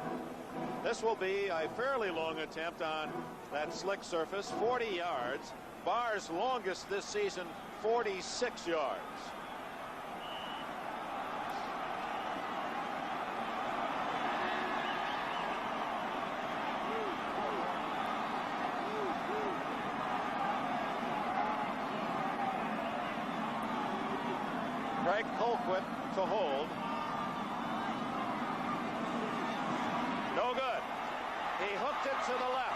This will be a fairly long attempt on that slick surface, 40 yards. Barr's longest this season, 46 yards. Craig Colquitt to hold. No good. He hooked it to the left.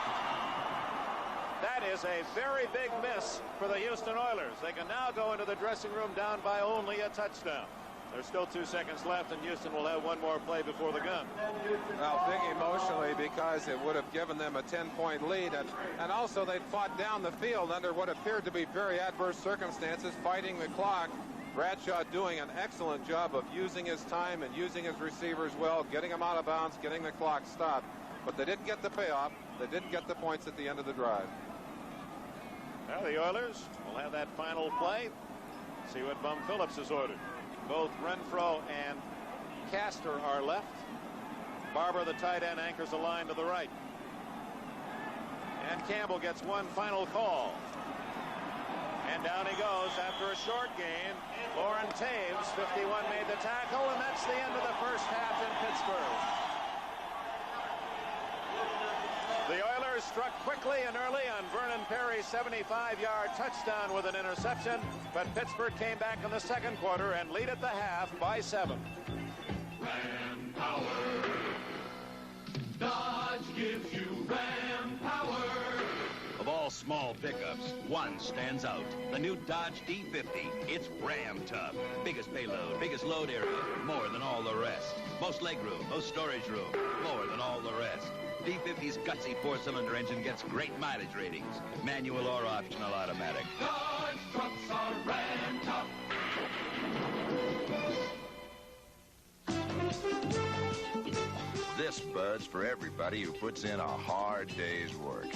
That is a very big miss for the Houston Oilers. They can now go into the dressing room down by only a touchdown. There's still 2 seconds left, and Houston will have one more play before the gun. Well, big emotionally because it would have given them a 10-point lead, and also they'd fought down the field under what appeared to be very adverse circumstances, fighting the clock. Bradshaw doing an excellent job of using his time and using his receivers well, getting them out of bounds, getting the clock stopped. but they didn't get the payoff. They didn't get the points at the end of the drive. Well, the Oilers will have that final play. See what Bum Phillips has ordered. Both Renfro and Castor are left. Barber, the tight end, anchors the line to the right. And Campbell gets one final call. And down he goes after a short game. Lauren Taves, 51, made the tackle, and that's the end of the first half in Pittsburgh. The Oilers struck quickly and early on Vernon Perry's 75-yard touchdown with an interception, but Pittsburgh came back in the second quarter and lead at the half by 7. Ram power. Dodge gives you Ram power. Of all small pickups, one stands out. The new Dodge D50. It's Ram tough. Biggest payload, biggest load area, more than all the rest. Most legroom, most storage room, more than all the rest. D50's gutsy four-cylinder engine gets great mileage ratings. Manual or optional automatic. Dodge trucks are Ram tough. This Bud's for everybody who puts in a hard day's work.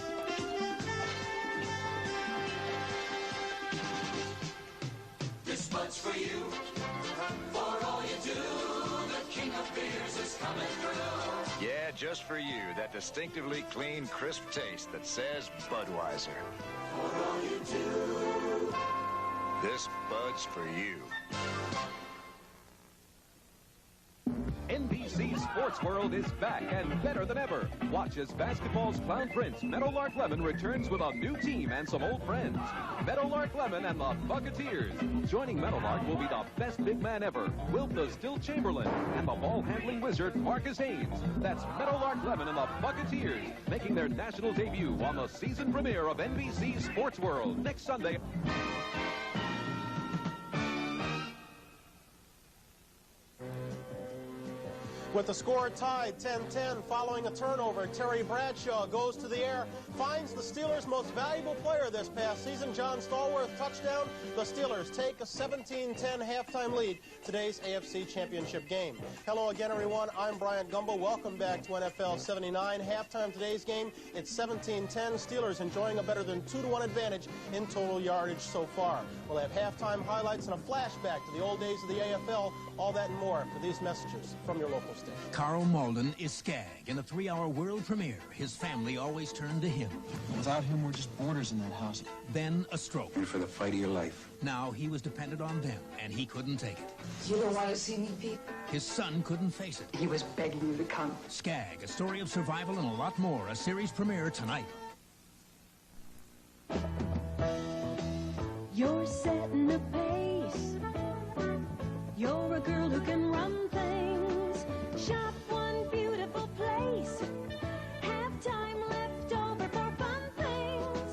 This Bud's for you. For all you do, the king of beers is coming through. Yeah, just for you, that distinctively clean, crisp taste that says Budweiser. For all you do. This Bud's for you. NBC Sports World is back and better than ever. Watch as basketball's clown prince, Meadowlark Lemon, returns with a new team and some old friends. Meadowlark Lemon and the Buccateers. Joining Meadowlark will be the best big man ever, Wilt the Still Chamberlain, and the ball-handling wizard, Marcus Haynes. That's Meadowlark Lemon and the Buccateers, making their national debut on the season premiere of NBC Sports World next Sunday. With the score tied 10-10 following a turnover, Terry Bradshaw goes to the air, finds the Steelers' most valuable player this past season, John Stallworth, touchdown. The Steelers take a 17-10 halftime lead, today's AFC Championship game. Hello again, everyone. I'm Brian Gumbo. Welcome back to NFL 79. Halftime today's game, it's 17-10. Steelers enjoying a better than 2-1 advantage in total yardage so far. We'll have halftime highlights and a flashback to the old days of the AFL. All that and more for these messages from your local station. Carl Malden is Skag in a 3-hour world premiere. His family always turned to him. Without him, we're just boarders in that house. Then a stroke. And for the fight of your life. Now he was dependent on them, and he couldn't take it. You don't want to see me, Pete? His son couldn't face it. He was begging you to come. Skag, a story of survival and a lot more. A series premiere tonight. You're setting a pace. You're a girl who can run things. Shop one beautiful place. Have time left over for fun things.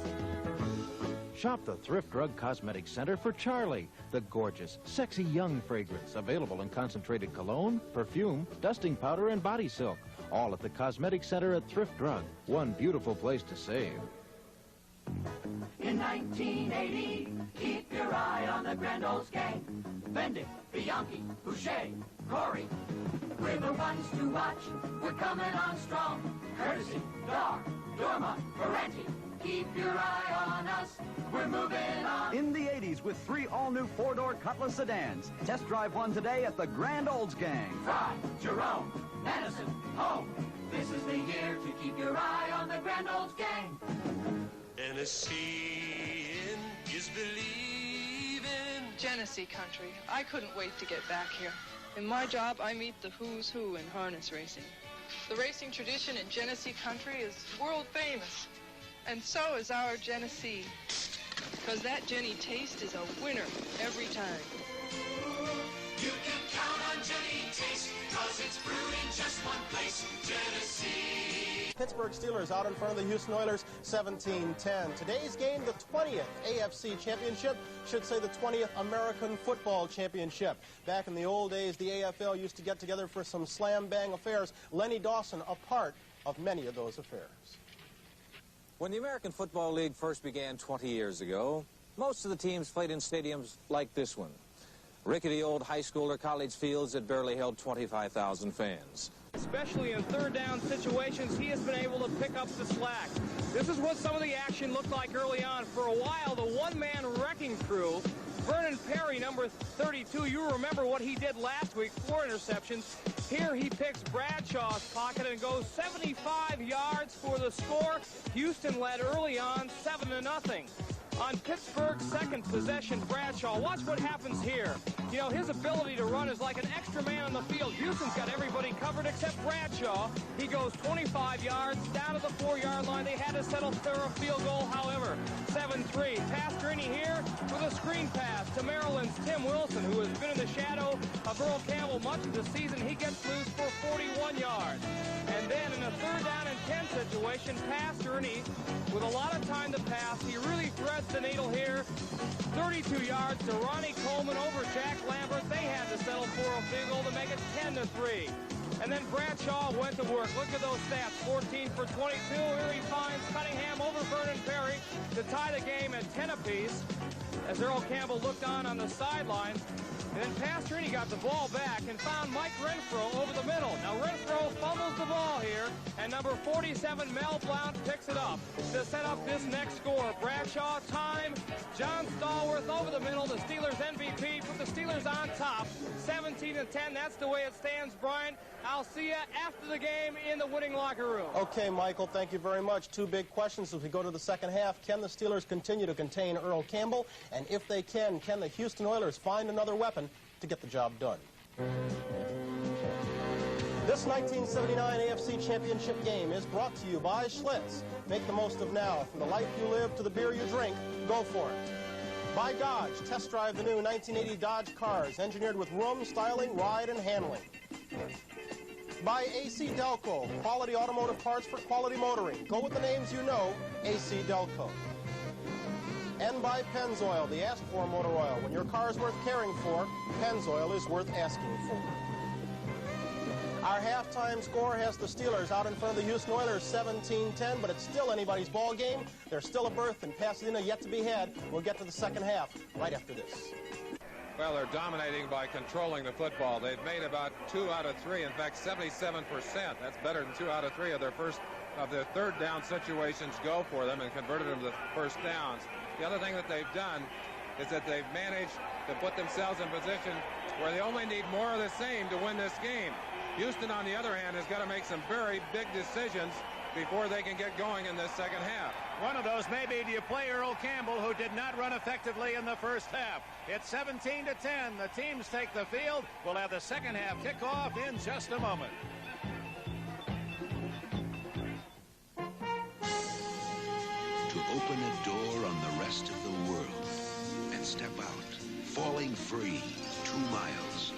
Shop the Thrift Drug Cosmetic Center for Charlie, the gorgeous, sexy young fragrance available in concentrated cologne, perfume, dusting powder, and body silk. All at the Cosmetic Center at Thrift Drug. One beautiful place to save. In 1980, keep your eye on the Grand Old Gang. Bendick, Bianchi, Boucher, Corey. We're the ones to watch. We're coming on strong. Courtesy, Dar, Dorma, Ferranti. Keep your eye on us. We're moving on. In the 80s with 3 all-new 4-door Cutlass sedans. Test drive one today at the Grand Olds Gang. Fry, Jerome, Madison, home. This is the year to keep your eye on the Grand Olds Gang. And a seeing is believing. Genesee country. I couldn't wait to get back here. In my job, I meet the who's who in harness racing. The racing tradition in Genesee country is world famous. And so is our Genesee. Because that Jenny taste is a winner every time. You can count on Jenny Taste, because it's brewed in just one place, Genesee. Pittsburgh Steelers out in front of the Houston Oilers, 17-10. Today's game, the 20th AFC Championship, should say the 20th American Football Championship. Back in the old days, the AFL used to get together for some slam-bang affairs. Lenny Dawson, a part of many of those affairs. When the American Football League first began 20 years ago, most of the teams played in stadiums like this one. Rickety old high school or college fields that barely held 25,000 fans. Especially in third down situations, he has been able to pick up the slack. This is what some of the action looked like early on. For a while, the one-man wrecking crew, Vernon Perry, number 32, you remember what he did last week, 4 interceptions. Here he picks Bradshaw's pocket and goes 75 yards for the score. Houston led early on 7-0. On Pittsburgh's second possession, Bradshaw, watch what happens here. You know, his ability to run is like an extra man on the field. Houston's got everybody covered except Bradshaw. He goes 25 yards down to the 4-yard line. They had to settle for a field goal, however. 7-3. Pastorini here with a screen pass to Maryland's Tim Wilson, who has been in the shadow of Earl Campbell much of the season. He gets loose for 41 yards. And then in a 3rd down and 10 situation, Pastorini, with a lot of time to pass, he really threads the needle here. 32 yards to Ronnie Coleman over Jack Lambert. They had to settle for a field goal to make it 10-3. And then Bradshaw went to work. Look at those stats. 14 for 22. Here he finds Cunningham over Vernon Perry to tie the game at 10 apiece as Earl Campbell looked on the sidelines. And then Pastorini got the ball back and found Mike Renfro over the middle. Now Renfro fumbles the ball here, and number 47, Mel Blount, picks it up to set up this next score. Bradshaw, time, John Stallworth over the middle, the Steelers MVP, put the Steelers on top, 17-10. That's the way it stands, Brian. I'll see you after the game in the winning locker room. Okay, Michael, thank you very much. 2 big questions as we go to the second half. Can the Steelers continue to contain Earl Campbell? And if they can the Houston Oilers find another weapon to get the job done? This 1979 AFC Championship game is brought to you by Schlitz. Make the most of now. From the life you live to the beer you drink, go for it. By Dodge, test drive the new 1980 Dodge cars, engineered with room, styling, ride, and handling. By AC Delco, quality automotive parts for quality motoring. Go with the names you know, AC Delco. And by Pennzoil, the asked-for motor oil. When your car is worth caring for, Pennzoil is worth asking for. Our halftime score has the Steelers out in front of the Houston Oilers 17-10, but it's still anybody's ball game. There's still a berth in Pasadena yet to be had. We'll get to the second half right after this. Well, they're dominating by controlling the football. They've made about 2 out of 3. In fact, 77%. That's better than 2 out of 3 of their 3rd down situations go for them and converted them to first downs. The other thing that they've done is that they've managed to put themselves in position where they only need more of the same to win this game. Houston, on the other hand, has got to make some very big decisions before they can get going in this second half. One of those may be, do you play Earl Campbell, who did not run effectively in the first half? It's 17-10. The teams take the field. We'll have the second half kickoff in just a moment. To open a door on the rest of the world and step out, falling free, 2 miles,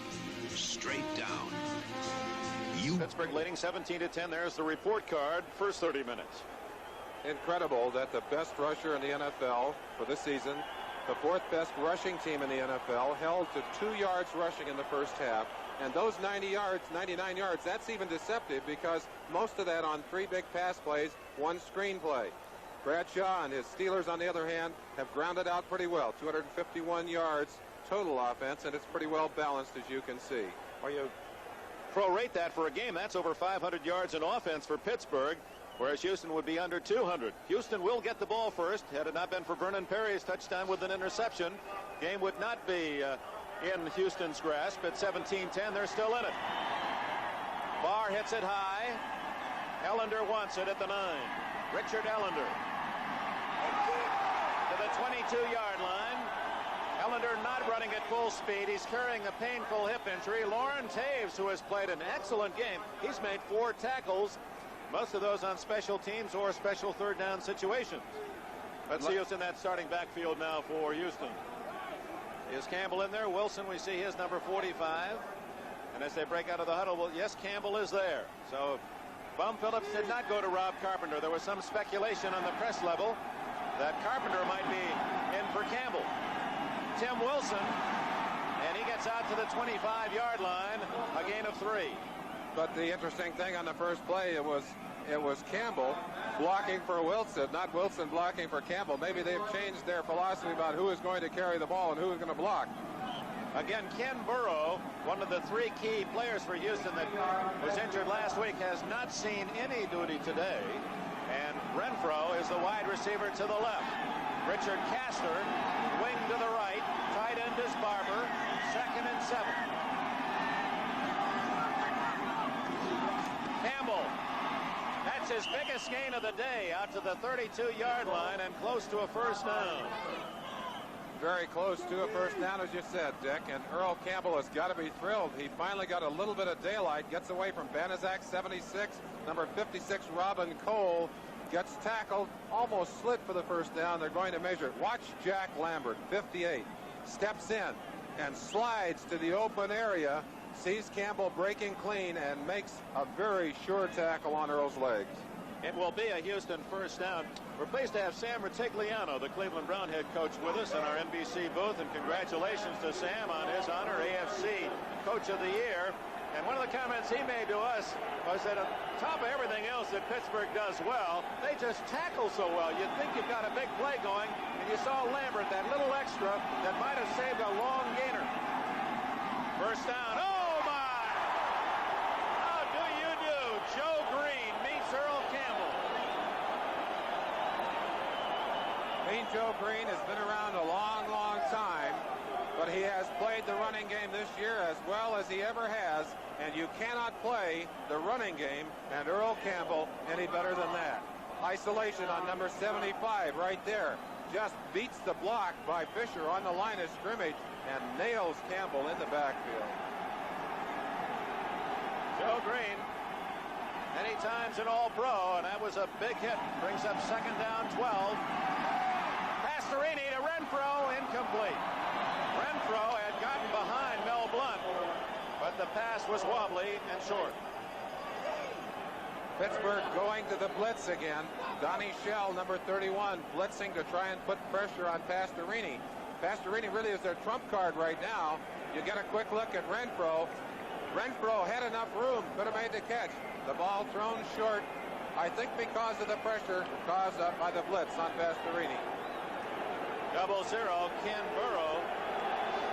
straight down. Pittsburgh leading 17-10. There's the report card. First 30 minutes. Incredible that the best rusher in the NFL for this season, the 4th best rushing team in the NFL, held to 2 yards rushing in the first half. And those 90 yards, 99 yards, that's even deceptive because most of that on 3 big pass plays, 1 screen play. Bradshaw and his Steelers, on the other hand, have grounded out pretty well. 251 yards total offense, and it's pretty well balanced, as you can see. Well, you prorate that for a game, that's over 500 yards in offense for Pittsburgh, whereas Houston would be under 200. Houston will get the ball first. Had it not been for Vernon Perry's touchdown with an interception, game would not be in Houston's grasp. At 17-10, they're still in it. Barr hits it high. Ellender wants it at the 9. Richard Ellender to the 22-yard line. Ellender not running at full speed. He's carrying a painful hip injury. Lauren Taves, who has played an excellent game, he's made 4 tackles, most of those on special teams or special 3rd down situations. Let's see who's in that starting backfield now for Houston. Is Campbell in there? Wilson, we see his number 45. And as they break out of the huddle, well, yes, Campbell is there. So Bum Phillips did not go to Rob Carpenter. There was some speculation on the press level that Carpenter might be in for Campbell. Tim Wilson, and he gets out to the 25-yard line, a gain of 3. But the interesting thing on the first play, it was Campbell blocking for Wilson, not Wilson blocking for Campbell. Maybe they've changed their philosophy about who is going to carry the ball and who is going to block. Again, Ken Burrow, one of the 3 key players for Houston that was injured last week, has not seen any duty today. And Renfro is the wide receiver to the left. Richard Castor, wing to the right. Tight end is Barber. 2nd and 7. Campbell. That's his biggest gain of the day, out to the 32-yard line and close to a first down. Very close to a first down, as you said, Dick. And Earl Campbell has got to be thrilled. He finally got a little bit of daylight, gets away from Banaszak, 76. Number 56, Robin Cole, gets tackled, almost slid for the first down. They're going to measure it. Watch Jack Lambert, 58, steps in and slides to the open area, sees Campbell breaking clean, and makes a very sure tackle on Earl's legs. It will be a Houston first down. We're pleased to have Sam Rutigliano, the Cleveland Brown head coach, with us in our NBC booth, and congratulations to Sam on his honor, AFC Coach of the Year. And one of the comments he made to us was that on top of everything else that Pittsburgh does well, they just tackle so well. You'd think you've got a big play going, and you saw Lambert, that little extra that might have saved a long gainer. First down. Oh, my! How do you do? Joe Green meets Earl Campbell. Mean Joe Green has been around a long, long time, but he has played the running game this year as well as he ever has, and you cannot play the running game and Earl Campbell any better than that. Isolation on number 75 right there. Just beats the block by Fisher on the line of scrimmage and nails Campbell in the backfield. Joe Green, many times an All-Pro, and that was a big hit. Brings up 2nd down, 12. Pastorini to Renfro, incomplete. Renfro had gotten behind Mel Blount, but the pass was wobbly and short. Pittsburgh going to the blitz again. Donnie Shell, number 31, blitzing to try and put pressure on Pastorini. Pastorini really is their trump card right now. You get a quick look at Renfro. Renfro had enough room, could have made the catch. The ball thrown short, I think because of the pressure caused up by the blitz on Pastorini. 0-0, Ken Burrow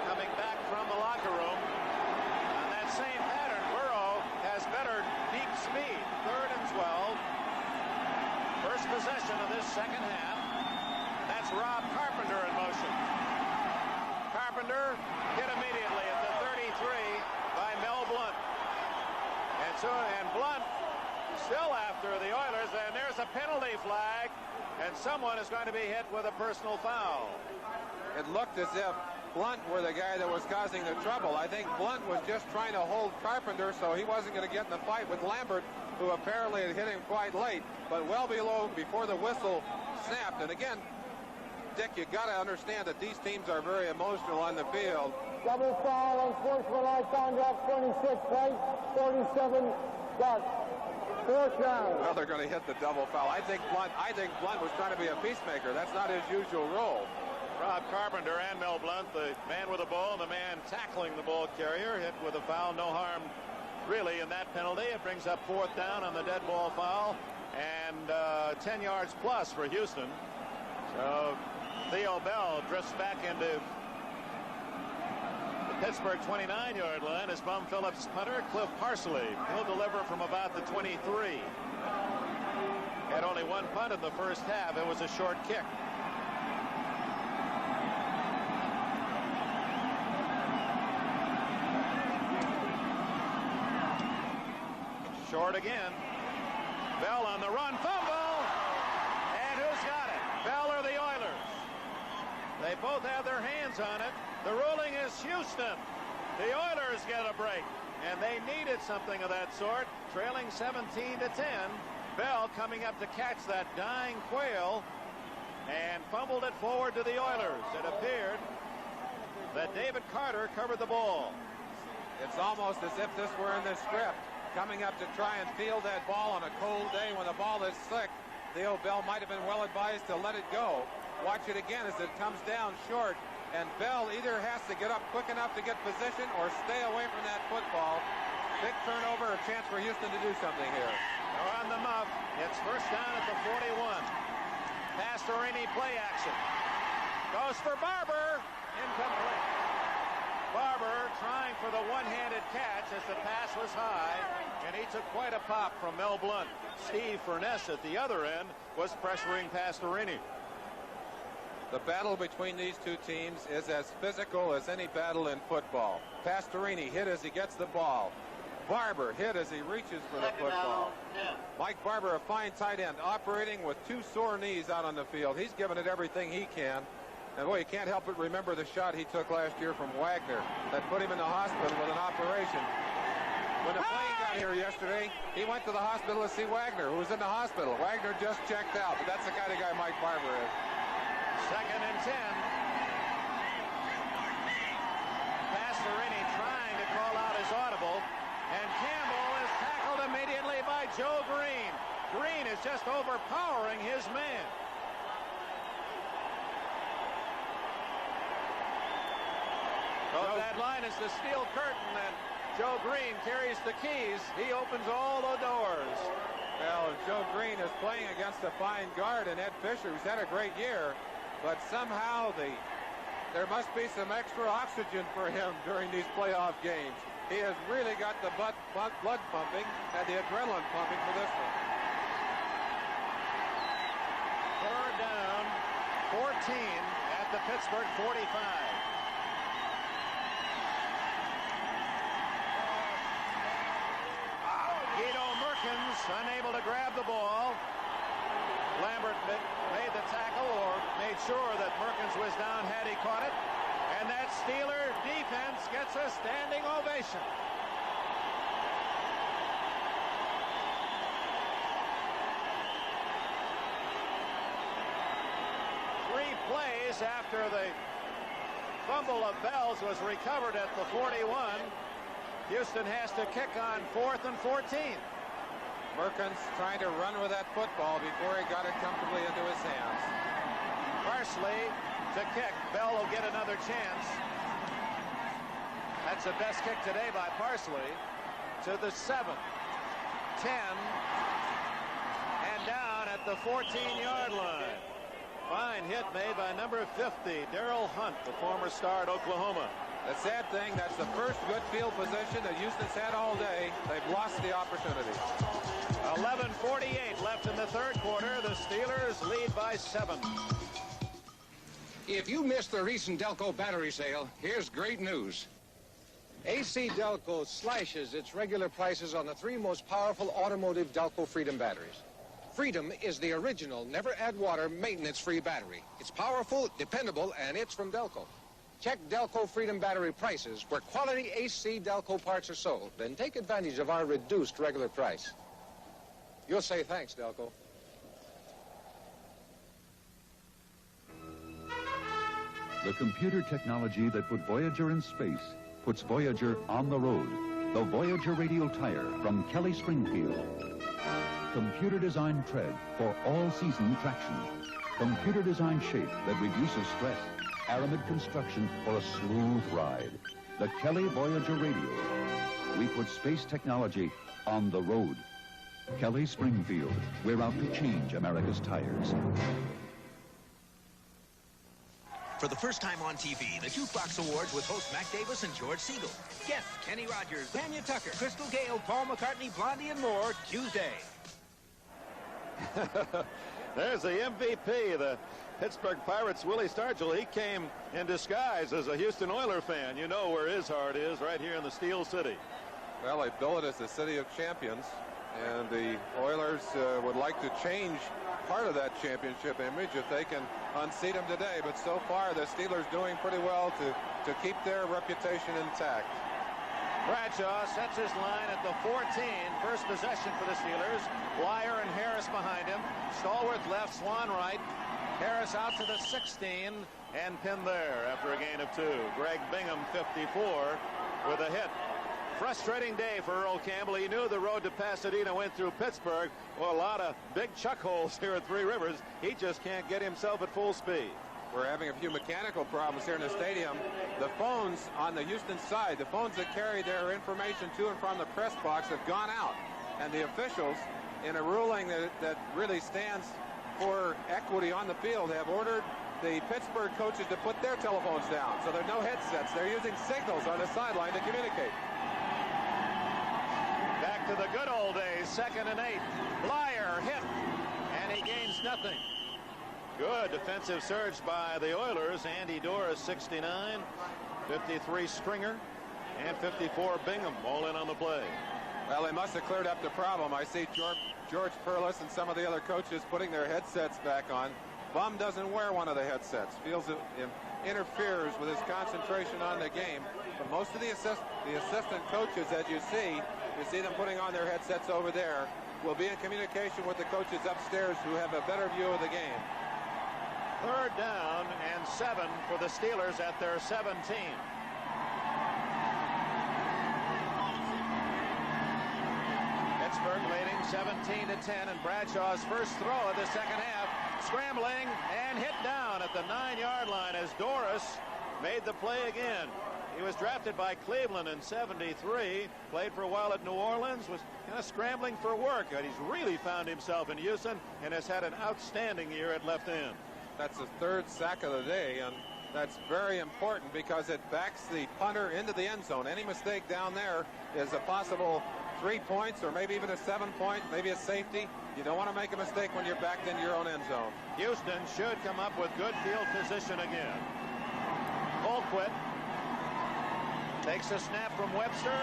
coming back from the locker room. On that same pattern, Burrow has better deep speed. 3rd and 12. First possession of this second half. That's Rob Carpenter in motion. Carpenter hit immediately at the 33 by Mel Blount. And Blount still after the Oilers, and there's a penalty flag, and someone is going to be hit with a personal foul. It looked as if Blount were the guy that was causing the trouble. I think Blount was just trying to hold Carpenter so he wasn't going to get in the fight with Lambert, who apparently had hit him quite late, but well below before the whistle snapped. And again, Dick, you got to understand that these teams are very emotional on the field. Double foul, unsportsmanlike conduct, 26 right, 47 dark. 4th down. Well, they're going to hit the double foul. I think Blount was trying to be a peacemaker. That's not his usual role. Rob Carpenter and Mel Blount, the man with the ball and the man tackling the ball carrier, hit with a foul. No harm really in that penalty. It brings up 4th down on the dead ball foul and 10 yards plus for Houston. So Theo Bell drifts back into the Pittsburgh 29-yard line as Bum Phillips punter. Cliff Parsley will deliver from about the 23. Had only one punt in the first half. It was a short kick. Short again. Bell on the run. Fumble! And who's got it? Bell or the Oilers? They both have their hands on it. The ruling is Houston. The Oilers get a break. And they needed something of that sort. Trailing 17-10. Bell coming up to catch that dying quail. And fumbled it forward to the Oilers. It appeared that David Carter covered the ball. It's almost as if this were in the script. Coming up to try and field that ball on a cold day when the ball is slick. Theo Bell might have been well advised to let it go. Watch it again as it comes down short. And Bell either has to get up quick enough to get position or stay away from that football. Big turnover, a chance for Houston to do something here. On the muff. It's first down at the 41. Pastorini play action. Goes for Barber. Incomplete. Barber trying for the one-handed catch as the pass was high, and he took quite a pop from Mel Blount. Steve Furness at the other end was pressuring Pastorini. The battle between these two teams is as physical as any battle in football. Pastorini hit as he gets the ball. Barber hit as he reaches for the football. Mike Barber, a fine tight end, operating with two sore knees out on the field. He's given it everything he can. And boy, you can't help but remember the shot he took last year from Wagner that put him in the hospital with an operation. When the plane got here yesterday, he went to the hospital to see Wagner, who was in the hospital. Wagner just checked out, but that's the kind of guy Mike Barber is. 2nd and 10. Pastorini trying to call out his audible, and Campbell is tackled immediately by Joe Green. Green is just overpowering his man. Oh, that line is the steel curtain, and Joe Green carries the keys. He opens all the doors. Well, Joe Green is playing against a fine guard, and Ed Fisher, who's had a great year, but somehow there must be some extra oxygen for him during these playoff games. He has really got the blood pumping and the adrenaline pumping for this one. 3rd down, 14 at the Pittsburgh 45. Guido Merkins unable to grab the ball. Lambert made the tackle, or made sure that Merkins was down had he caught it. And that Steeler defense gets a standing ovation. Three plays after the fumble of Bells was recovered at the 41. Houston has to kick on 4th and 14. Merkins trying to run with that football before he got it comfortably into his hands. Parsley to kick. Bell will get another chance. That's the best kick today by Parsley. To the 7, 10, and down at the 14-yard line. Fine hit made by number 50, Darrell Hunt, the former star at Oklahoma. The sad thing, that's the first good field position that Houston's had all day. They've lost the opportunity. 11:48 left in the 3rd quarter. The Steelers lead by 7. If you missed the recent Delco battery sale, here's great news. AC Delco slashes its regular prices on the 3 most powerful automotive Delco Freedom batteries. Freedom is the original never-add-water maintenance-free battery. It's powerful, dependable, and it's from Delco. Check Delco Freedom battery prices where quality AC Delco parts are sold. Then take advantage of our reduced regular price. You'll say thanks, Delco. The computer technology that put Voyager in space puts Voyager on the road. The Voyager radial tire from Kelly Springfield. Computer-designed tread for all-season traction. Computer-designed shape that reduces stress. Aramid construction for a smooth ride. The Kelly Voyager radial. We put space technology on the road. Kelly Springfield. We're out to change America's tires. For the first time on TV, the Jukebox Awards with host Mac Davis and George Siegel. Guests Kenny Rogers, Tanya Tucker, Crystal Gale, Paul McCartney, Blondie, and more Tuesday. There's the MVP, the Pittsburgh Pirates' Willie Stargell. He came in disguise as a Houston Oiler fan. You know where his heart is, right here in the Steel City. Well, they bill it as the city of champions, and the Oilers would like to change part of that championship image if they can unseat them today. But so far, the Steelers doing pretty well to keep their reputation intact. Bradshaw sets his line at the 14. First possession for the Steelers. Wire and Harris behind him. Stallworth left, Swan right. Harris out to the 16 and pinned there after a gain of 2. Greg Bingham, 54, with a hit. Frustrating day for Earl Campbell. He knew the road to Pasadena went through Pittsburgh. Well, a lot of big chuck holes here at Three Rivers. He just can't get himself at full speed. We're having a few mechanical problems here in the stadium. The phones on the Houston side, the phones that carry their information to and from the press box have gone out. And the officials, in a ruling that really stands for equity on the field, have ordered the Pittsburgh coaches to put their telephones down. So there are no headsets. They're using signals on the sideline to communicate. Back to the good old days, 2nd and 8. Blyer hit, and he gains nothing. Good defensive surge by the Oilers. Andy Doris, 69, 53 Stringer, and 54 Bingham, all in on the play. Well, they must have cleared up the problem. I see George Perlis and some of the other coaches putting their headsets back on. Bum doesn't wear one of the headsets. Feels it interferes with his concentration on the game. But most of the assistant coaches, as you see them putting on their headsets over there, will be in communication with the coaches upstairs who have a better view of the game. 3rd down and 7 for the Steelers at their 17. Pittsburgh leading 17-10, and Bradshaw's first throw of the second half, scrambling and hit down at the 9-yard line as Doris made the play again. He was drafted by Cleveland in 73, played for a while at New Orleans, was kind of scrambling for work, and he's really found himself in Houston and has had an outstanding year at left end. That's the 3rd sack of the day, and that's very important because it backs the punter into the end zone. Any mistake down there is a possible 3 points or maybe even a 7-point, maybe a safety. You don't want to make a mistake when you're backed into your own end zone. Houston should come up with good field position again. Colquitt takes a snap from Webster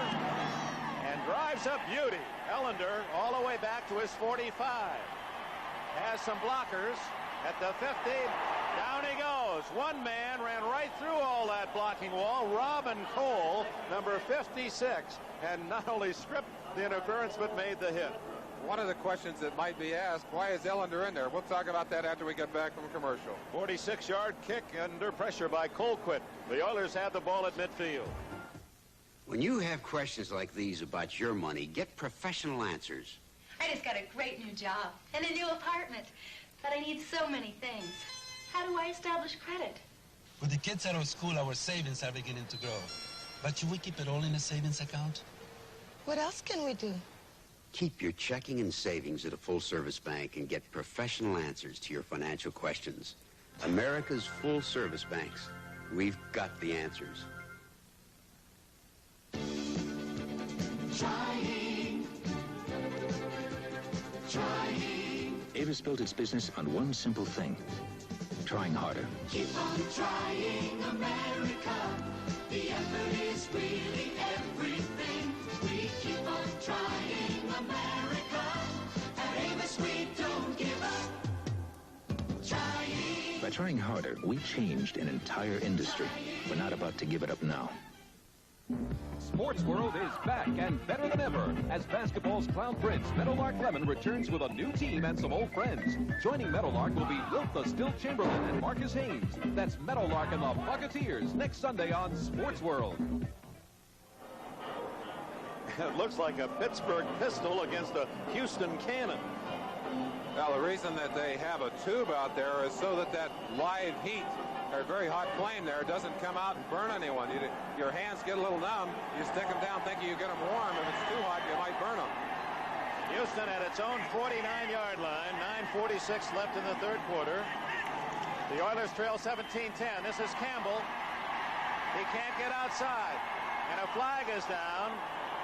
and drives up beauty. Ellender all the way back to his 45. Has some blockers at the 50. Down he goes. One man ran right through all that blocking wall. Robin Cole, number 56, and not only stripped the interference but made the hit. One of the questions that might be asked, why is Ellender in there? We'll talk about that after we get back from commercial. 46-yard kick under pressure by Colquitt. The Oilers have the ball at midfield. When you have questions like these about your money, get professional answers. I just got a great new job and a new apartment, but I need so many things. How do I establish credit? With the kids out of school, our savings are beginning to grow. But should we keep it all in a savings account? What else can we do? Keep your checking and savings at a full-service bank and get professional answers to your financial questions. America's full-service banks. We've got the answers. Trying. Avis built its business on one simple thing: trying harder. Keep on trying, America. The effort is really everything. We keep on trying, America. At Avis, we don't give up. Trying. By trying harder, we changed an entire industry. We're not about to give it up now. Sports World is back and better than ever as basketball's Clown Prince, Meadowlark Lemon, returns with a new team and some old friends. Joining Meadowlark will be Wilt the Stilt Chamberlain and Marcus Haynes. That's Meadowlark and the Buccaneers next Sunday on Sports World. It looks like a Pittsburgh pistol against a Houston cannon. Well, the reason that they have a tube out there is so that that live heat, or very hot flame there, doesn't come out and burn anyone. Your hands get a little numb. You stick them down thinking you get them warm. If it's too hot, you might burn them. Houston at its own 49-yard line. 9:46 left in the third quarter. The Oilers trail 17-10. This is Campbell. He can't get outside. And a flag is down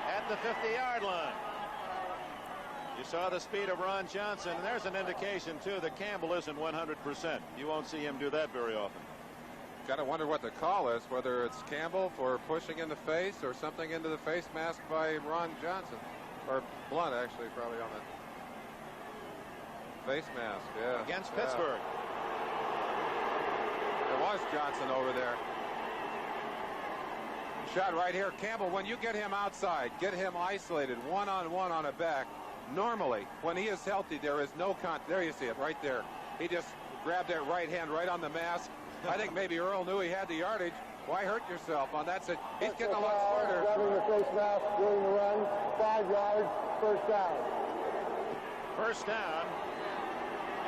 at the 50-yard line. You saw the speed of Ron Johnson. And there's an indication, too, that Campbell isn't 100%. You won't see him do that very often. Kind of wonder what the call is, whether it's Campbell for pushing in the face or something into the face mask by Ron Johnson. Or Blunt, actually, probably on the face mask, yeah. Against Pittsburgh. There was Johnson over there. Shot right here. Campbell, when you get him outside, get him isolated, one-on-one on a back, normally, when he is healthy, there is no there you see it, right there. He just grabbed that right hand right on the mask. I think maybe Earl knew he had the yardage. Why hurt yourself on that? He's getting a lot smarter. Grabbing the face mask during the run. 5 yards, first down. First down.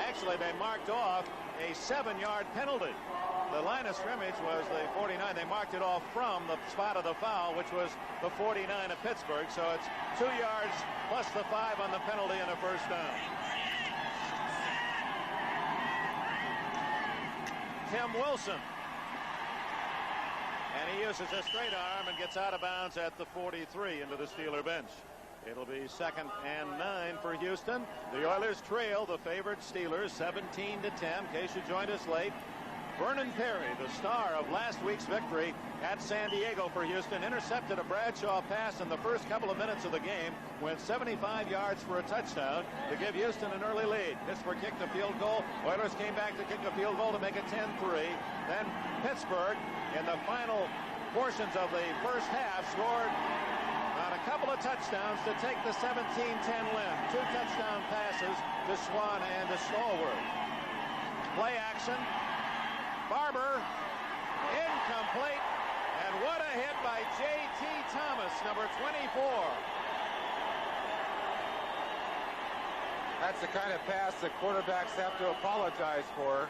Actually, they marked off a 7-yard penalty. The line of scrimmage was the 49. They marked it off from the spot of the foul, which was the 49 of Pittsburgh. So it's 2 yards plus the 5 on the penalty and a first down. Tim Wilson. And he uses a straight arm and gets out of bounds at the 43 into the Steeler bench. It'll be 2nd and 9 for Houston. The Oilers trail the favored Steelers 17-10. In case you joined us late, Vernon Perry, the star of last week's victory at San Diego for Houston, intercepted a Bradshaw pass in the first couple of minutes of the game, went 75 yards for a touchdown to give Houston an early lead. Pittsburgh kicked a field goal. Oilers came back to kick a field goal to make it 10-3. Then Pittsburgh, in the final portions of the first half, scored on a couple of touchdowns to take the 17-10 win. 2 touchdown passes to Swan and to Stallworth. Play action. Barber, incomplete, and what a hit by J.T. Thomas, number 24. That's the kind of pass that quarterbacks have to apologize for.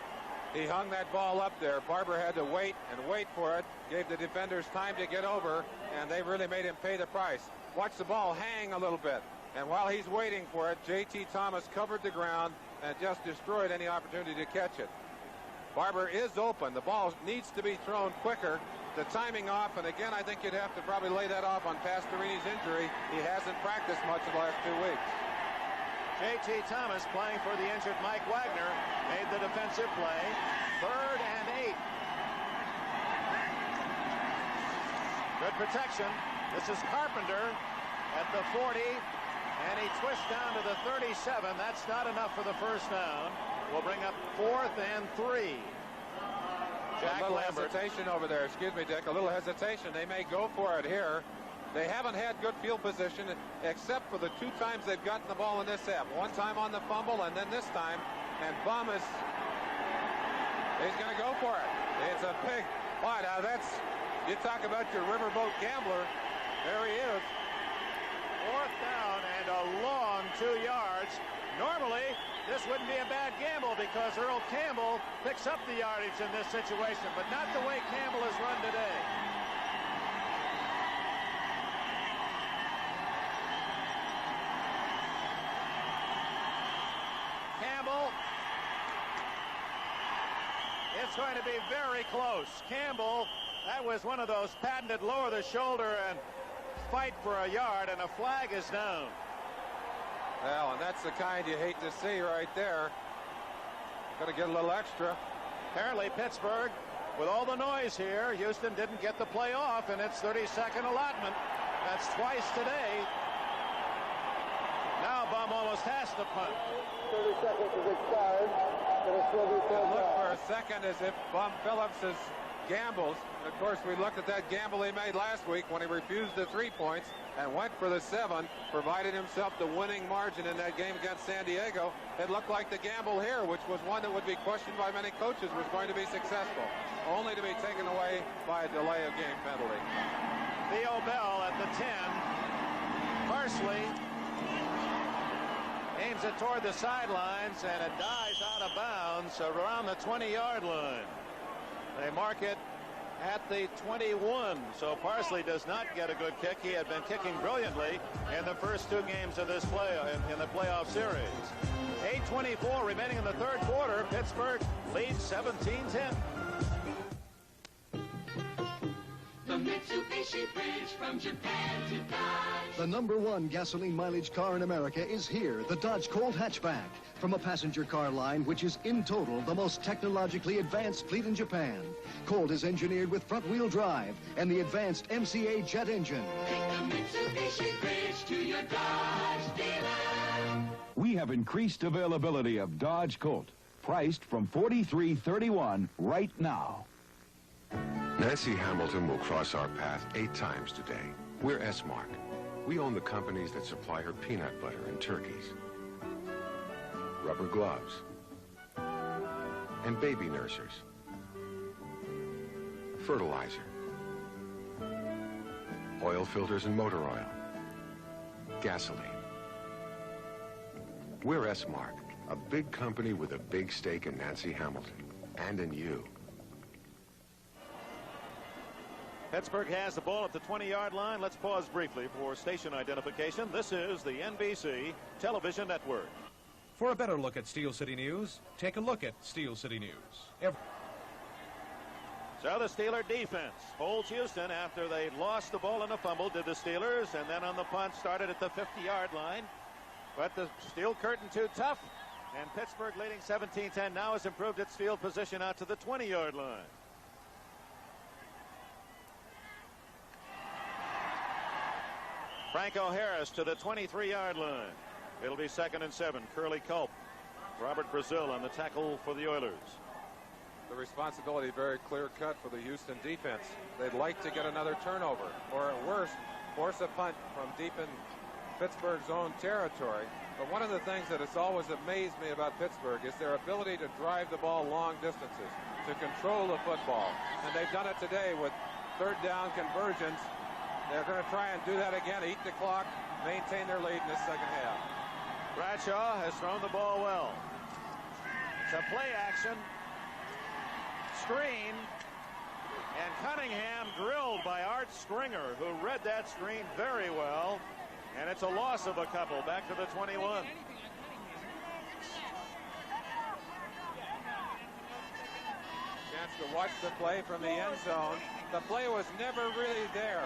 He hung that ball up there. Barber had to wait and wait for it, gave the defenders time to get over, and they really made him pay the price. Watch the ball hang a little bit, and while he's waiting for it, J.T. Thomas covered the ground and just destroyed any opportunity to catch it. Barber is open. The ball needs to be thrown quicker. The timing off, and again, I think you'd have to probably lay that off on Pastorini's injury. He hasn't practiced much in the last 2 weeks. J.T. Thomas, playing for the injured Mike Wagner, made the defensive play. 3rd and 8. Good protection. This is Carpenter at the 40, and he twists down to the 37. That's not enough for the first down. We'll bring up 4th and 3. Jack a little Lambert. hesitation over there. Excuse me, Dick. A little hesitation. They may go for it here. They haven't had good field position except for the 2 times they've gotten the ball in this half. 1 time on the fumble and then this time. And Bum is... he's going to go for it. It's a big... Boy, now that's... you talk about your riverboat gambler. There he is. 4th down and a long 2 yards. Normally, this wouldn't be a bad gamble because Earl Campbell picks up the yardage in this situation, but not the way Campbell has run today. Campbell. It's going to be very close. Campbell, that was one of those patented lower the shoulder and fight for a yard, and a flag is down. Well, and that's the kind you hate to see right there. Going to get a little extra. Apparently Pittsburgh, with all the noise here, Houston didn't get the play off in its 32nd allotment. That's twice today. Now Bum almost has to punt. 30 seconds is expired. Look for a second as if Bum Phillips is gambles. Of course, we looked at that gamble he made last week when he refused the 3 points and went for the 7, provided himself the winning margin in that game against San Diego. It looked like the gamble here, which was one that would be questioned by many coaches, was going to be successful, only to be taken away by a delay of game penalty. Theo Bell at the 10. Parsley aims it toward the sidelines, and it dies out of bounds around the 20-yard line. They mark it at the 21, so Parsley does not get a good kick. He had been kicking brilliantly in the first 2 games of this in the playoff series. 8:24 remaining in the 3rd quarter. Pittsburgh leads 17-10. The Mitsubishi Bridge from Japan to Dodge. The #1 gasoline mileage car in America is here, the Dodge Colt hatchback. From a passenger car line, which is in total the most technologically advanced fleet in Japan. Colt is engineered with front-wheel drive and the advanced MCA jet engine. Take the Mitsubishi Bridge to your Dodge dealer. We have increased availability of Dodge Colt, priced from $43.31 right now. Nancy Hamilton will cross our path 8 times today. We're S-Mark. We own the companies that supply her peanut butter and turkeys, rubber gloves, and baby nursers, fertilizer, oil filters and motor oil, gasoline. We're S-Mark, a big company with a big stake in Nancy Hamilton and in you. Pittsburgh has the ball at the 20-yard line. Let's pause briefly for station identification. This is the NBC Television Network. For a better look at Steel City News, take a look at Steel City News. So the Steeler defense holds Houston after they lost the ball in a fumble, did the Steelers, and then on the punt started at the 50-yard line. But the steel curtain too tough, and Pittsburgh leading 17-10 now has improved its field position out to the 20-yard line. Franco Harris to the 23-yard line. It'll be 2nd and 7. Curly Culp. Robert Brazil on the tackle for the Oilers. The responsibility very clear-cut for the Houston defense. They'd like to get another turnover, or at worst, force a punt from deep in Pittsburgh's own territory. But one of the things that has always amazed me about Pittsburgh is their ability to drive the ball long distances, to control the football. And they've done it today with third down conversions. They're going to try and do that again, eat the clock, maintain their lead in the second half. Bradshaw has thrown the ball well. It's a play action. Screen, and Cunningham drilled by Art Stringer, who read that screen very well, and it's a loss of a couple back to the 21. Chance to watch the play from the end zone. The play was never really there.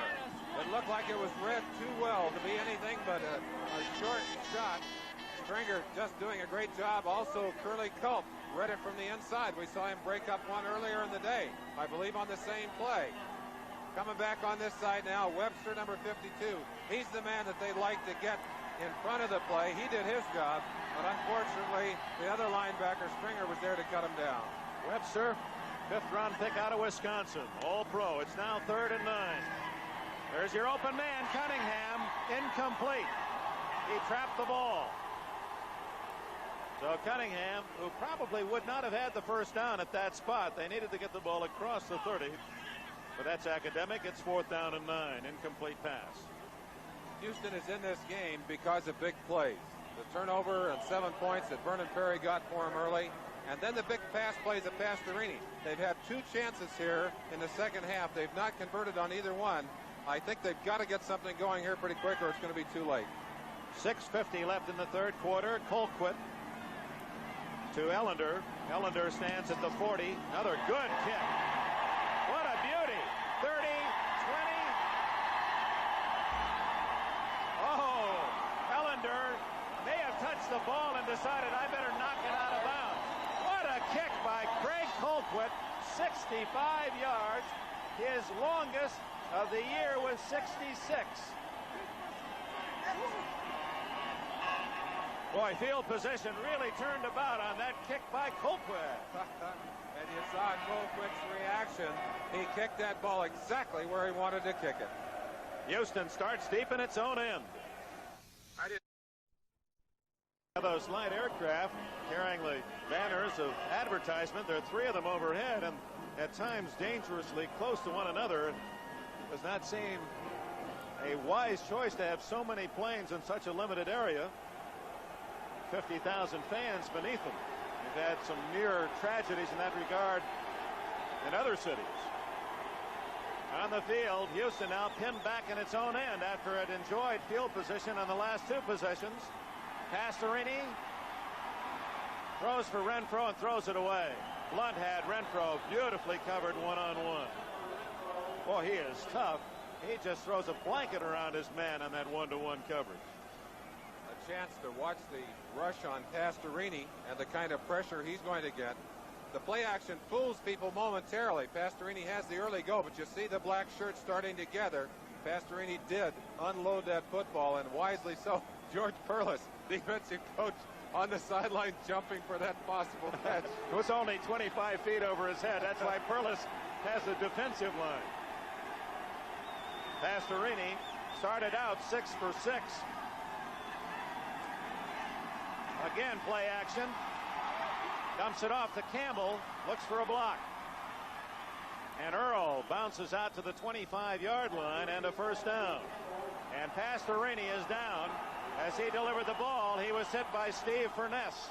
It looked like it was read too well to be anything but a short shot. Stringer just doing a great job. Also, Curly Culp read it from the inside. We saw him break up one earlier in the day, I believe on the same play. Coming back on this side now, Webster, number 52. He's the man that they like to get in front of the play. He did his job, but unfortunately, the other linebacker, Stringer, was there to cut him down. Webster, 5th-round pick out of Wisconsin, All-Pro. It's now 3rd and 9. There's your open man, Cunningham, incomplete. He trapped the ball. So Cunningham, who probably would not have had the first down at that spot, they needed to get the ball across the 30. But that's academic. It's 4th down and 9. Incomplete pass. Houston is in this game because of big plays. The turnover and 7 points that Vernon Perry got for him early. And then the big pass plays of Pastorini. They've had 2 chances here in the second half. They've not converted on either one. I think they've got to get something going here pretty quick or it's going to be too late. 6:50 left in the 3rd quarter. Colquitt to Ellender. Ellender stands at the 40. Another good kick. What a beauty. 30, 20. Oh, Ellender may have touched the ball and decided I better knock it out of bounds. What a kick by Craig Colquitt. 65 yards. His longest of the year was 66. Boy, field position really turned about on that kick by Colquitt. And you saw Colquitt's reaction. He kicked that ball exactly where he wanted to kick it. Houston starts deep in its own end. Those light aircraft carrying the banners of advertisement. There are 3 of them overhead and at times dangerously close to one another. It does not seem a wise choice to have so many planes in such a limited area. 50,000 fans beneath them. We've had some near tragedies in that regard in other cities. On the field, Houston now pinned back in its own end after it enjoyed field position on the last 2 possessions. Pastorini throws for Renfro and throws it away. Blunt had Renfro beautifully covered one-on-one. Boy, he is tough. He just throws a blanket around his man on that one-to-one coverage. A chance to watch the rush on Pastorini and the kind of pressure he's going to get. The play action fools people momentarily. Pastorini has the early go, but you see the black shirts starting together. Pastorini did unload that football, and wisely so. George Perlis, defensive coach, on the sideline jumping for that possible catch. It was only 25 feet over his head. That's why Perlis has the defensive line. Pastorini started out 6 for 6. Again, play action. Dumps it off to Campbell. Looks for a block. And Earl bounces out to the 25-yard line and a first down. And Pastorini is down. As he delivered the ball, he was hit by Steve Furness.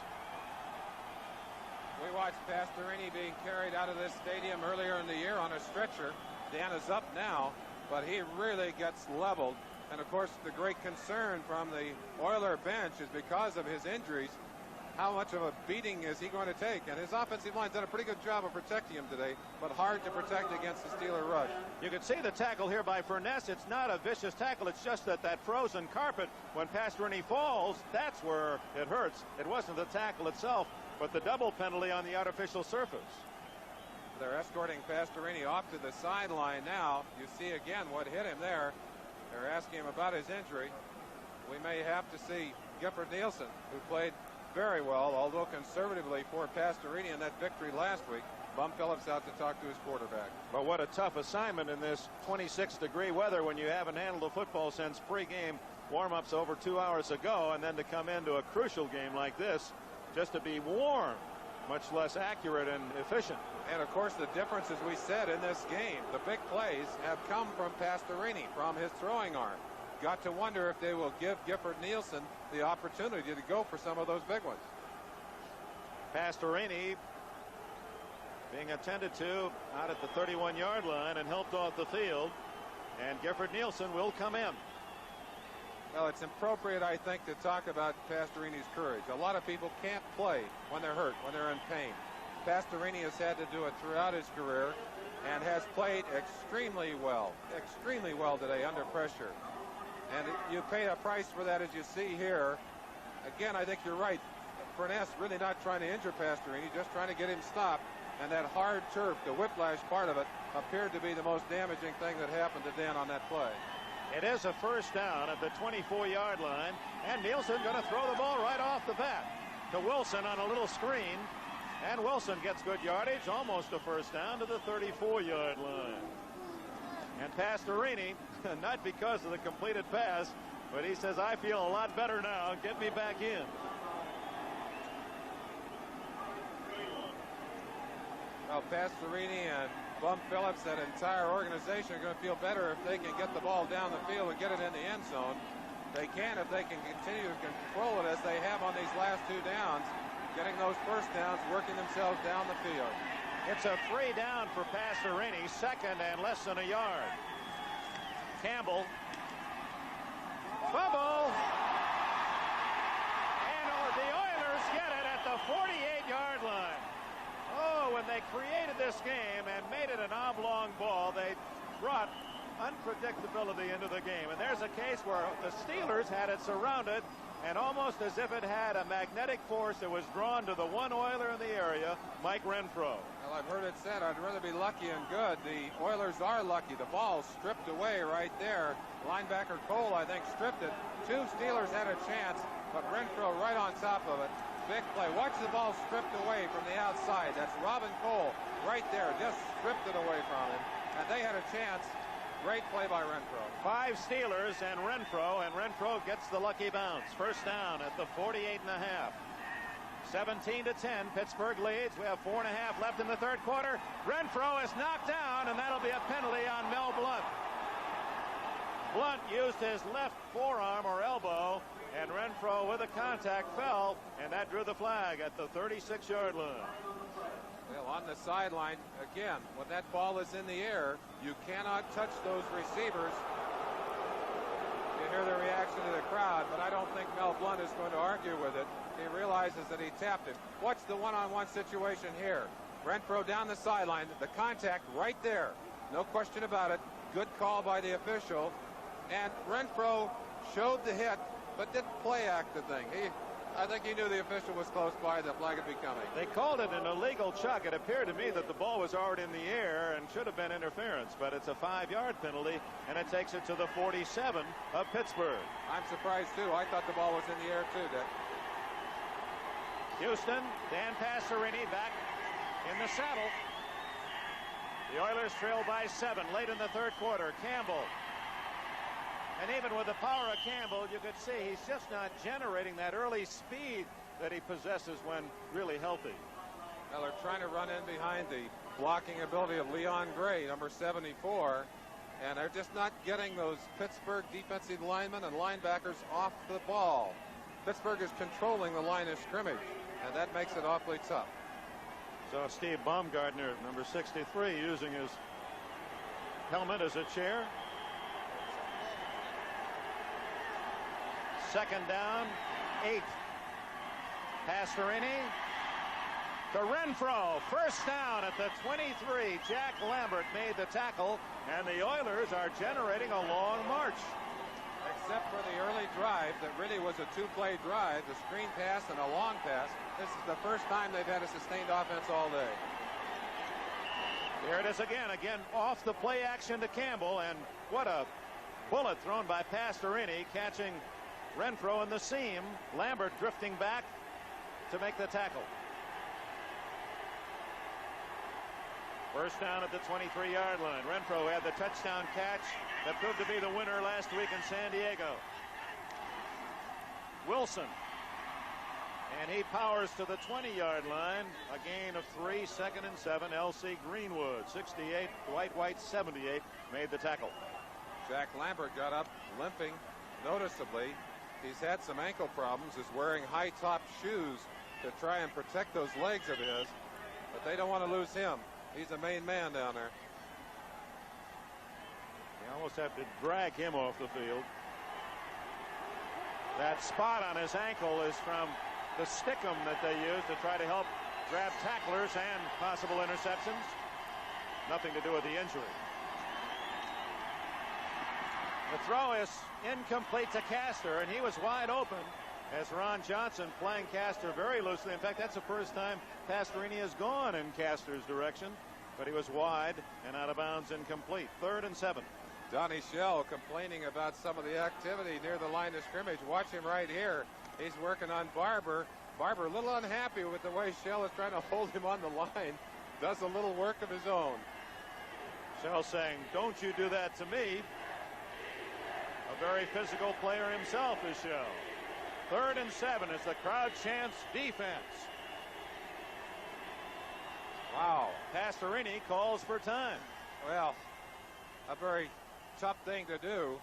We watched Pastorini being carried out of this stadium earlier in the year on a stretcher. Dan is up now, but he really gets leveled. And, of course, the great concern from the Oiler bench is because of his injuries. how much of a beating is he going to take? And his offensive line's done a pretty good job of protecting him today, but hard to protect against the Steeler rush. You can see the tackle here by Furness. It's not a vicious tackle. It's just that frozen carpet, when Pastorini falls, that's where it hurts. It wasn't the tackle itself, but the double penalty on the artificial surface. They're escorting Pastorini off to the sideline now. You see again what hit him there. They're asking him about his injury. We may have to see Gifford Nielsen, who played very well, although conservatively, for Pastorini in that victory last week. Bum Phillips out to talk to his quarterback. But what a tough assignment in this 26-degree weather when you haven't handled a football since pregame warm-ups over 2 hours ago, and then to come into a crucial game like this just to be warm, much less accurate and efficient. And of course the difference, as we said, in this game, the big plays have come from Pastorini, from his throwing arm. Got to wonder if they will give Gifford Nielsen the opportunity to go for some of those big ones. Pastorini being attended to out at the 31-yard line and helped off the field, and Gifford Nielsen will come in. Well, it's appropriate, I think, to talk about Pastorini's courage. A lot of people can't play when they're hurt, when they're in pain. Pastorini has had to do it throughout his career and has played extremely well today under pressure. And you pay a price for that, as you see here. Again, I think you're right. Furness really not trying to injure Pastorini, just trying to get him stopped. And that hard turf, the whiplash part of it, appeared to be the most damaging thing that happened to Dan on that play. It is a first down at the 24-yard line, and Nielsen going to throw the ball right off the bat to Wilson on a little screen, and Wilson gets good yardage, almost a first down to the 34-yard line. And Pastorini, not because of the completed pass, but he says, I feel a lot better now. Get me back in. Well, Pastorini and Bum Phillips, that entire organization, are going to feel better if they can get the ball down the field and get it in the end zone. They can if they can continue to control it as they have on these last two downs, getting those first downs, working themselves down the field. It's a free down for Pastorini, second and less than a yard. Campbell. Fumble. And the Oilers get it at the 48-yard line. Oh, when they created this game and made it an oblong ball, they brought unpredictability into the game. And there's a case where the Steelers had it surrounded, and almost as if it had a magnetic force that was drawn to the one Oiler in the area, Mike Renfro. Well, I've heard it said, I'd rather be lucky and good. The Oilers are lucky. The ball stripped away right there. Linebacker Cole, I think, stripped it. Two Steelers had a chance, but Renfro right on top of it. Big play. Watch the ball stripped away from the outside. That's Robin Cole right there. Just stripped it away from him. And they had a chance. Great play by Renfro. 5 Steelers and Renfro gets the lucky bounce. First down at the 48.5. 17-10, Pittsburgh leads. We have 4.5 left in the third quarter. Renfro is knocked down, and that'll be a penalty on Mel Blount. Blount used his left forearm or elbow, and Renfro with a contact fell, and that drew the flag at the 36-yard line. Well, on the sideline, again, when that ball is in the air, you cannot touch those receivers. You hear the reaction of the crowd, but I don't think Mel Blount is going to argue with it. He realizes that he tapped it. Watch the one-on-one situation here. Renfro down the sideline, the contact right there. No question about it. Good call by the official. And Renfro showed the hit, but didn't play act the thing. I think he knew the official was close by, the flag would be coming. They called it an illegal chuck. It appeared to me that the ball was already in the air and should have been interference, but it's a 5-yard penalty, and it takes it to the 47 of Pittsburgh. I'm surprised, too. I thought the ball was in the air, too, Dick. Houston, Dan Pastorini back in the saddle. The Oilers trail by 7 late in the third quarter. Campbell. And even with the power of Campbell, you could see he's just not generating that early speed that he possesses when really healthy. Well, they're trying to run in behind the blocking ability of Leon Gray, number 74, and they're just not getting those Pittsburgh defensive linemen and linebackers off the ball. Pittsburgh is controlling the line of scrimmage, and that makes it awfully tough. So Steve Baumgartner, number 63, using his helmet as a chair. Second down, 8. Pastorini to Renfro. First down at the 23. Jack Lambert made the tackle, and the Oilers are generating a long march. Except for the early drive that really was a two-play drive, the screen pass and a long pass. This is the first time they've had a sustained offense all day. Here it is again off the play action to Campbell, and what a bullet thrown by Pastorini, catching Renfro in the seam. Lambert drifting back to make the tackle. First down at the 23-yard line. Renfro had the touchdown catch that proved to be the winner last week in San Diego. Wilson. And he powers to the 20-yard line. A gain of 3, 2nd and 7. L.C. Greenwood, 68. Dwight White, 78, made the tackle. Jack Lambert got up limping noticeably. He's had some ankle problems. Is wearing high-top shoes to try and protect those legs of his. But they don't want to lose him. He's the main man down there. You almost have to drag him off the field. That spot on his ankle is from the stickum that they use to try to help grab tacklers and possible interceptions. Nothing to do with the injury. The throw is incomplete to Castor, and he was wide open as Ron Johnson playing Castor very loosely. In fact, that's the first time Pastorini has gone in Castor's direction, but he was wide and out of bounds, incomplete. 3rd and 7. Donnie Shell complaining about some of the activity near the line of scrimmage. Watch him right here. He's working on Barber. Barber a little unhappy with the way Shell is trying to hold him on the line. Does a little work of his own. Shell saying, "Don't you do that to me." A very physical player himself is Shell. 3rd and 7 as the crowd chants defense. Wow. Pastorini calls for time. Well, a very tough thing to do.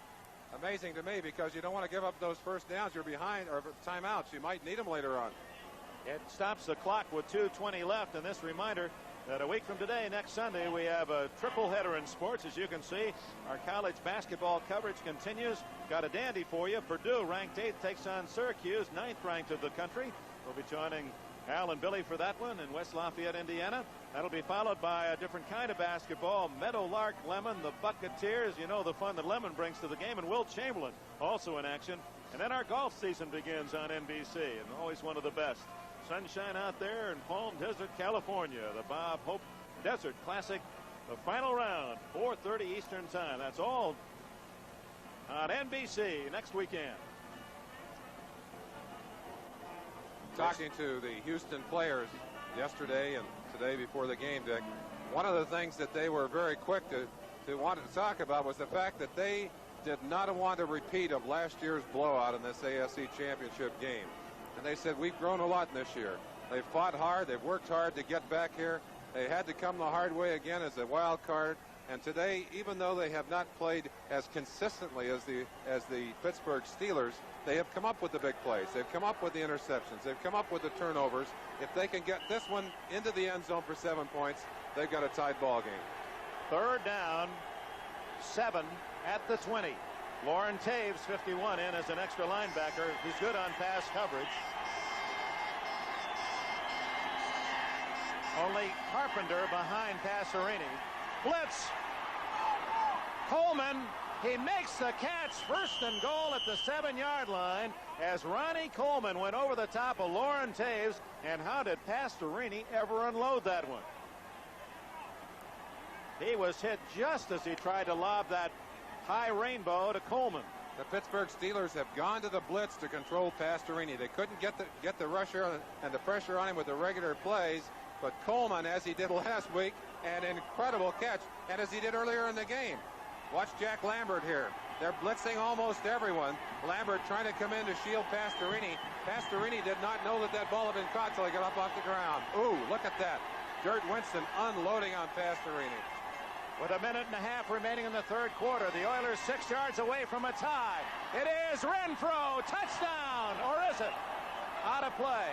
Amazing to me, because you don't want to give up those first downs. You're behind, or timeouts. You might need them later on. It stops the clock with 2:20 left, and this reminder that a week from today, next Sunday, we have a triple header in sports. As you can see, our college basketball coverage continues. Got a dandy for you. Purdue, ranked 8th, takes on Syracuse, 9th ranked of the country. We'll be joining Al and Billy for that one in West Lafayette, Indiana. That'll be followed by a different kind of basketball. Meadowlark Lemon, the Bucketeers. You know the fun that Lemon brings to the game. And Will Chamberlain also in action. And then our golf season begins on NBC, and always one of the best. Sunshine out there in Palm Desert, California. The Bob Hope Desert Classic, the final round, 4:30 Eastern Time. That's all on NBC next weekend. Talking to the Houston players yesterday and today before the game, Dick, one of the things that they were very quick to want to talk about was the fact that they did not want a repeat of last year's blowout in this AFC Championship game. And they said, we've grown a lot this year. They've fought hard. They've worked hard to get back here. They had to come the hard way again as a wild card. And today, even though they have not played as consistently as the Pittsburgh Steelers, they have come up with the big plays. They've come up with the interceptions. They've come up with the turnovers. If they can get this one into the end zone for 7 points, they've got a tied ball game. 3rd down, 7 at the 20. Lauren Taves, 51, in as an extra linebacker. He's good on pass coverage. Only Carpenter behind Pastorini. Blitz. Coleman. He makes the catch. 1st and goal at the 7-yard line as Ronnie Coleman went over the top of Lauren Taves. And how did Pastorini ever unload that one? He was hit just as he tried to lob that high rainbow to Coleman. The Pittsburgh Steelers have gone to the blitz to control Pastorini. They couldn't get the rusher and the pressure on him with the regular plays, but Coleman, as he did last week, an incredible catch, and as he did earlier in the game. Watch Jack Lambert here. They're blitzing almost everyone. Lambert trying to come in to shield Pastorini. Pastorini did not know that ball had been caught till he got up off the ground. Ooh, look at that. Dirt Winston unloading on Pastorini. With a minute and a half remaining in the 3rd quarter, the Oilers 6 yards away from a tie. It is Renfro, touchdown, or is it? Out of play.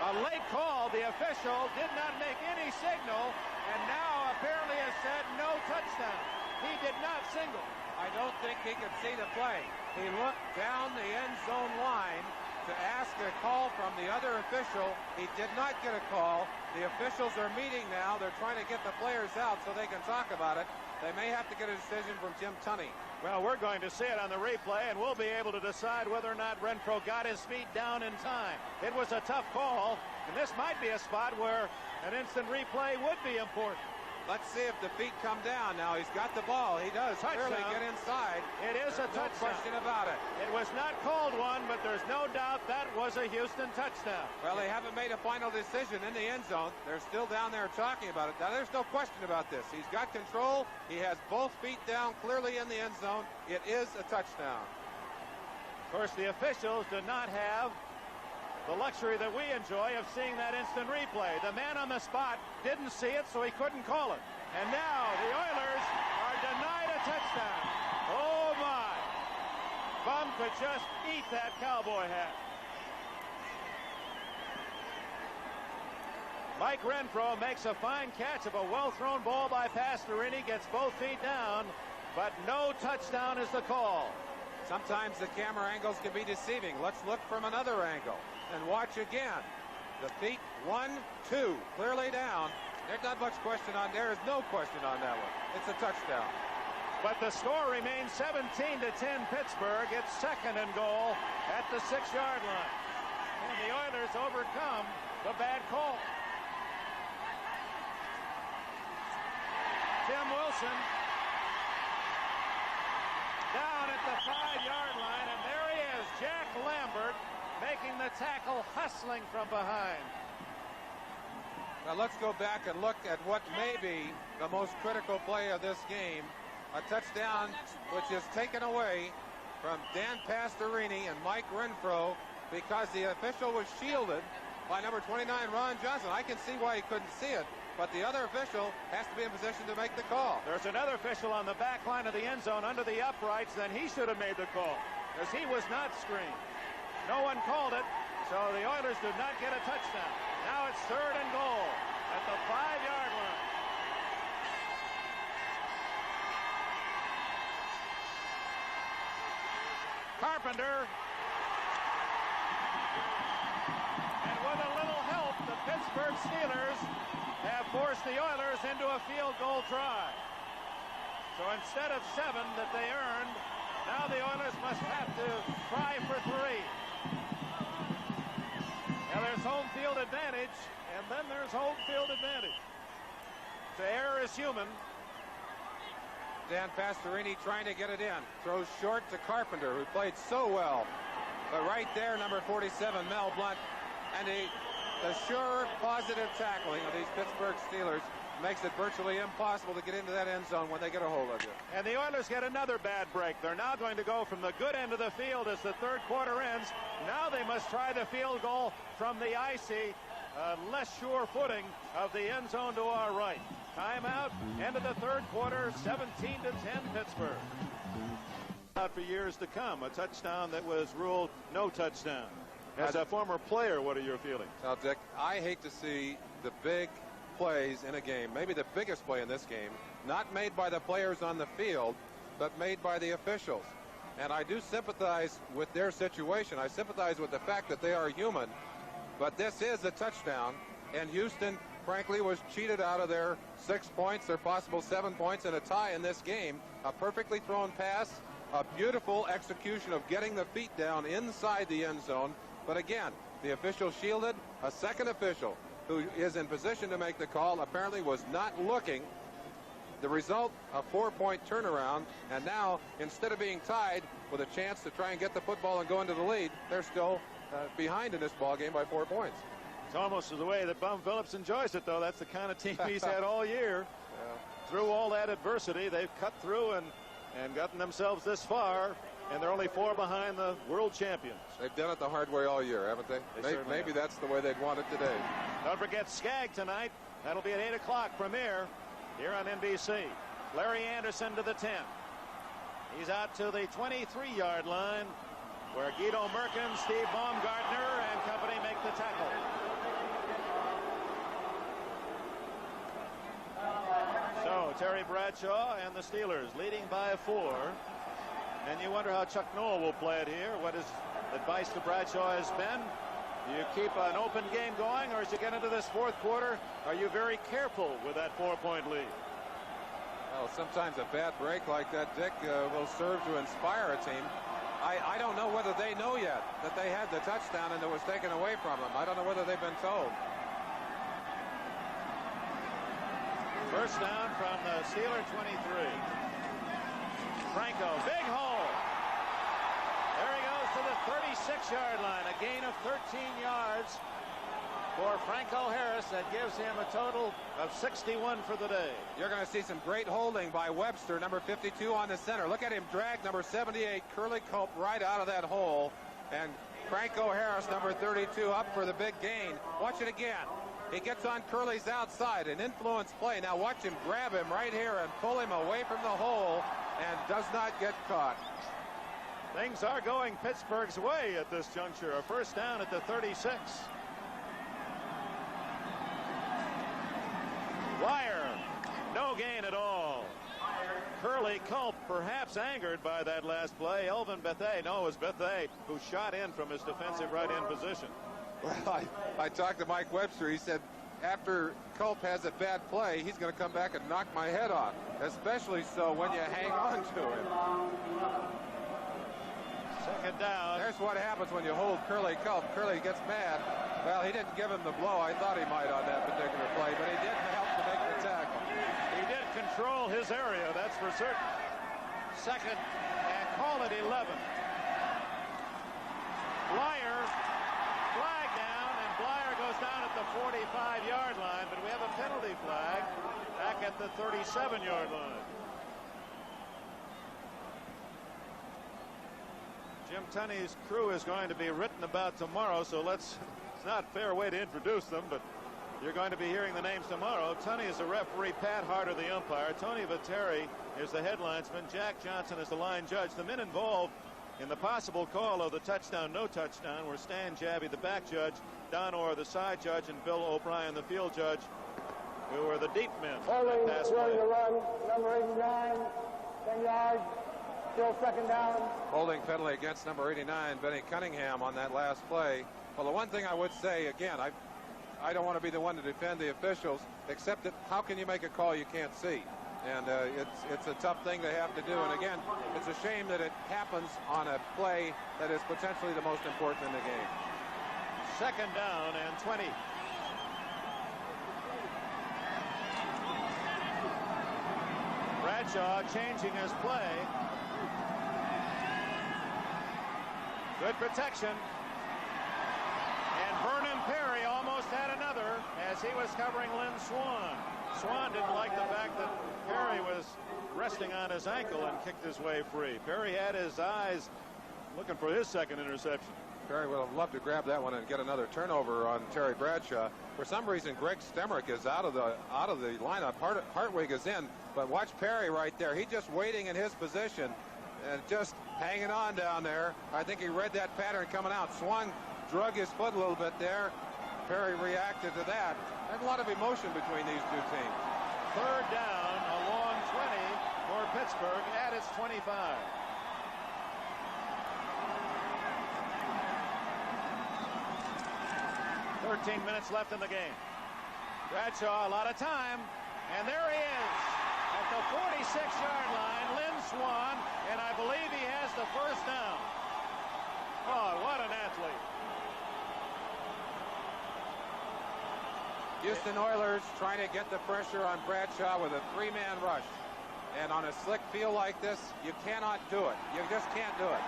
A late call. The official did not make any signal, and now apparently has said no touchdown. He did not signal. I don't think he could see the play. He looked down the end zone line, to ask a call from the other official. He did not get a call. The officials are meeting now. They're trying to get the players out so they can talk about it. They may have to get a decision from Jim Tunney. Well, we're going to see it on the replay, and we'll be able to decide whether or not Renfro got his feet down in time. It was a tough call, and this might be a spot where an instant replay would be important. Let's see if the feet come down. Now he's got the ball. He does clearly get inside. It is a touchdown. No question about it. It was not called one, but there's no doubt that was a Houston touchdown. Well, they haven't made a final decision in the end zone. They're still down there talking about it. Now, there's no question about this. He's got control. He has both feet down clearly in the end zone. It is a touchdown. Of course, the officials did not have the luxury that we enjoy of seeing that instant replay. The man on the spot didn't see it, so he couldn't call it. And now the Oilers are denied a touchdown. Oh, my. Bum could just eat that cowboy hat. Mike Renfro makes a fine catch of a well-thrown ball by Pastorini, gets both feet down, but no touchdown is the call. Sometimes the camera angles can be deceiving. Let's look from another angle and watch again. The feet, 1, 2, clearly down. There's not much question on there. There's no question on that one. It's a touchdown. But the score remains 17-10 Pittsburgh. It's second and goal at the 6-yard line. And the Oilers overcome the bad call. Tim Wilson down at the 5-yard line, and there he is, Jack Lambert, making the tackle, hustling from behind. Now let's go back and look at what may be the most critical play of this game. A touchdown which is taken away from Dan Pastorini and Mike Renfro because the official was shielded by number 29, Ron Johnson. I can see why he couldn't see it, but the other official has to be in position to make the call. There's another official on the back line of the end zone under the uprights. Then he should have made the call because he was not screened. No one called it, so the Oilers did not get a touchdown. Now it's third and goal at the 5-yard line. Carpenter. And with a little help, the Pittsburgh Steelers have forced the Oilers into a field goal try. So instead of 7 that they earned, now the Oilers must have to try for 3. Now there's home field advantage, and then there's home field advantage. So error is human. Dan Pastorini trying to get it in. Throws short to Carpenter, who played so well. But right there, number 47, Mel Blount, and the sure positive tackling of these Pittsburgh Steelers makes it virtually impossible to get into that end zone when they get a hold of you. And the Oilers get another bad break. They're now going to go from the good end of the field as the third quarter ends. Now they must try the field goal from the icy, less sure footing of the end zone to our right. Timeout, end of the third quarter, 17-10 Pittsburgh. Out for years to come, a touchdown that was ruled no touchdown. As a former player, what are your feelings? Now, Dick, I hate to see the big plays in a game, maybe the biggest play in this game, not made by the players on the field, but made by the officials. And I do sympathize with their situation. I sympathize with the fact that they are human, but this is a touchdown, and Houston, frankly, was cheated out of their 6 points, their possible 7 points, and a tie in this game. A perfectly thrown pass, a beautiful execution of getting the feet down inside the end zone. But again, the official shielded. A second official who is in position to make the call apparently was not looking. The result, a 4-point turnaround, and now instead of being tied with a chance to try and get the football and go into the lead, they're still behind in this ball game by 4 points. It's almost the way that Bum Phillips enjoys it, though. That's the kind of team he's had all year. Yeah. Through all that adversity, they've cut through and gotten themselves this far, and they're only 4 behind the world champions. They've done it the hard way all year, haven't they? Maybe that's the way they'd want it today. Don't forget Skag tonight. That'll be at 8 o'clock premiere here on NBC. Larry Anderson to the 10. He's out to the 23-yard line where Guido Merkin, Steve Baumgartner, and company make the tackle. So Terry Bradshaw and the Steelers leading by 4. And you wonder how Chuck Noll will play it here. What is advice to Bradshaw has been, do you keep an open game going, or as you get into this fourth quarter, are you very careful with that 4-point lead? Well, sometimes a bad break like that, Dick, will serve to inspire a team. I don't know whether they know yet that they had the touchdown and it was taken away from them. I don't know whether they've been told. First down from the Steeler 23. Franco, big hole. There he goes to the 36-yard line. A gain of 13 yards for Franco Harris. That gives him a total of 61 for the day. You're going to see some great holding by Webster, number 52 on the center. Look at him drag number 78, Curly Culp, right out of that hole. And Franco Harris, number 32, up for the big gain. Watch it again. He gets on Curly's outside, an influence play. Now watch him grab him right here and pull him away from the hole, and does not get caught. Things are going Pittsburgh's way at this juncture. A first down at the 36. Wire, no gain at all. Curly Culp perhaps angered by that last play. Elvin Bethea, no, it was Bethea who shot in from his defensive right end position. Well, I talked to Mike Webster. He said after Culp has a bad play, he's going to come back and knock my head off, especially so when you hang on to him. Second down. There's what happens when you hold Curly Culp. Curly gets mad. Well, he didn't give him the blow. I thought he might on that particular play, but he did help to make the tackle. He did control his area, that's for certain. Second, and call it 11. Blyer, flag down, and Blyer goes down at the 45-yard line, but we have a penalty flag back at the 37-yard line. Jim Tunney's crew is going to be written about tomorrow, so it's not a fair way to introduce them, but you're going to be hearing the names tomorrow. Tunney is the referee, Pat Harder the umpire, Tony Viteri is the headlinesman, Jack Johnson is the line judge. The men involved in the possible call of the touchdown, no touchdown, were Stan Jabby, the back judge, Don Orr, the side judge, and Bill O'Brien, the field judge, who were the deep men. Holding, throwing the run, number 89, 10 yards. Still second down. Holding penalty against number 89, Benny Cunningham, on that last play. Well, the one thing I would say, again, I don't want to be the one to defend the officials, except that how can you make a call you can't see? And it's a tough thing to have to do. And again, it's a shame that it happens on a play that is potentially the most important in the game. Second down and 20. Bradshaw changing his play. Good protection. And Vernon Perry almost had another as he was covering Lynn Swan. Swan didn't like the fact that Perry was resting on his ankle and kicked his way free. Perry had his eyes looking for his second interception. Perry would have loved to grab that one and get another turnover on Terry Bradshaw. For some reason, Greg Stemrick is out of the lineup. Hartwig is in, but watch Perry right there. He's just waiting in his position and just hanging on down there. I think he read that pattern coming out. Swan drug his foot a little bit there. Perry reacted to that. There's a lot of emotion between these two teams. Third down, a long 20 for Pittsburgh at its 25. 13 minutes left in the game. Bradshaw, a lot of time, and there he is at the 46-yard line, Lynn Swan, and I believe he has the first down. Oh, what an athlete. Houston Oilers trying to get the pressure on Bradshaw with a three-man rush. And on a slick field like this, you cannot do it. You just can't do it.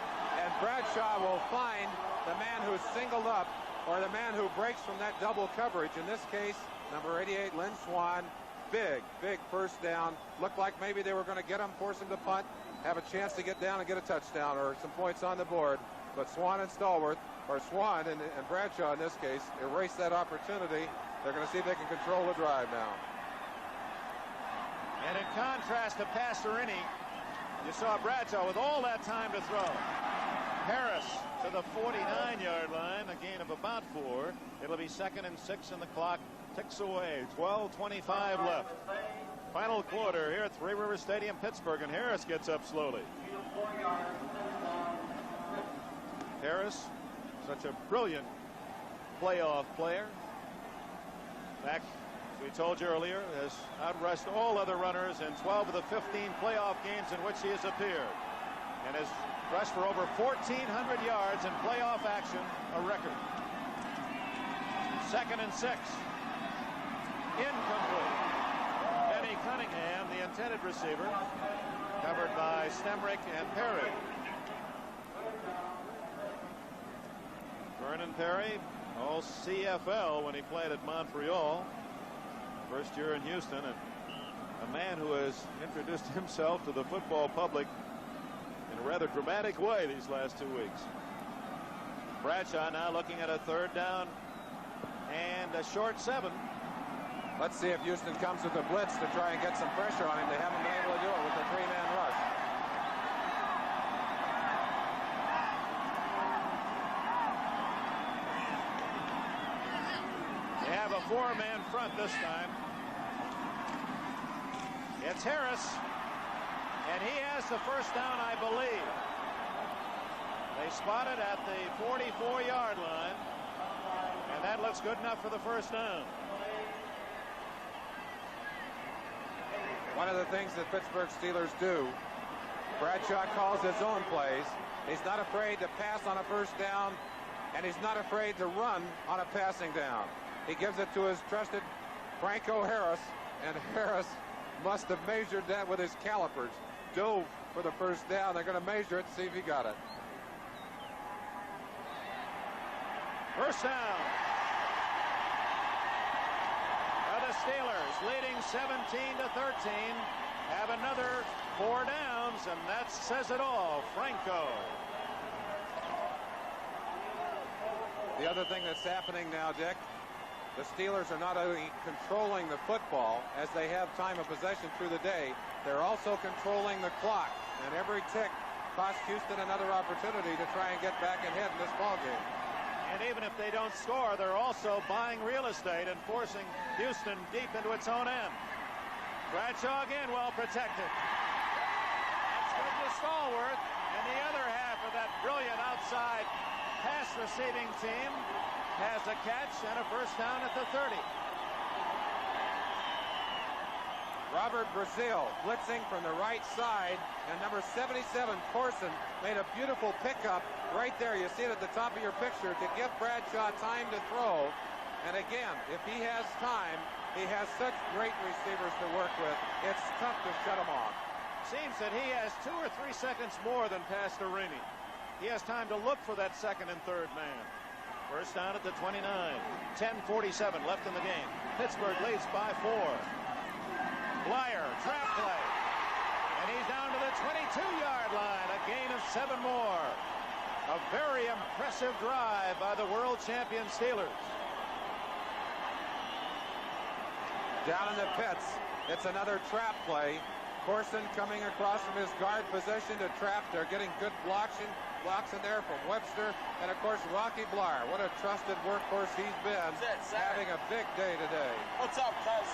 And Bradshaw will find the man who's singled up or the man who breaks from that double coverage. In this case, number 88, Lynn Swan. Big first down. Looked like maybe they were going to get him, force him to punt, have a chance to get down and get a touchdown or some points on the board. But Swan and Stallworth, or Swan and Bradshaw in this case, erased that opportunity. They're going to see if they can control the drive now. And in contrast to Pastorini, you saw Bradshaw with all that time to throw. Harris to the 49-yard line, a gain of about 4. It'll be 2nd and 6, and the clock ticks away. 12:25 left. Final quarter here at Three Rivers Stadium, Pittsburgh, and Harris gets up slowly. Harris, such a brilliant playoff player. In fact, as we told you earlier, has outrushed all other runners in 12 of the 15 playoff games in which he has appeared, and has rushed for over 1,400 yards in playoff action, a record. 2nd and 6. Incomplete. Benny Cunningham, the intended receiver, covered by Stemrick and Perry. Vernon Perry, all CFL when he played at Montreal. First year in Houston, and a man who has introduced himself to the football public in a rather dramatic way these last 2 weeks. Bradshaw now looking at a 3rd down and a short 7. Let's see if Houston comes with a blitz to try and get some pressure on him. They haven't been able to do it with the 3-man rush. They have a 4-man front this time. It's Harris, and he has the first down, I believe. They spot it at the 44-yard line, and that looks good enough for the first down. One of the things that Pittsburgh Steelers do, Bradshaw calls his own plays. He's not afraid to pass on a first down, and he's not afraid to run on a passing down. He gives it to his trusted Franco Harris, and Harris must have measured that with his calipers. Dove for the first down. They're going to measure it, see if he got it. First down. The Steelers, leading 17-13, have another 4 downs, and that says it all. Franco. The other thing that's happening now, Dick, the Steelers are not only controlling the football as they have time of possession through the day, they're also controlling the clock, and every tick costs Houston another opportunity to try and get back ahead in this ballgame. And even if they don't score, they're also buying real estate and forcing Houston deep into its own end. Bradshaw again well protected. That's good to Stallworth, and the other half of that brilliant outside pass receiving team has a catch and a first down at the 30. Robert Brazil blitzing from the right side, and number 77 Corson made a beautiful pickup right there. You see it at the top of your picture to give Bradshaw time to throw. And again, if he has time, he has such great receivers to work with. It's tough to shut him off. Seems that he has 2 or 3 seconds more than Pastorini. He has time to look for that 2nd and 3rd man. First down at the 29. 10:47 left in the game. Pittsburgh leads by 4. Blyer, trap play. And he's down to the 22-yard line. A gain of 7 more. A very impressive drive by the world champion Steelers. Down in the pits, it's another trap play. Corson coming across from his guard position to trap. They're getting good blocks in there from Webster. And, of course, Rocky Blyer. What a trusted workhorse he's been. Having a big day today. What's up, cuz?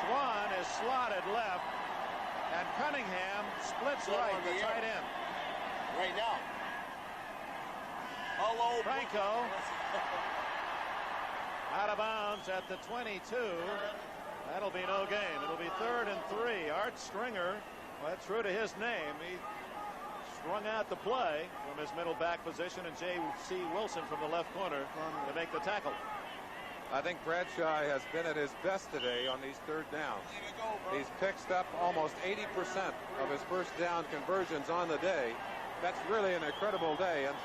Swan is slotted left, and Cunningham splits right, the tight end. Right now. Hello, Franco. Out of bounds at the 22. That'll be no gain. It'll be 3rd and 3. Art Stringer, well, true to his name, he strung out the play from his middle back position, and J.C. Wilson from the left corner to make the tackle. I think Bradshaw has been at his best today on these 3rd downs. He's picked up almost 80% of his first down conversions on the day. That's really an incredible day. And,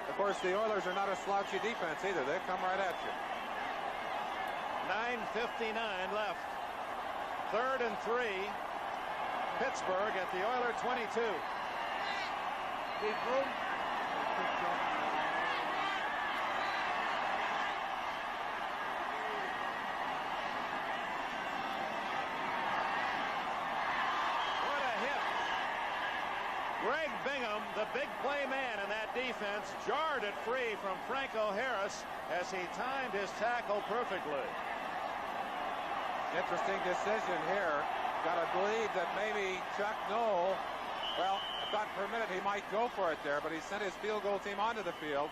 of course, the Oilers are not a slouchy defense either. They come right at you. 9:59 left. 3rd and 3. Pittsburgh at the Oiler 22. Big room. Greg Bingham, the big play man in that defense, jarred it free from Franco Harris as he timed his tackle perfectly. Interesting decision here. Got to believe that maybe Chuck Noll Well, I thought for a minute he might go for it there, but he sent his field goal team onto the field.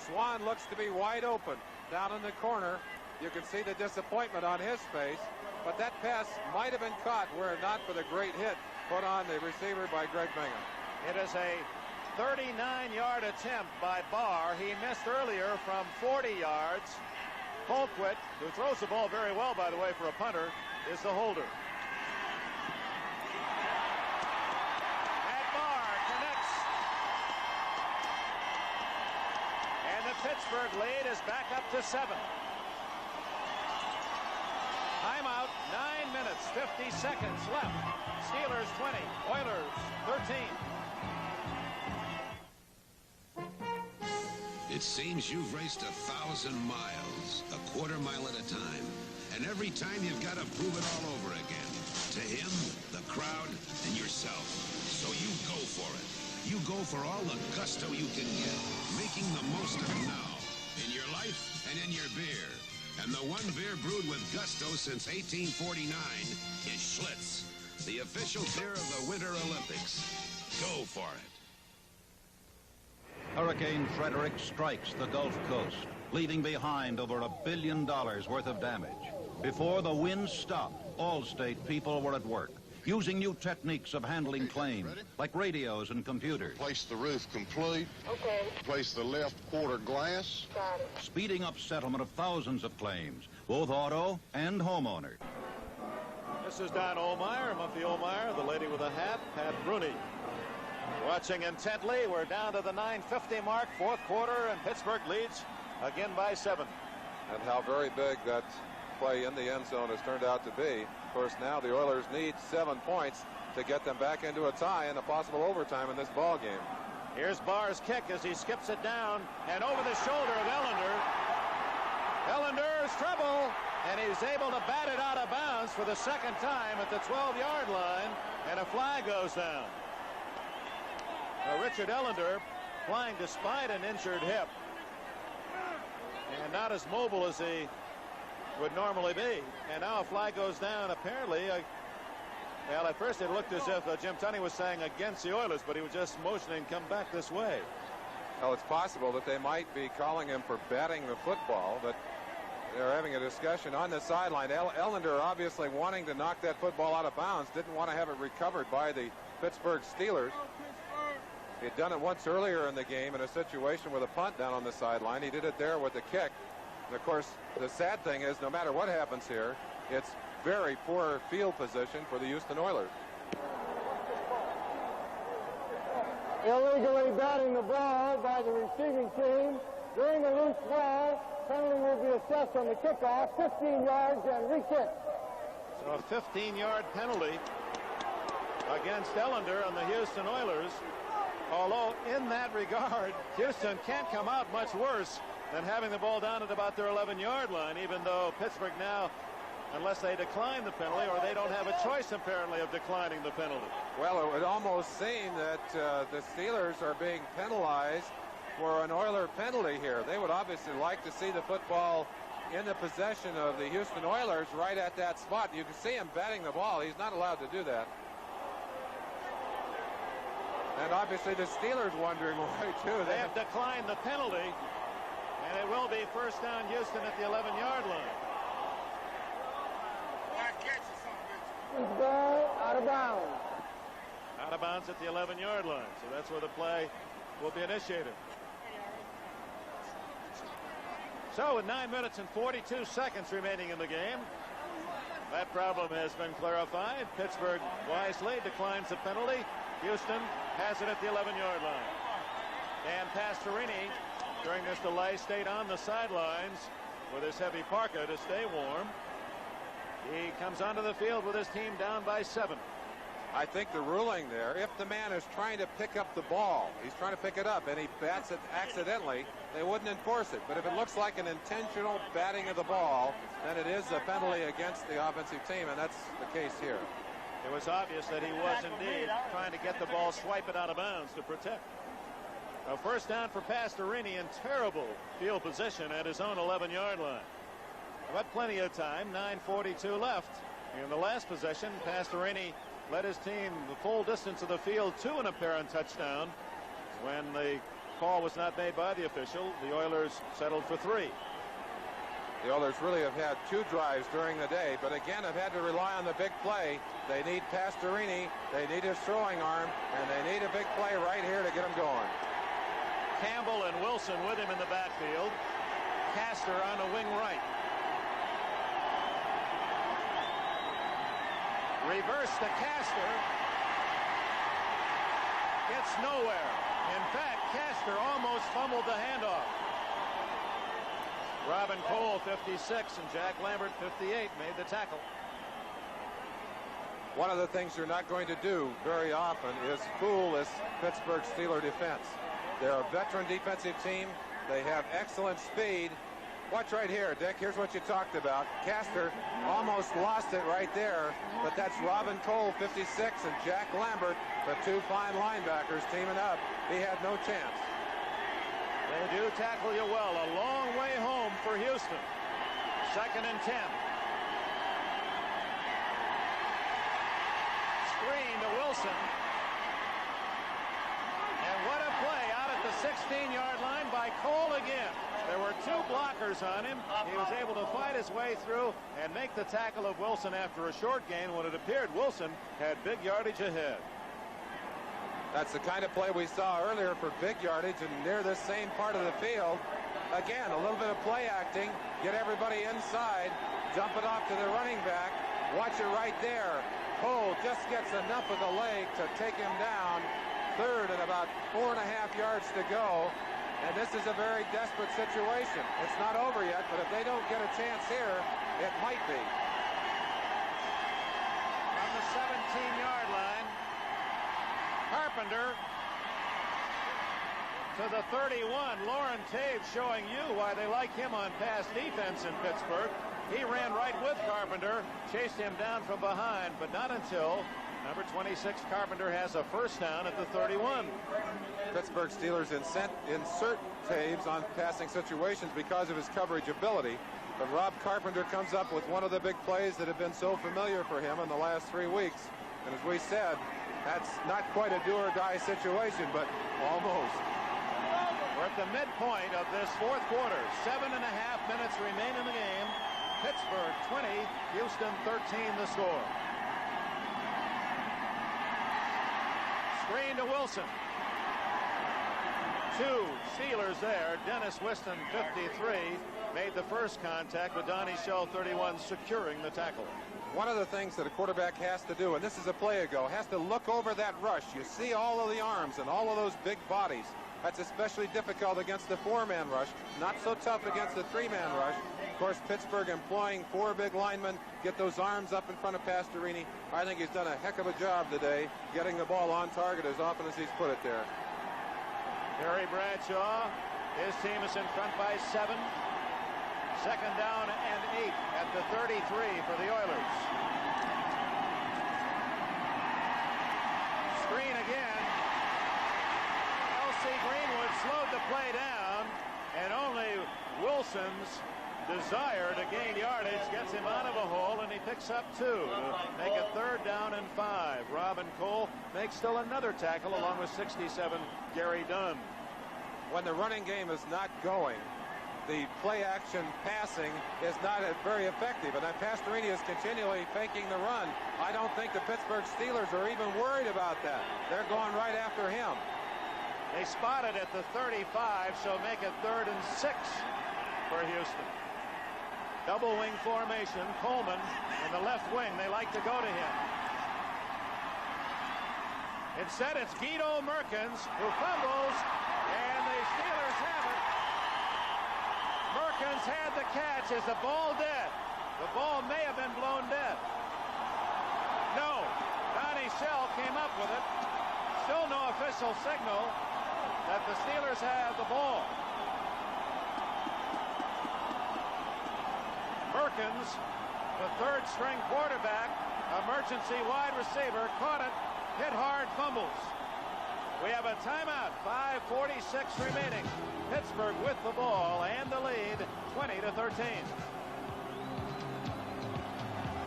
Swan looks to be wide open down in the corner. You can see the disappointment on his face, but that pass might have been caught were it not for the great hit put on the receiver by Greg Bingham. It is a 39-yard attempt by Barr. He missed earlier from 40 yards. Colquitt, who throws the ball very well, by the way, for a punter, is the holder. And Barr connects. And the Pittsburgh lead is back up to 7. Timeout, 9 minutes, 50 seconds left. Steelers 20, Oilers 13. It seems you've raced 1,000 miles, a quarter mile at a time. And every time you've got to prove it all over again. To him, the crowd, and yourself. So you go for it. You go for all the gusto you can get, making the most of it now. In your life and in your beer. And the one beer brewed with gusto since 1849 is Schlitz, the official beer of the Winter Olympics. Go for it. Hurricane Frederick strikes the Gulf Coast, leaving behind over $1 billion worth of damage. Before the winds stopped, Allstate people were at work, using new techniques of handling claims, like radios and computers. Place the roof complete. Okay. Place the left quarter glass. Got it. Speeding up settlement of thousands of claims, both auto and homeowner. This is Don Ohlmeyer, Muffy Ohlmeyer, the lady with a hat, Pat Rooney. Watching intently, we're down to the 9:50 mark, fourth quarter, and Pittsburgh leads again by 7. And how very big that play in the end zone has turned out to be. Of course, now the Oilers need 7 points to get them back into a tie and a possible overtime in this ball game. Here's Barr's kick as he skips it down and over the shoulder of Ellender. Ellender's trouble, and he's able to bat it out of bounds for the second time at the 12-yard line, and a flag goes down. Now, Richard Ellender flying despite an injured hip and not as mobile as he would normally be. And now a flag goes down, apparently. Well, at first it looked as if Jim Tunney was saying against the Oilers, but he was just motioning come back this way. Well, it's possible that they might be calling him for batting the football, but they're having a discussion on the sideline. Ellender obviously wanting to knock that football out of bounds, didn't want to have it recovered by the Pittsburgh Steelers. He had done it once earlier in the game in a situation with a punt down on the sideline. He did it there with the kick. And of course, the sad thing is, no matter what happens here, it's very poor field position for the Houston Oilers. Illegally batting the ball by the receiving team during a loose ball. Penalty will be assessed on the kickoff, 15 yards and re-kick. So a 15-yard penalty against Ellender on the Houston Oilers. Although, in that regard, Houston can't come out much worse than having the ball down at about their 11-yard line, even though Pittsburgh now, unless they decline the penalty, or they don't have a choice, apparently, of declining the penalty. Well, it would almost seem that the Steelers are being penalized for an Oiler penalty here. They would obviously like to see the football in the possession of the Houston Oilers right at that spot. You can see him batting the ball. He's not allowed to do that. And obviously the Steelers wondering why, too. They have declined the penalty, and it will be first down Houston at the 11-yard line. Ball out of bounds. Out of bounds at the 11-yard line. So that's where the play will be initiated. So with 9 minutes and 42 seconds remaining in the game, that problem has been clarified. Pittsburgh wisely declines the penalty. Houston has it at the 11-yard line. Dan Pastorini, during this delay, stayed on the sidelines with his heavy parka to stay warm. He comes onto the field with his team down by 7. I think the ruling there, if the man is trying to pick up the ball, he's trying to pick it up, and he bats it accidentally, they wouldn't enforce it. But if it looks like an intentional batting of the ball, then it is a penalty against the offensive team, and that's the case here. It was obvious that he was indeed trying to get the ball, swipe it out of bounds to protect. A first down for Pastorini in terrible field position at his own 11-yard line. But plenty of time, 9:42 left. In the last possession, Pastorini led his team the full distance of the field to an apparent touchdown. When the call was not made by the official, the Oilers settled for 3. The Oilers really have had 2 drives during the day, but again have had to rely on the big play. They need Pastorini, they need his throwing arm, and they need a big play right here to get him going. Campbell and Wilson with him in the backfield. Castor on the wing right. Reverse to Castor. Gets nowhere. In fact, Castor almost fumbled the handoff. Robin Cole, 56, and Jack Lambert, 58, made the tackle. One of the things you're not going to do very often is fool this Pittsburgh Steelers defense. They're a veteran defensive team. They have excellent speed. Watch right here, Dick. Here's what you talked about. Castor almost lost it right there, but that's Robin Cole, 56, and Jack Lambert, the 2 fine linebackers teaming up. He had no chance. They do tackle you well. A long way home for Houston. 2nd and 10. Screen to Wilson. And what a play out at the 16-yard line by Cole again. There were 2 blockers on him. He was able to fight his way through and make the tackle of Wilson after a short gain when it appeared Wilson had big yardage ahead. That's the kind of play we saw earlier for big yardage and near this same part of the field. Again, a little bit of play acting. Get everybody inside. Dump it off to the running back. Watch it right there. Cole just gets enough of the leg to take him down. 3rd and about 4.5 yards to go. And this is a very desperate situation. It's not over yet, but if they don't get a chance here, it might be. From the 17-yard line, Carpenter to the 31. Lauren Taves showing you why they like him on pass defense in Pittsburgh. He ran right with Carpenter, chased him down from behind, but not until number 26 Carpenter has a first down at the 31. Pittsburgh Steelers insert Taves on passing situations because of his coverage ability. But Rob Carpenter comes up with one of the big plays that have been so familiar for him in the last 3 weeks. And as we said, that's not quite a do-or-die situation, but almost. We're at the midpoint of this 4th quarter. 7.5 minutes remain in the game. Pittsburgh 20, Houston 13 the score. Screen to Wilson. 2 Steelers there. Dennis Whiston, 53, made the first contact with Donnie Shell, 31, securing the tackle. One of the things that a quarterback has to do, and this is a play ago, has to look over that rush. You see all of the arms and all of those big bodies. That's especially difficult against the 4-man rush. Not so tough against the 3-man rush. Of course, Pittsburgh employing 4 big linemen, get those arms up in front of Pastorini. I think he's done a heck of a job today getting the ball on target as often as he's put it there. Terry Bradshaw, his team is in front by 7. 2nd down and 8 at the 33 for the Oilers. Screen again. L.C. Greenwood slowed the play down, and only Wilson's desire to gain yardage gets him out of a hole, and he picks up 2 to make it 3rd down and 5. Robin Cole makes still another tackle along with 67 Gary Dunn. When the running game is not going, the play action passing is not very effective, and then Pastorini is continually faking the run. I don't think the Pittsburgh Steelers are even worried about that. They're going right after him. They spot it at the 35, so make it 3rd and 6 for Houston. Double wing formation. Coleman in the left wing. They like to go to him. Instead, it's Guido Merkins who fumbles, and the Steelers have it. Merkins had the catch. Is the ball dead? The ball may have been blown dead. No. Donnie Shell came up with it. Still no official signal that the Steelers have the ball. Merkins, the 3rd-string quarterback, emergency wide receiver, caught it, hit hard, fumbles. We have a timeout, 5:46 remaining. Pittsburgh with the ball and the lead, 20-13.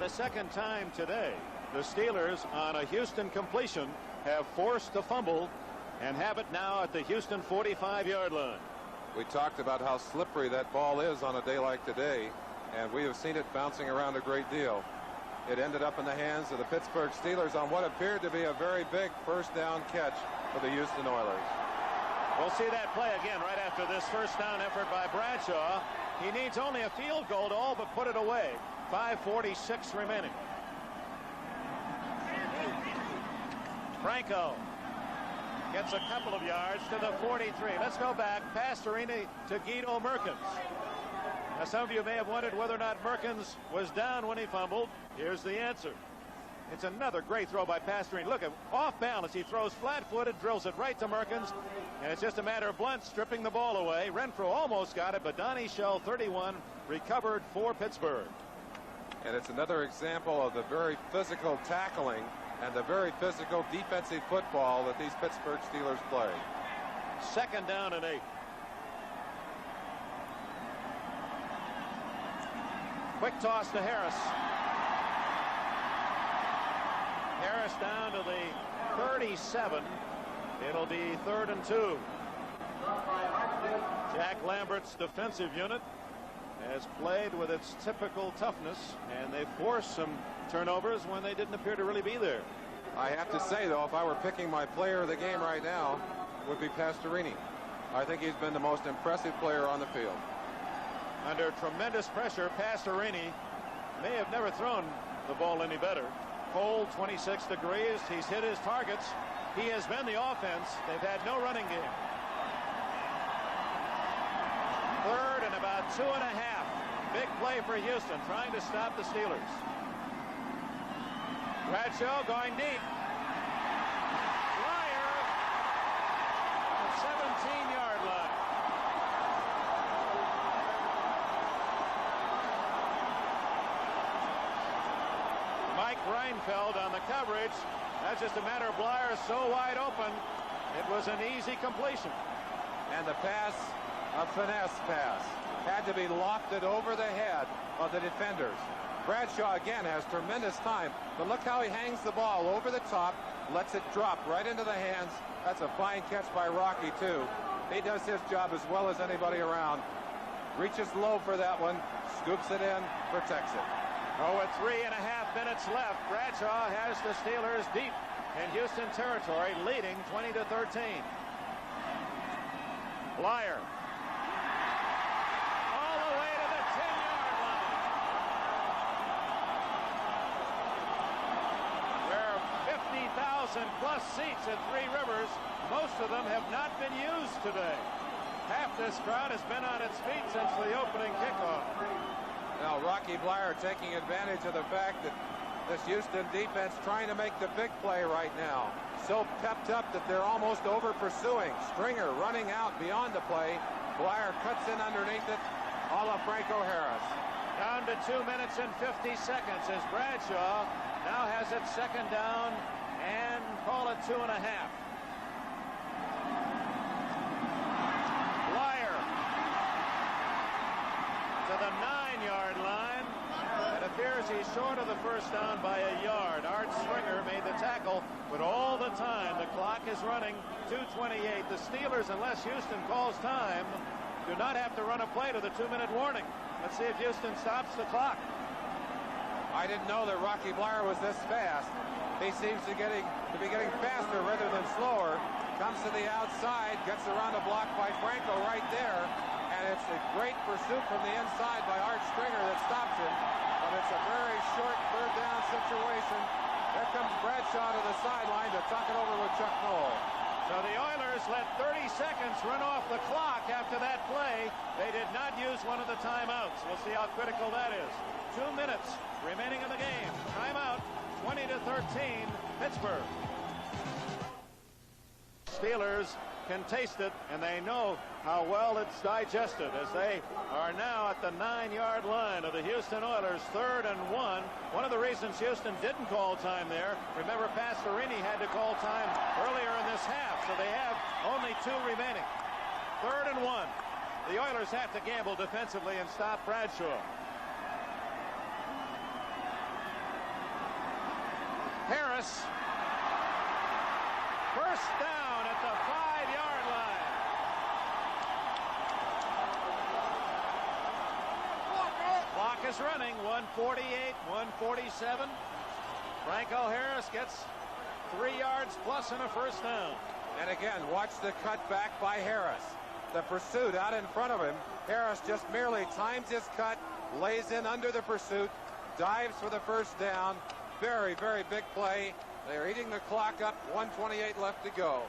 The second time today The Steelers, on a Houston completion, have forced a fumble and have it now at the Houston 45-yard line. We talked about how slippery that ball is on a day like today, and we have seen it bouncing around a great deal. It ended up in the hands of the Pittsburgh Steelers on what appeared to be a very big first down catch for the Houston Oilers. We'll see that play again right after this first down effort by Bradshaw. He needs only a field goal to all but put it away. 5:46 remaining. Franco gets a couple of yards to the 43. Let's go back. Pastorini to Guido Merkins. Now, some of you may have wondered whether or not Merkins was down when he fumbled. Here's the answer. It's another great throw by Pastorini. Look, off balance. He throws flat-footed, drills it right to Merkins, and it's just a matter of Blunt stripping the ball away. Renfro almost got it, but Donnie Shell, 31, recovered for Pittsburgh. And it's another example of the very physical tackling and the very physical defensive football that these Pittsburgh Steelers play. Second down and 8. Quick toss to Harris. Harris down to the 37. It'll be 3rd and 2. Jack Lambert's defensive unit has played with its typical toughness, and they forced some turnovers when they didn't appear to really be there. I have to say, though, if I were picking my player of the game right now, it would be Pastorini. I think he's been the most impressive player on the field. Under tremendous pressure, Pastorini may have never thrown the ball any better. Cold, 26 degrees. He's hit his targets. He has been the offense. They've had no running game. 3rd and about 2.5. Big play for Houston, trying to stop the Steelers. Bradshaw going deep. Flyer at 17-yard line. Mike Renfro on the coverage. That's just a matter of Blyer so wide open. It was an easy completion. And the pass, a finesse pass, had to be lofted over the head of the defenders. Bradshaw again has tremendous time, but look how he hangs the ball over the top, lets it drop right into the hands. That's a fine catch by Rocky, too. He does his job as well as anybody around. Reaches low for that one, scoops it in, protects it. Oh, with 3.5 minutes left, Bradshaw has the Steelers deep in Houston territory, leading 20-13. Blyer. All the way to the 10-yard line. There are 50,000 plus seats at Three Rivers. Most of them have not been used today. Half this crowd has been on its feet since the opening kickoff. Now Rocky Blyer taking advantage of the fact that this Houston defense trying to make the big play right now. So pepped up that they're almost over pursuing. Stringer running out beyond the play. Blyer cuts in underneath it, a la Franco Harris. Down to 2 minutes and 50 seconds as Bradshaw now has it second down and call it 2.5. Blyer to the 9-yard line. It appears he's short of the first down by a yard. Art Stringer made the tackle, but all the time the clock is running. 2:28. The Steelers, unless Houston calls time, do not have to run a play to the 2-minute warning. Let's see if Houston stops the clock. I didn't know that Rocky Blyer was this fast. He seems to be getting faster rather than slower. Comes to the outside, gets around a block by Franco right there, and it's a great pursuit from the inside by Art Stringer that stops him. But it's a very short third down situation. There comes Bradshaw to the sideline to talk it over with Chuck Noll. So the Oilers let 30 seconds run off the clock after that play. They did not use one of the timeouts. We'll see how critical that is. 2 minutes remaining in the game. Timeout, 20-13, Pittsburgh. Steelers can taste it, and they know how well it's digested as they are now at the 9-yard line of the Houston Oilers, 3rd and 1. One of the reasons Houston didn't call time there, remember Pastorini had to call time earlier in this half, so they have only 2 remaining. 3rd and 1. The Oilers have to gamble defensively and stop Bradshaw. Harris. First down at the 5-yard line. Clock is running. 1:48, 1:47. Franco Harris gets 3 yards plus and a first down. And again, watch the cutback by Harris. The pursuit out in front of him. Harris just merely times his cut, lays in under the pursuit, dives for the first down. Very, very big play. They're eating the clock up. 1:28 left to go.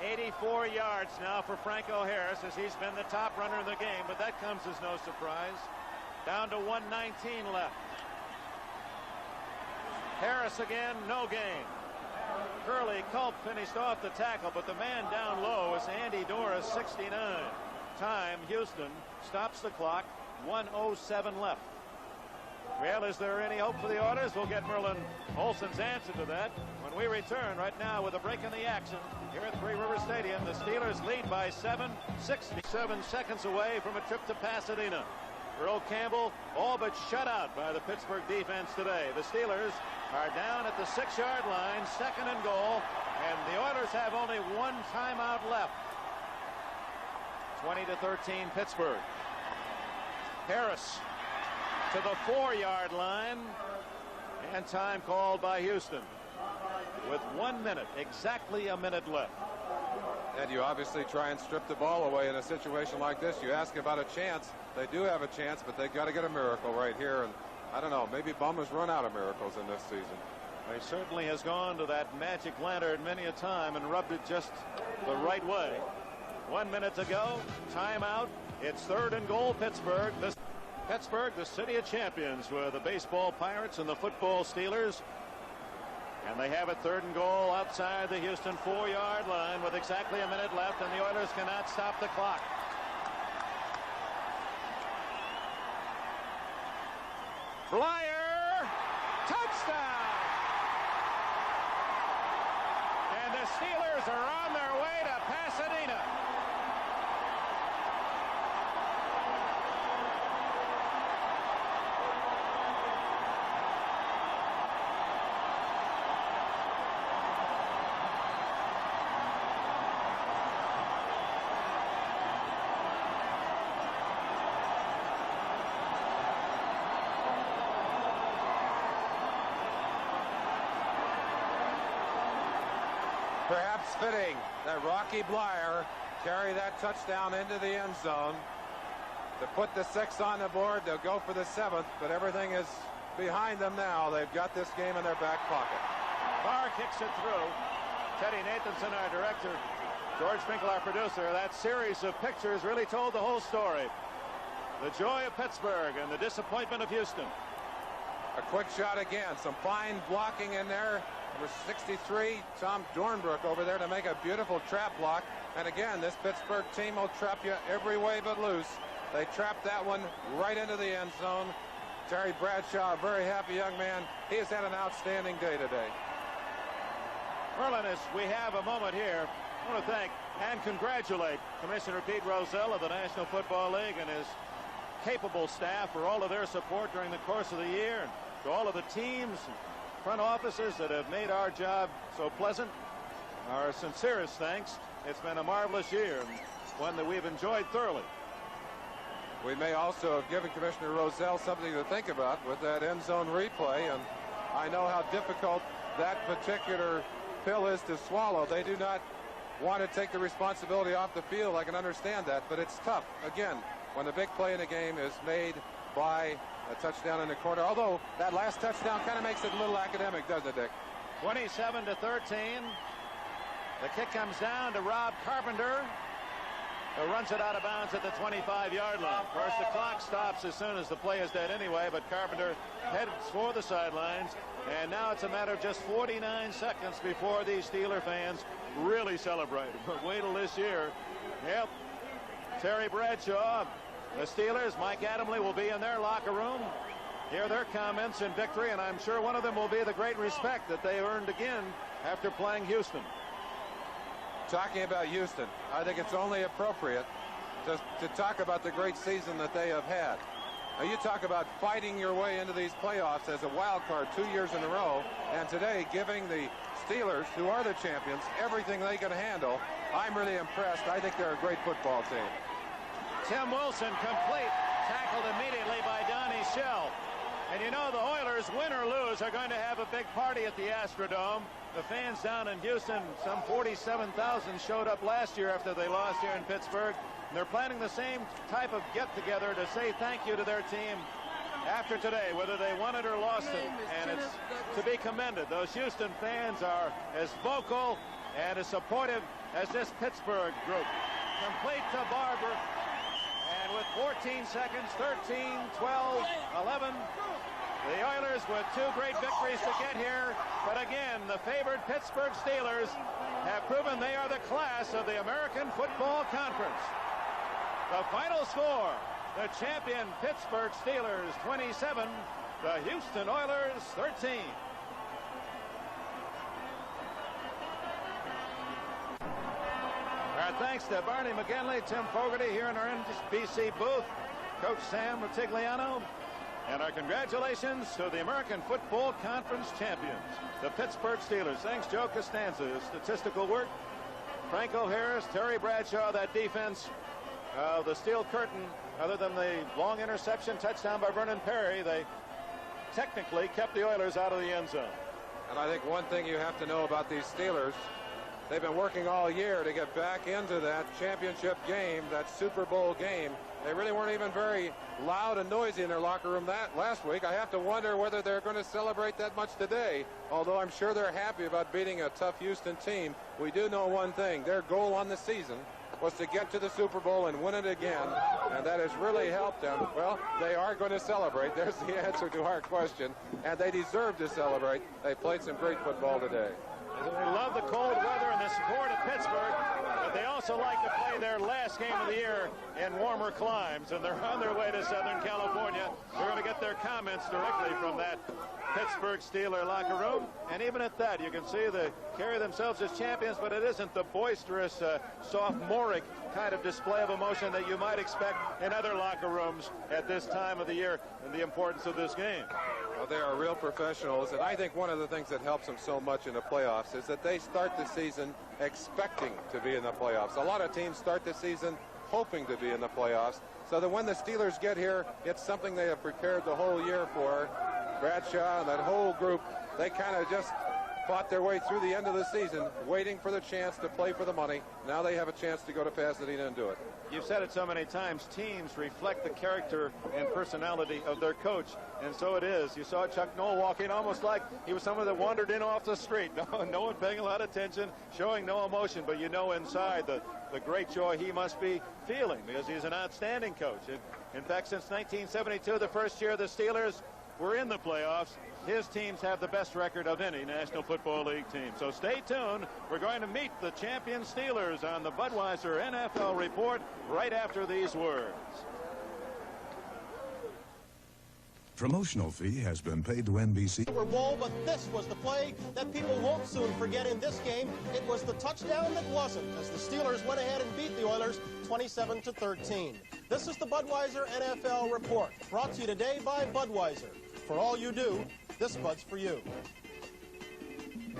84 yards now for Franco Harris, as he's been the top runner in the game, but that comes as no surprise. Down to 1:19 left. Harris again, no gain. Curly Culp finished off the tackle, but the man down low is Andy Doris, 69. Time, Houston stops the clock, 1:07 left. Well, is there any hope for the Oilers? We'll get Merlin Olsen's answer to that when we return right now with a break in the action here at Three Rivers Stadium. The Steelers lead by 7, 67 seconds away from a trip to Pasadena. Earl Campbell all but shut out by the Pittsburgh defense today. The Steelers are down at the 6-yard line, 2nd and goal, and the Oilers have only one timeout left. 20-13 Pittsburgh. Harris to the 4-yard line, and time called by Houston with 1 minute, exactly a minute left. And you obviously try and strip the ball away in a situation like this. You ask about a chance. They do have a chance, but they've got to get a miracle right here. And I don't know, maybe Bum has run out of miracles in this season. He certainly has gone to that magic lantern many a time and rubbed it just the right way. 1 minute to go. Timeout. It's 3rd and goal, Pittsburgh. Pittsburgh, the city of champions, with the baseball Pirates and the football Steelers. And they have it 3rd and goal outside the Houston 4-yard line with exactly a minute left, and the Oilers cannot stop the clock. Flyer, touchdown! And the Steelers are on their way to Pasadena. Perhaps fitting that Rocky Blyer carry that touchdown into the end zone to put the 6 on the board. They'll go for the 7th, but everything is behind them now. They've got this game in their back pocket. Barr kicks it through. Teddy Nathanson, our director, George Finkel, our producer. That series of pictures really told the whole story. The joy of Pittsburgh and the disappointment of Houston. A quick shot again. Some fine blocking in there. Number 63, Tom Dornbrook over there to make a beautiful trap block. And again, this Pittsburgh team will trap you every way but loose. They trapped that one right into the end zone. Terry Bradshaw, a very happy young man. He has had an outstanding day today. Merlin, as we have a moment here, I want to thank and congratulate Commissioner Pete Rozelle of the National Football League and his capable staff for all of their support during the course of the year, and to all of the teams, front offices that have made our job so pleasant. Our sincerest thanks. It's been a marvelous year, and one that we've enjoyed thoroughly. We may also have given Commissioner Rozelle something to think about with that end zone replay, and I know how difficult that particular pill is to swallow. They do not want to take the responsibility off the field. I can understand that, but it's tough. Again, when the big play in the game is made by a touchdown in the corner, although that last touchdown kind of makes it a little academic, doesn't it, Dick? 27-13. The kick comes down to Rob Carpenter, who runs it out of bounds at the 25-yard line. Of course, the clock stops as soon as the play is dead anyway, but Carpenter heads for the sidelines, and now it's a matter of just 49 seconds before these Steeler fans really celebrate. But wait till this year. Yep. Terry Bradshaw, the Steelers, Mike Adamle will be in their locker room. Hear their comments in victory, and I'm sure one of them will be the great respect that they earned again after playing Houston. Talking about Houston, I think it's only appropriate to talk about the great season that they have had. Now, you talk about fighting your way into these playoffs as a wild card 2 years in a row, and today giving the Steelers, who are the champions, everything they can handle. I'm really impressed. I think they're a great football team. Tim Wilson complete, tackled immediately by Donnie Shell. And you know, the Oilers, win or lose, are going to have a big party at the Astrodome. The fans down in Houston, some 47,000 showed up last year after they lost here in Pittsburgh. And they're planning the same type of get-together to say thank you to their team after today, whether they won it or lost it. And it's to be commended. Those Houston fans are as vocal and as supportive as this Pittsburgh group. Complete to Barber. And with 14 seconds, 13, 12, 11. The Oilers with 2 great victories to get here. But again, the favored Pittsburgh Steelers have proven they are the class of the American Football Conference. The final score, the champion Pittsburgh Steelers 27, the Houston Oilers 13. Our thanks to Barney McGinley, Tim Fogarty here in our NBC booth, Coach Sam Rutigliano, and our congratulations to the American Football Conference champions, the Pittsburgh Steelers. Thanks, Joe Costanza, statistical work. Franco Harris, Terry Bradshaw, that defense. The steel curtain, other than the long interception touchdown by Vernon Perry, they technically kept the Oilers out of the end zone. And I think one thing you have to know about these Steelers, they've been working all year to get back into that championship game, that Super Bowl game. They really weren't even very loud and noisy in their locker room last week. I have to wonder whether they're going to celebrate that much today, although I'm sure they're happy about beating a tough Houston team. We do know one thing. Their goal on the season was to get to the Super Bowl and win it again, and that has really helped them. Well, they are going to celebrate. There's the answer to our question, and they deserve to celebrate. They played some great football today. They love the cold weather and the support of Pittsburgh, but they also like to play their last game of the year in warmer climes, and they're on their way to Southern California. We're going to get their comments directly from that Pittsburgh Steeler locker room, and even at that, you can see they carry themselves as champions, but it isn't the boisterous, sophomoric kind of display of emotion that you might expect in other locker rooms at this time of the year and the importance of this game. Well, they are real professionals, and I think one of the things that helps them so much in the playoffs is that they start the season expecting to be in the playoffs. A lot of teams start the season hoping to be in the playoffs, so that when the Steelers get here, it's something they have prepared the whole year for. Bradshaw and that whole group, they kind of just fought their way through the end of the season, waiting for the chance to play for the money. Now they have a chance to go to Pasadena and do it. You've said it so many times, teams reflect the character and personality of their coach, and so it is. You saw Chuck Noll walking almost like he was someone that wandered in off the street. No one paying a lot of attention, showing no emotion, but you know inside the great joy he must be feeling because he's an outstanding coach. In fact, since 1972, the first year the Steelers were in the playoffs, his teams have the best record of any National Football League team. So stay tuned. We're going to meet the champion Steelers on the Budweiser NFL Report right after these words. Promotional fee has been paid to NBC. Super Bowl, but this was the play that people won't soon forget in this game. It was the touchdown that wasn't, as the Steelers went ahead and beat the Oilers 27-13. This is the Budweiser NFL Report, brought to you today by Budweiser. For all you do, this Bud's for you.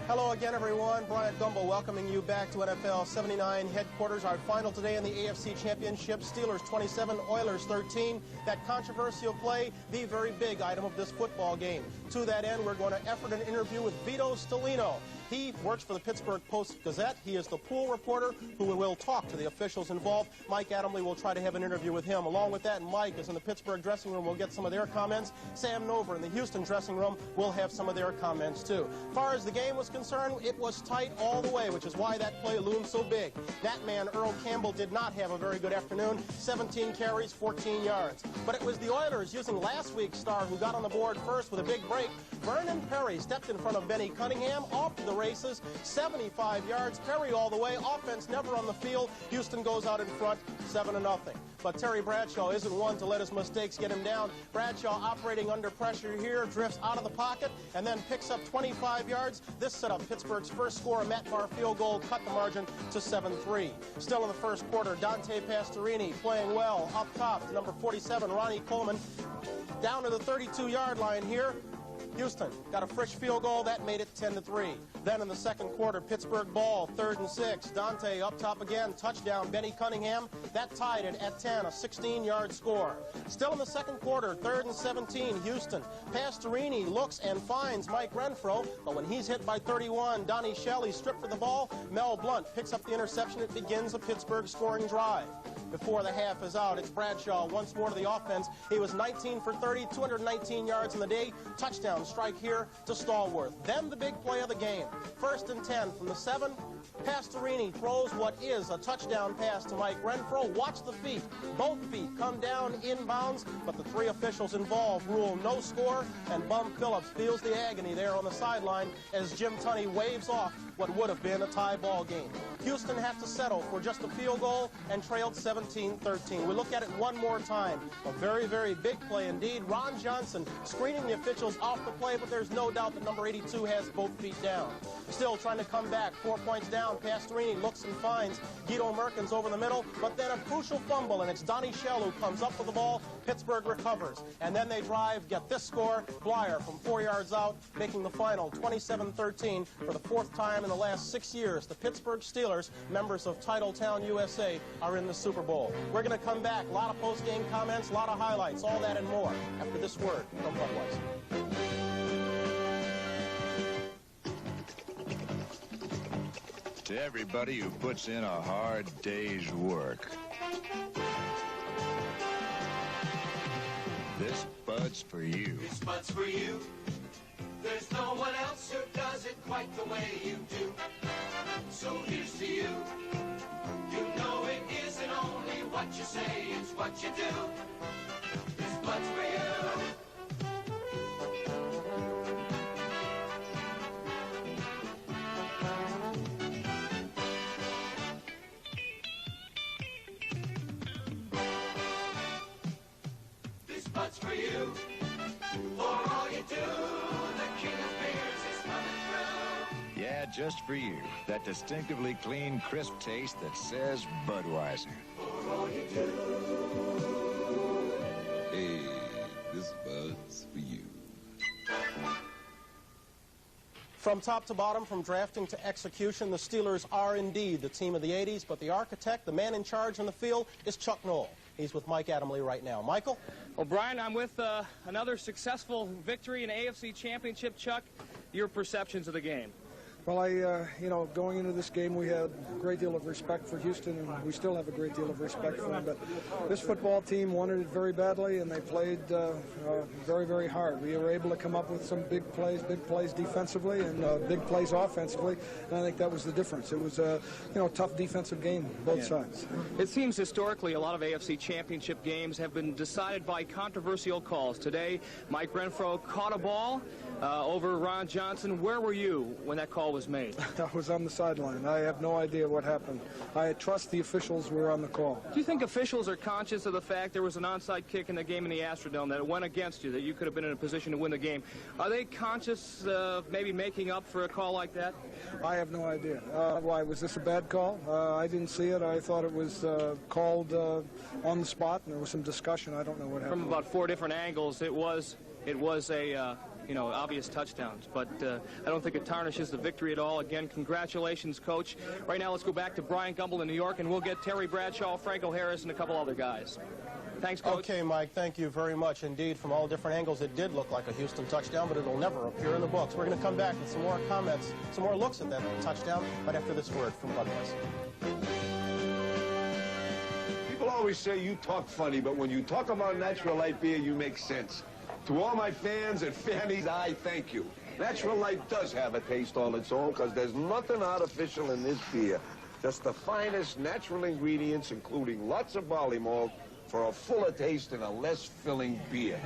Hello again, everyone. Bryant Gumbel welcoming you back to NFL 79 headquarters. Our final today in the AFC Championship, Steelers 27, Oilers 13. That controversial play, the very big item of this football game. To that end, we're going to effort an interview with Vito Stellino. He works for the Pittsburgh Post-Gazette. He is the pool reporter who will talk to the officials involved. Mike Adamley will try to have an interview with him. Along with that, Mike is in the Pittsburgh dressing room. We'll get some of their comments. Sam Nover in the Houston dressing room will have some of their comments, too. As far as the game was concerned, it was tight all the way, which is why that play loomed so big. That man, Earl Campbell, did not have a very good afternoon. 17 carries, 14 yards. But it was the Oilers, using last week's star, who got on the board first with a big break. Vernon Perry stepped in front of Benny Cunningham off to the races. 75 yards, Perry all the way, offense never on the field. Houston goes out in front, 7-0. But Terry Bradshaw isn't one to let his mistakes get him down. Bradshaw operating under pressure here, drifts out of the pocket, and then picks up 25 yards. This set up Pittsburgh's first score, a Matt Barr field goal, cut the margin to 7-3. Still in the first quarter, Dan Pastorini playing well up top. Number 47, Ronnie Coleman, down to the 32-yard line here. Houston got a fresh field goal. That made it 10-3. Then in the second quarter, Pittsburgh ball, 3rd and 6. Dante up top again, touchdown, Benny Cunningham. That tied it at 10, a 16-yard score. Still in the second quarter, 3rd and 17, Houston. Pastorini looks and finds Mike Renfro, but when he's hit by 31, Donnie Shelley stripped for the ball. Mel Blunt picks up the interception. It begins a Pittsburgh scoring drive. Before the half is out, it's Bradshaw once more to the offense. He was 19 for 30, 219 yards in the day. Touchdown strike here to Stallworth. Then the big play of the game. 1st and 10 from the 7. Pastorini throws what is a touchdown pass to Mike Renfro. Watch the feet. Both feet come down inbounds, but the 3 officials involved rule no score, and Bum Phillips feels the agony there on the sideline as Jim Tunney waves off what would have been a tie ball game. Houston has to settle for just a field goal and trailed 17-13. We look at it one more time. A very, very big play indeed. Ron Johnson screening the officials off the play, but there's no doubt that number 82 has both feet down. Still trying to come back, 4 points down. Pastorini looks and finds Guido Merkins over the middle, but then a crucial fumble, and it's Donnie Shell who comes up with the ball. Pittsburgh recovers, and then they drive, get this score. Blyer from 4 yards out, making the final 27-13 for the 4th time in the last 6 years. The Pittsburgh Steelers, members of Titletown, USA, are in the Super Bowl. We're going to come back. A lot of post-game comments, a lot of highlights, all that and more after this word from Budweiser. To everybody who puts in a hard day's work, this Bud's for you. This Bud's for you. There's no one else who does it quite the way you do. So here's to you. You know it isn't only what you say, it's what you do. This Bud's for you. This Bud's for you. For all you do, the king of beers is coming through. Yeah, just for you. That distinctively clean, crisp taste that says Budweiser. For all you do. Hey, this Bud's for you. From top to bottom, from drafting to execution, the Steelers are indeed the team of the 80s, but the architect, the man in charge on the field, is Chuck Noll. He's with Mike Adamle right now. Michael? Well, Brian, I'm with another successful victory in AFC Championship. Chuck, your perceptions of the game? Well, you know, going into this game, we had a great deal of respect for Houston, and we still have a great deal of respect for them. But this football team wanted it very badly, and they played very, very hard. We were able to come up with some big plays defensively and big plays offensively, and I think that was the difference. It was a tough defensive game, both sides. It seems historically a lot of AFC Championship games have been decided by controversial calls. Today, Mike Renfro caught a ball over Ron Johnson. Where were you when that call was made? I was on the sideline. I have no idea what happened. I trust the officials were on the call. Do you think officials are conscious of the fact there was an onside kick in the game in the Astrodome that went against you, that you could have been in a position to win the game? Are they conscious of maybe making up for a call like that? I have no idea. Why, was this a bad call? I didn't see it. I thought it was called on the spot, and there was some discussion. I don't know what happened. From about 4 different angles, it was a obvious touchdowns, but I don't think it tarnishes the victory at all. Again, congratulations, Coach. Right now, let's go back to Brian Gumbel in New York, and we'll get Terry Bradshaw, Franco Harris, and a couple other guys. Thanks, Coach. Okay, Mike, thank you very much indeed. From all different angles, it did look like a Houston touchdown, but it'll never appear in the books. We're going to come back with some more comments, some more looks at that touchdown, right after this word from Budweiser. People always say you talk funny, but when you talk about Natural Light beer, you make sense. To all my fans and fannies, I thank you. Natural Light does have a taste all its own, because there's nothing artificial in this beer. Just the finest natural ingredients, including lots of barley malt, for a fuller taste and a less filling beer.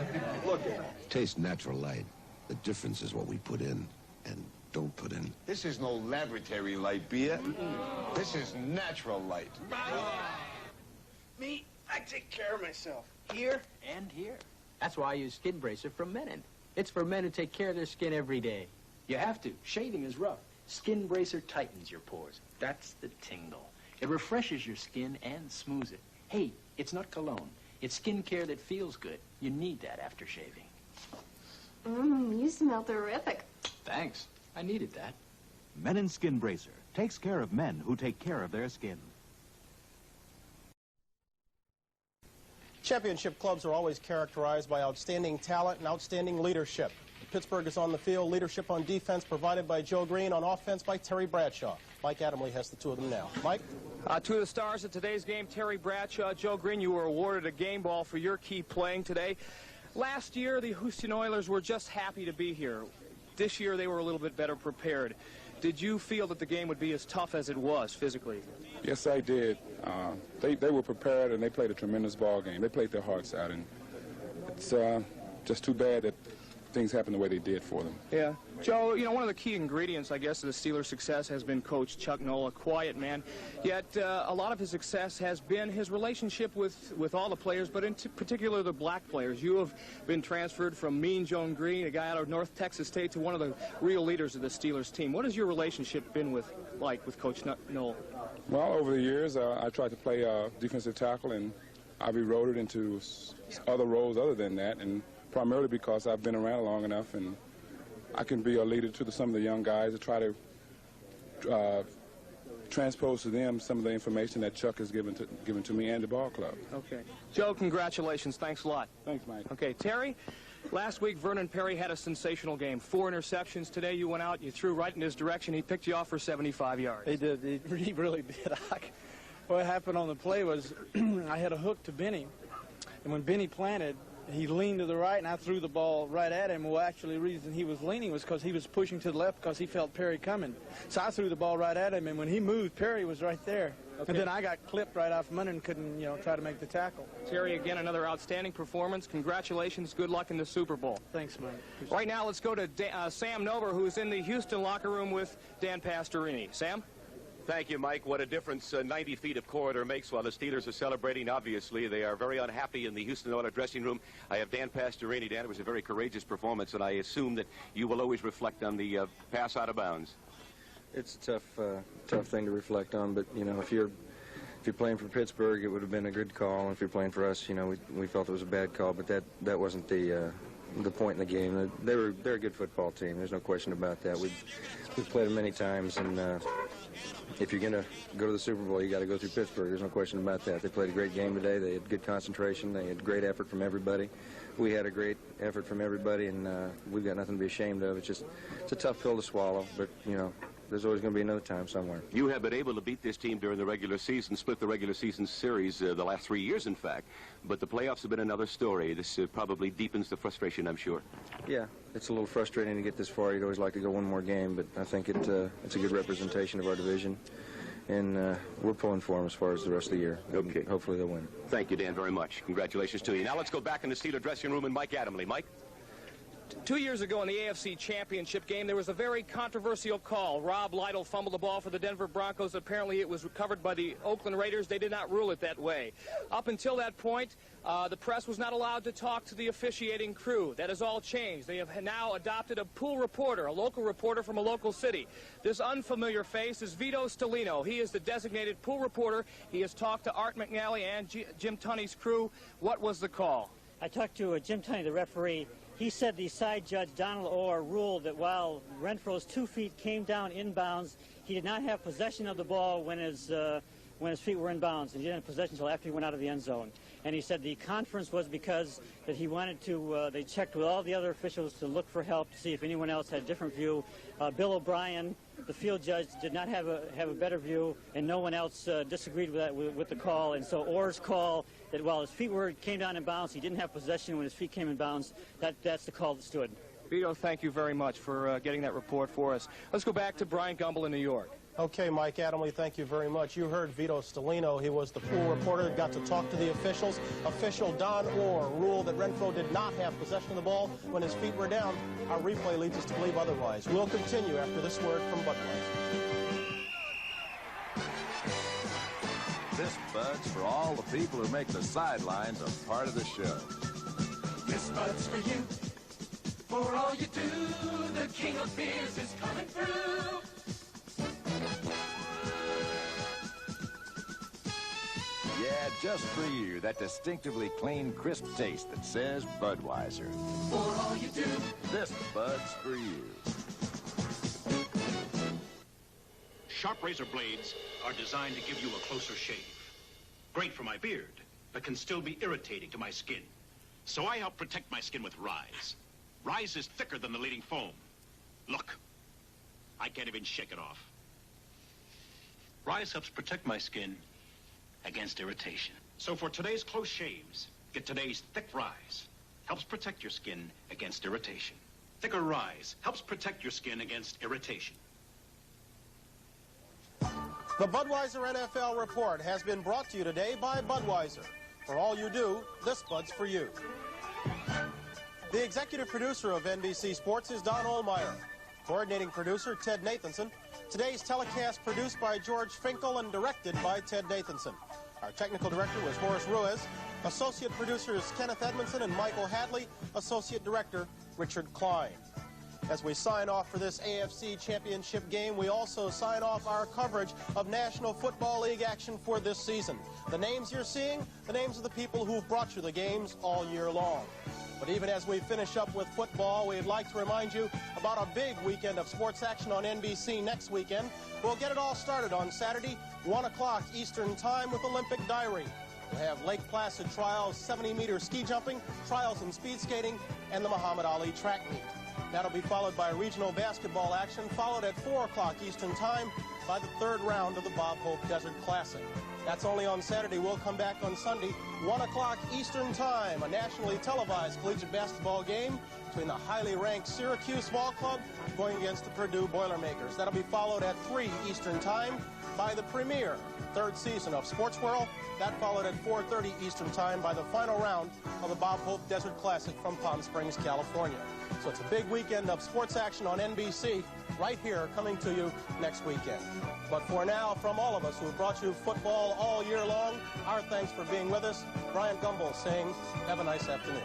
Look at it. Taste Natural Light. The difference is what we put in, and don't put in. This is no laboratory light, beer. This is natural light. Me, I take care of myself. Here and here. That's why I use Skin Bracer from Menon. It's for men who take care of their skin every day. You have to. Shaving is rough. Skin Bracer tightens your pores. That's the tingle. It refreshes your skin and smooths it. Hey, it's not cologne. It's skin care that feels good. You need that after shaving. You smell terrific. Thanks. I needed that. Menon Skin Bracer takes care of men who take care of their skin. Championship clubs are always characterized by outstanding talent and outstanding leadership. Pittsburgh is on the field. Leadership on defense provided by Joe Green. On offense by Terry Bradshaw. Mike Adamle has the two of them now. Mike? Two of the stars of today's game, Terry Bradshaw, Joe Green. You were awarded a game ball for your key playing today. Last year, the Houston Oilers were just happy to be here. This year, they were a little bit better prepared. Did you feel that the game would be as tough as it was physically? Yes, I did. They were prepared, and they played a tremendous ball game. They played their hearts out, and it's just too bad that things happened the way they did for them. Yeah. Joe, you know, one of the key ingredients, I guess, of the Steelers' success has been Coach Chuck Noll, a quiet man. Yet a lot of his success has been his relationship with all the players, but in particular the black players. You have been transferred from Mean Joe Green, a guy out of North Texas State, to one of the real leaders of the Steelers team. What has your relationship been with Coach Noll? Well, over the years, I tried to play defensive tackle, and I've eroded into other roles other than that, and primarily because I've been around long enough, and I can be a leader to some of the young guys to try to transpose to them some of the information that Chuck has given to me and the ball club. Okay. Joe, congratulations. Thanks a lot. Thanks, Mike. Okay, Terry, last week Vernon Perry had a sensational game. 4 interceptions. Today you went out, you threw right in his direction. He picked you off for 75 yards. He did. He really did. What happened on the play was I had a hook to Benny, and when Benny planted, he leaned to the right, and I threw the ball right at him. Well, actually, the reason he was leaning was because he was pushing to the left because he felt Perry coming. So I threw the ball right at him, and when he moved, Perry was right there. Okay. And then I got clipped right off from under and couldn't, try to make the tackle. Terry, again, another outstanding performance. Congratulations. Good luck in the Super Bowl. Thanks, Mike. Right now, let's go to Sam Nover, who's in the Houston locker room with Dan Pastorini. Sam? Thank you, Mike. What a difference 90 feet of corridor makes while the Steelers are celebrating. Obviously, they are very unhappy in the Houston Oilers dressing room. I have Dan Pastorini. Dan, it was a very courageous performance, and I assume that you will always reflect on the pass out of bounds. It's a tough thing to reflect on, but, if you're playing for Pittsburgh, it would have been a good call. And if you're playing for us, we felt it was a bad call, but that wasn't the point in the game. They're a good football team. There's no question about that. We've played them many times, and if you're going to go to the Super Bowl, you got to go through Pittsburgh. There's no question about that. They played a great game today. They had good concentration. They had great effort from everybody. We had a great effort from everybody, and we've got nothing to be ashamed of. It's a tough pill to swallow, but, there's always going to be another time somewhere. You have been able to beat this team during the regular season, split the regular season series the last 3 years, in fact. But the playoffs have been another story. This probably deepens the frustration, I'm sure. Yeah, it's a little frustrating to get this far. You'd always like to go one more game, but I think it's a good representation of our division. And we're pulling for them as far as the rest of the year. Okay. Hopefully they'll win. Thank you, Dan, very much. Congratulations to you. Now let's go back in the Steeler dressing room and Mike Adamle. Mike? 2 years ago in the AFC Championship game, there was a very controversial call. Rob Lytle fumbled the ball for the Denver Broncos. Apparently, it was recovered by the Oakland Raiders. They did not rule it that way. Up until that point, the press was not allowed to talk to the officiating crew. That has all changed. They have now adopted a pool reporter, a local reporter from a local city. This unfamiliar face is Vito Stellino. He is the designated pool reporter. He has talked to Art McNally and Jim Tunney's crew. What was the call? I talked to Jim Tunney, the referee. He said the side judge, Donald Orr, ruled that while Renfro's 2 feet came down inbounds, he did not have possession of the ball when his feet were inbounds. He didn't have possession until after he went out of the end zone. And he said the conference was because that he wanted to, they checked with all the other officials to look for help to see if anyone else had a different view. Bill O'Brien, the field judge, did not have a better view, and no one else disagreed with that with the call. And so Orr's call that while his feet came down in bounds, he didn't have possession when his feet came in bounds. That's the call that stood. Vito, thank you very much for getting that report for us. Let's go back to Brian Gumbel in New York. Okay, Mike Adamley, thank you very much. You heard Vito Stellino. He was the pool reporter, got to talk to the officials. Official Don Orr ruled that Renfro did not have possession of the ball when his feet were down. Our replay leads us to believe otherwise. We'll continue after this word from Budweiser. This Bud's for all the people who make the sidelines a part of the show. This Bud's for you. For all you do, the king of beers is coming through. Yeah, just for you, that distinctively clean, crisp taste that says Budweiser. For all you do, this Bud's for you. Sharp razor blades are designed to give you a closer shave. Great for my beard, but can still be irritating to my skin. So I help protect my skin with Rise. Rise is thicker than the leading foam. Look, I can't even shake it off. Rise helps protect my skin against irritation. So for today's close shaves, get today's Thick Rise. Helps protect your skin against irritation. Thicker Rise helps protect your skin against irritation. The Budweiser NFL Report has been brought to you today by Budweiser. For all you do, this Bud's for you. The executive producer of NBC Sports is Don Ohlmeyer. Coordinating producer, Ted Nathanson. Today's telecast produced by George Finkel and directed by Ted Nathanson. Our technical director was Horace Ruiz. Associate producers Kenneth Edmondson and Michael Hadley. Associate director Richard Klein. As we sign off for this AFC Championship game, we also sign off our coverage of National Football League action for this season. The names you're seeing, the names of the people who've brought you the games all year long. But even as we finish up with football, we'd like to remind you about a big weekend of sports action on NBC next weekend. We'll get it all started on Saturday, 1 o'clock Eastern Time with Olympic Diary. We'll have Lake Placid trials, 70-meter ski jumping, trials in speed skating, and the Muhammad Ali track meet. That'll be followed by regional basketball action, followed at 4 o'clock Eastern Time by the third round of the Bob Hope Desert Classic. That's only on Saturday. We'll come back on Sunday, 1 o'clock Eastern Time, a nationally televised collegiate basketball game between the highly ranked Syracuse Ball Club going against the Purdue Boilermakers. That'll be followed at 3 Eastern Time by the premiere third season of Sports World. That followed at 4:30 Eastern Time by the final round of the Bob Hope Desert Classic from Palm Springs, California. So it's a big weekend of sports action on NBC right here coming to you next weekend. But for now, from all of us who have brought you football all year long, our thanks for being with us. Brian Gumbel saying, have a nice afternoon.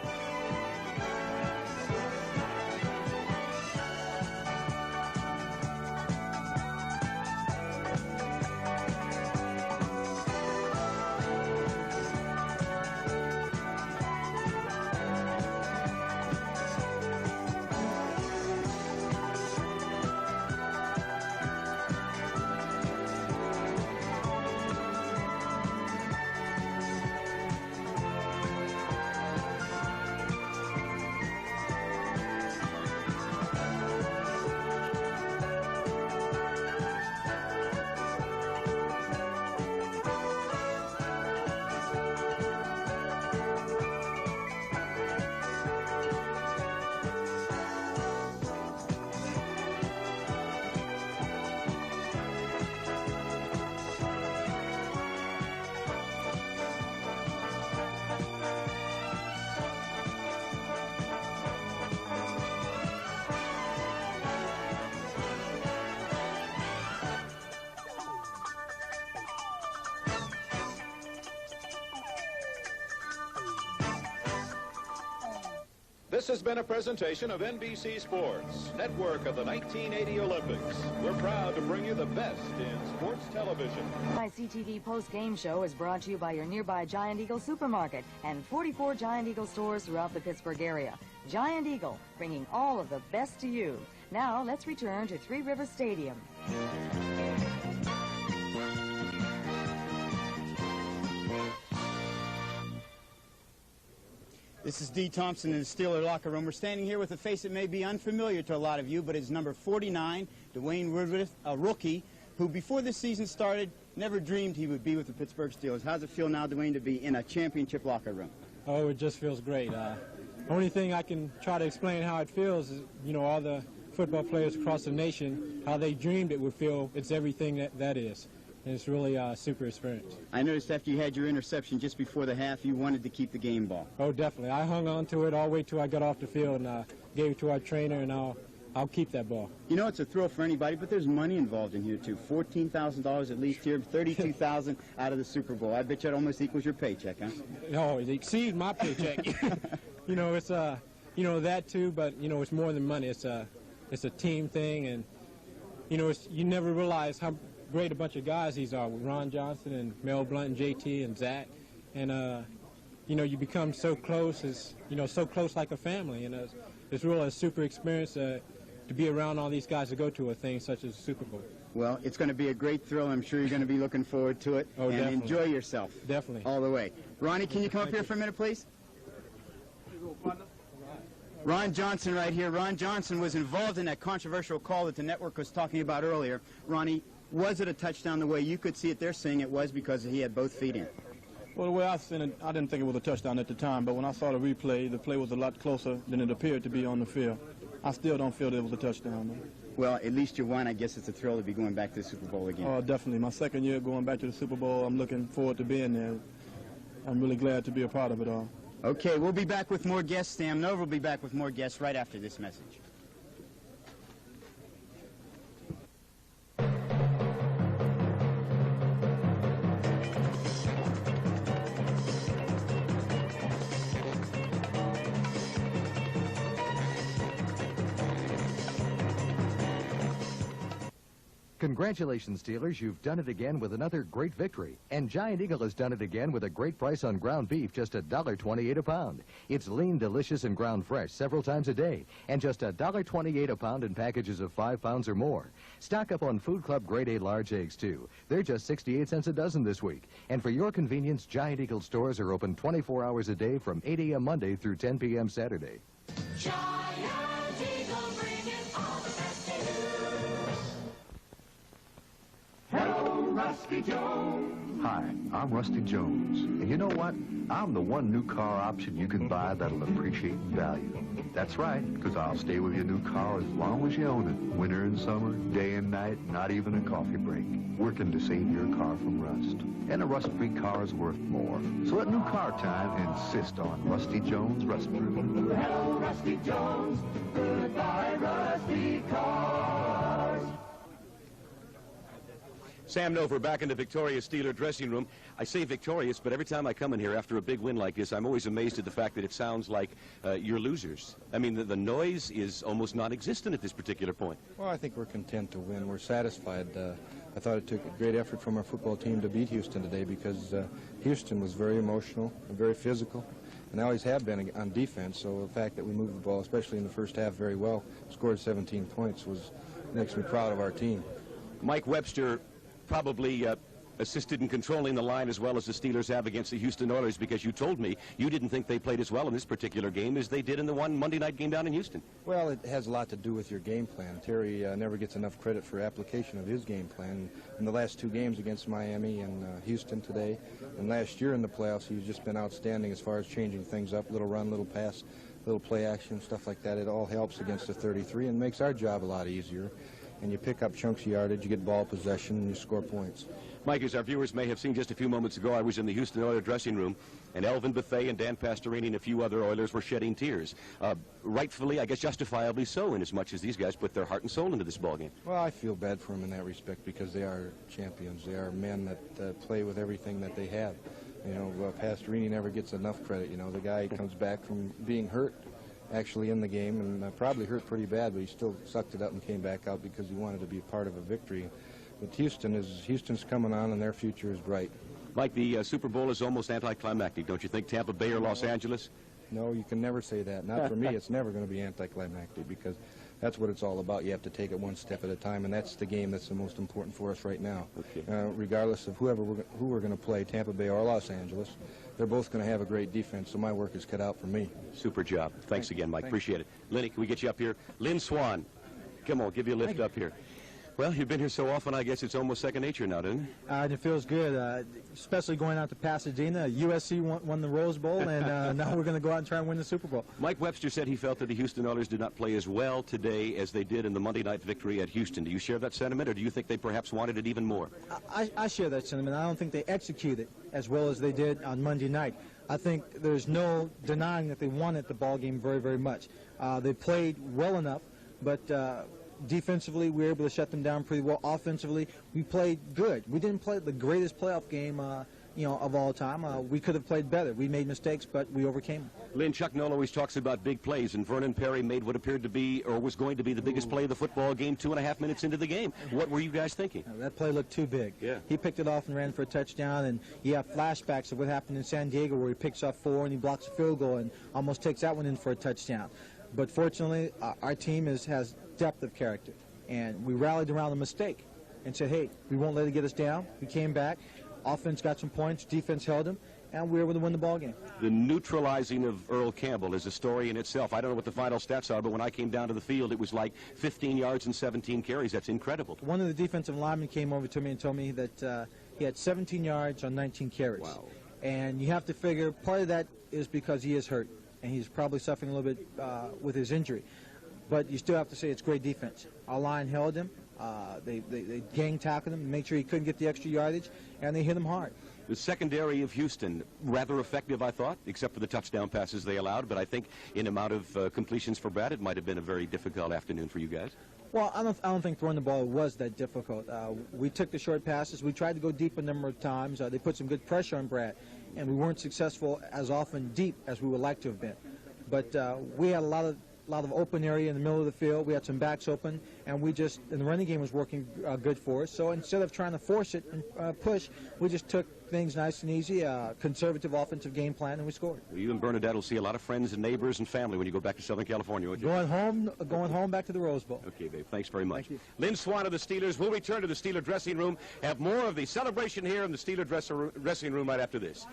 This has been a presentation of NBC Sports, network of the 1980 Olympics. We're proud to bring you the best in sports television. My CTV post-game show is brought to you by your nearby Giant Eagle supermarket and 44 Giant Eagle stores throughout the Pittsburgh area. Giant Eagle, bringing all of the best to you. Now, let's return to Three Rivers Stadium. This is Dee Thompson in the Steeler locker room. We're standing here with a face that may be unfamiliar to a lot of you, but it's number 49, Dwayne Woodruff, a rookie, who before this season started, never dreamed he would be with the Pittsburgh Steelers. How's it feel now, Dwayne, to be in a championship locker room? Oh, it just feels great. Only thing I can try to explain how it feels is, you know, all the football players across the nation, how they dreamed it would feel. It's everything that is. And it's really a super experience. I noticed after you had your interception just before the half, you wanted to keep the game ball. Oh, definitely. I hung on to it all the way till I got off the field and gave it to our trainer, and I'll keep that ball. You know, it's a thrill for anybody, but there's money involved in here, too. $14,000 at least here, $32,000 out of the Super Bowl. I bet you it almost equals your paycheck, huh? No, it exceeds my paycheck. You know, it's, you know, that too, but, you know, it's more than money. It's a team thing, and, you know, you never realize how great a bunch of guys these are with Ron Johnson and Mel Blount and JT and Zach. And, you know, you become so close, so close like a family. And it's really a super experience to be around all these guys to go to a thing such as the Super Bowl. Well, it's going to be a great thrill. I'm sure you're going to be looking forward to it. Oh, and definitely. Enjoy yourself. Definitely. All the way. Ronnie, can you come up here for a minute, please? Ron Johnson right here. Ron Johnson was involved in that controversial call that the network was talking about earlier. Ronnie, was it a touchdown the way you could see it? They're saying it was because he had both feet in. Well, the way I seen it, I didn't think it was a touchdown at the time, but when I saw the replay, the play was a lot closer than it appeared to be on the field. I still don't feel that it was a touchdown, though. Well, at least you won. I guess it's a thrill to be going back to the Super Bowl again. Oh, definitely. My second year going back to the Super Bowl, I'm looking forward to being there. I'm really glad to be a part of it all. Okay, we'll be back with more guests. Sam Nova will be back with more guests right after this message. Congratulations, Steelers. You've done it again with another great victory. And Giant Eagle has done it again with a great price on ground beef, just $1.28 a pound. It's lean, delicious, and ground fresh several times a day. And just $1.28 a pound in packages of 5 pounds or more. Stock up on Food Club Grade A large eggs, too. They're just 68 cents a dozen this week. And for your convenience, Giant Eagle stores are open 24 hours a day from 8 a.m. Monday through 10 p.m. Saturday. Giant Eagle, bringing all the best to you. Hello, Rusty Jones. Hi, I'm Rusty Jones. And you know what? I'm the one new car option you can buy that'll appreciate in value. That's right, because I'll stay with your new car as long as you own it. Winter and summer, day and night, not even a coffee break. Working to save your car from rust. And a rust-free car is worth more. So at New Car Time, insist on Rusty Jones Rust Proof. Hello, Rusty Jones. Goodbye, Rusty Cars. Sam Nover back in the victorious Steeler dressing room. I say victorious, but every time I come in here after a big win like this, I'm always amazed at the fact that it sounds like you're losers. I mean, the noise is almost non-existent at this particular point. Well, I think we're content to win. We're satisfied. I thought it took a great effort from our football team to beat Houston today because Houston was very emotional and very physical, and they always have been on defense. So the fact that we moved the ball, especially in the first half, very well, scored 17 points, makes me proud of our team. Mike Webster probably assisted in controlling the line as well as the Steelers have against the Houston Oilers, because you told me you didn't think they played as well in this particular game as they did in the one Monday night game down in Houston. Well, it has a lot to do with your game plan. Terry never gets enough credit for application of his game plan. In the last 2 games against Miami and Houston today, and last year in the playoffs, he's just been outstanding as far as changing things up, little run, little pass, little play action, stuff like that. It all helps against the 33 and makes our job a lot easier. And you pick up chunks of yardage, you get ball possession, and you score points. Mike, as our viewers may have seen just a few moments ago, I was in the Houston Oilers dressing room, and Elvin Bethea and Dan Pastorini and a few other Oilers were shedding tears. Rightfully, I guess justifiably so, in as much as these guys put their heart and soul into this ballgame. Well, I feel bad for them in that respect because they are champions. They are men that play with everything that they have. You know, Pastorini never gets enough credit. You know, the guy comes back from being hurt actually in the game, and probably hurt pretty bad, but he still sucked it up and came back out because he wanted to be a part of a victory. But Houston's coming on, and their future is bright. Mike, the Super Bowl is almost anticlimactic. Don't you think? Tampa Bay or Los Angeles? No, you can never say that. Not for me. It's never going to be anticlimactic because that's what it's all about. You have to take it one step at a time, and that's the game that's the most important for us right now. Okay. Regardless of who we're going to play, Tampa Bay or Los Angeles, they're both going to have a great defense, so my work is cut out for me. Super job. Thanks again, Mike. Appreciate it. Lenny, can we get you up here? Lynn Swan, come on, give you a lift up here. Well, you've been here so often, I guess it's almost second nature now, doesn't it? And it feels good, especially going out to Pasadena. USC won the Rose Bowl, and now we're going to go out and try and win the Super Bowl. Mike Webster said he felt that the Houston Oilers did not play as well today as they did in the Monday night victory at Houston. Do you share that sentiment, or do you think they perhaps wanted it even more? I share that sentiment. I don't think they executed as well as they did on Monday night. I think there's no denying that they wanted the ball game very, very much. They played well enough, but defensively, we were able to shut them down pretty well. Offensively, we played good. We didn't play the greatest playoff game, of all time. We could have played better. We made mistakes, but we overcame them. Lynn, Chuck Noll always talks about big plays, and Vernon Perry made what appeared to be, or was going to be, the biggest play of the football game 2.5 minutes into the game. What were you guys thinking? That play looked too big. Yeah. He picked it off and ran for a touchdown, and you have flashbacks of what happened in San Diego where he picks off 4 and he blocks a field goal and almost takes that one in for a touchdown. But fortunately, our team has depth of character. And we rallied around the mistake and said, hey, we won't let it get us down. We came back. Offense got some points. Defense held them. And we were able to win the ball game. The neutralizing of Earl Campbell is a story in itself. I don't know what the final stats are, but when I came down to the field, it was like 15 yards and 17 carries. That's incredible. One of the defensive linemen came over to me and told me that he had 17 yards on 19 carries. Wow. And you have to figure part of that is because he is hurt. And he's probably suffering a little bit with his injury. But you still have to say it's great defense. Our line held him. They gang tackled him, made sure he couldn't get the extra yardage, and they hit him hard. The secondary of Houston, rather effective, I thought, except for the touchdown passes they allowed. But I think in amount of completions for Brad, it might have been a very difficult afternoon for you guys. Well, I don't think throwing the ball was that difficult. We took the short passes. We tried to go deep a number of times. They put some good pressure on Brad, and we weren't successful as often deep as we would like to have been. But we had a lot of open area in the middle of the field. We had some backs open, and and the running game was working good for us. So instead of trying to force it and push, we just took things nice and easy, conservative offensive game plan, and we scored. Well, you and Bernadette will see a lot of friends and neighbors and family when you go back to Southern California, won't you? Going home back to the Rose Bowl. Okay, babe. Thanks very much. Thank you. Lynn Swan of the Steelers will return to the Steeler dressing room, have more of the celebration here in the Steeler dressing room right after this.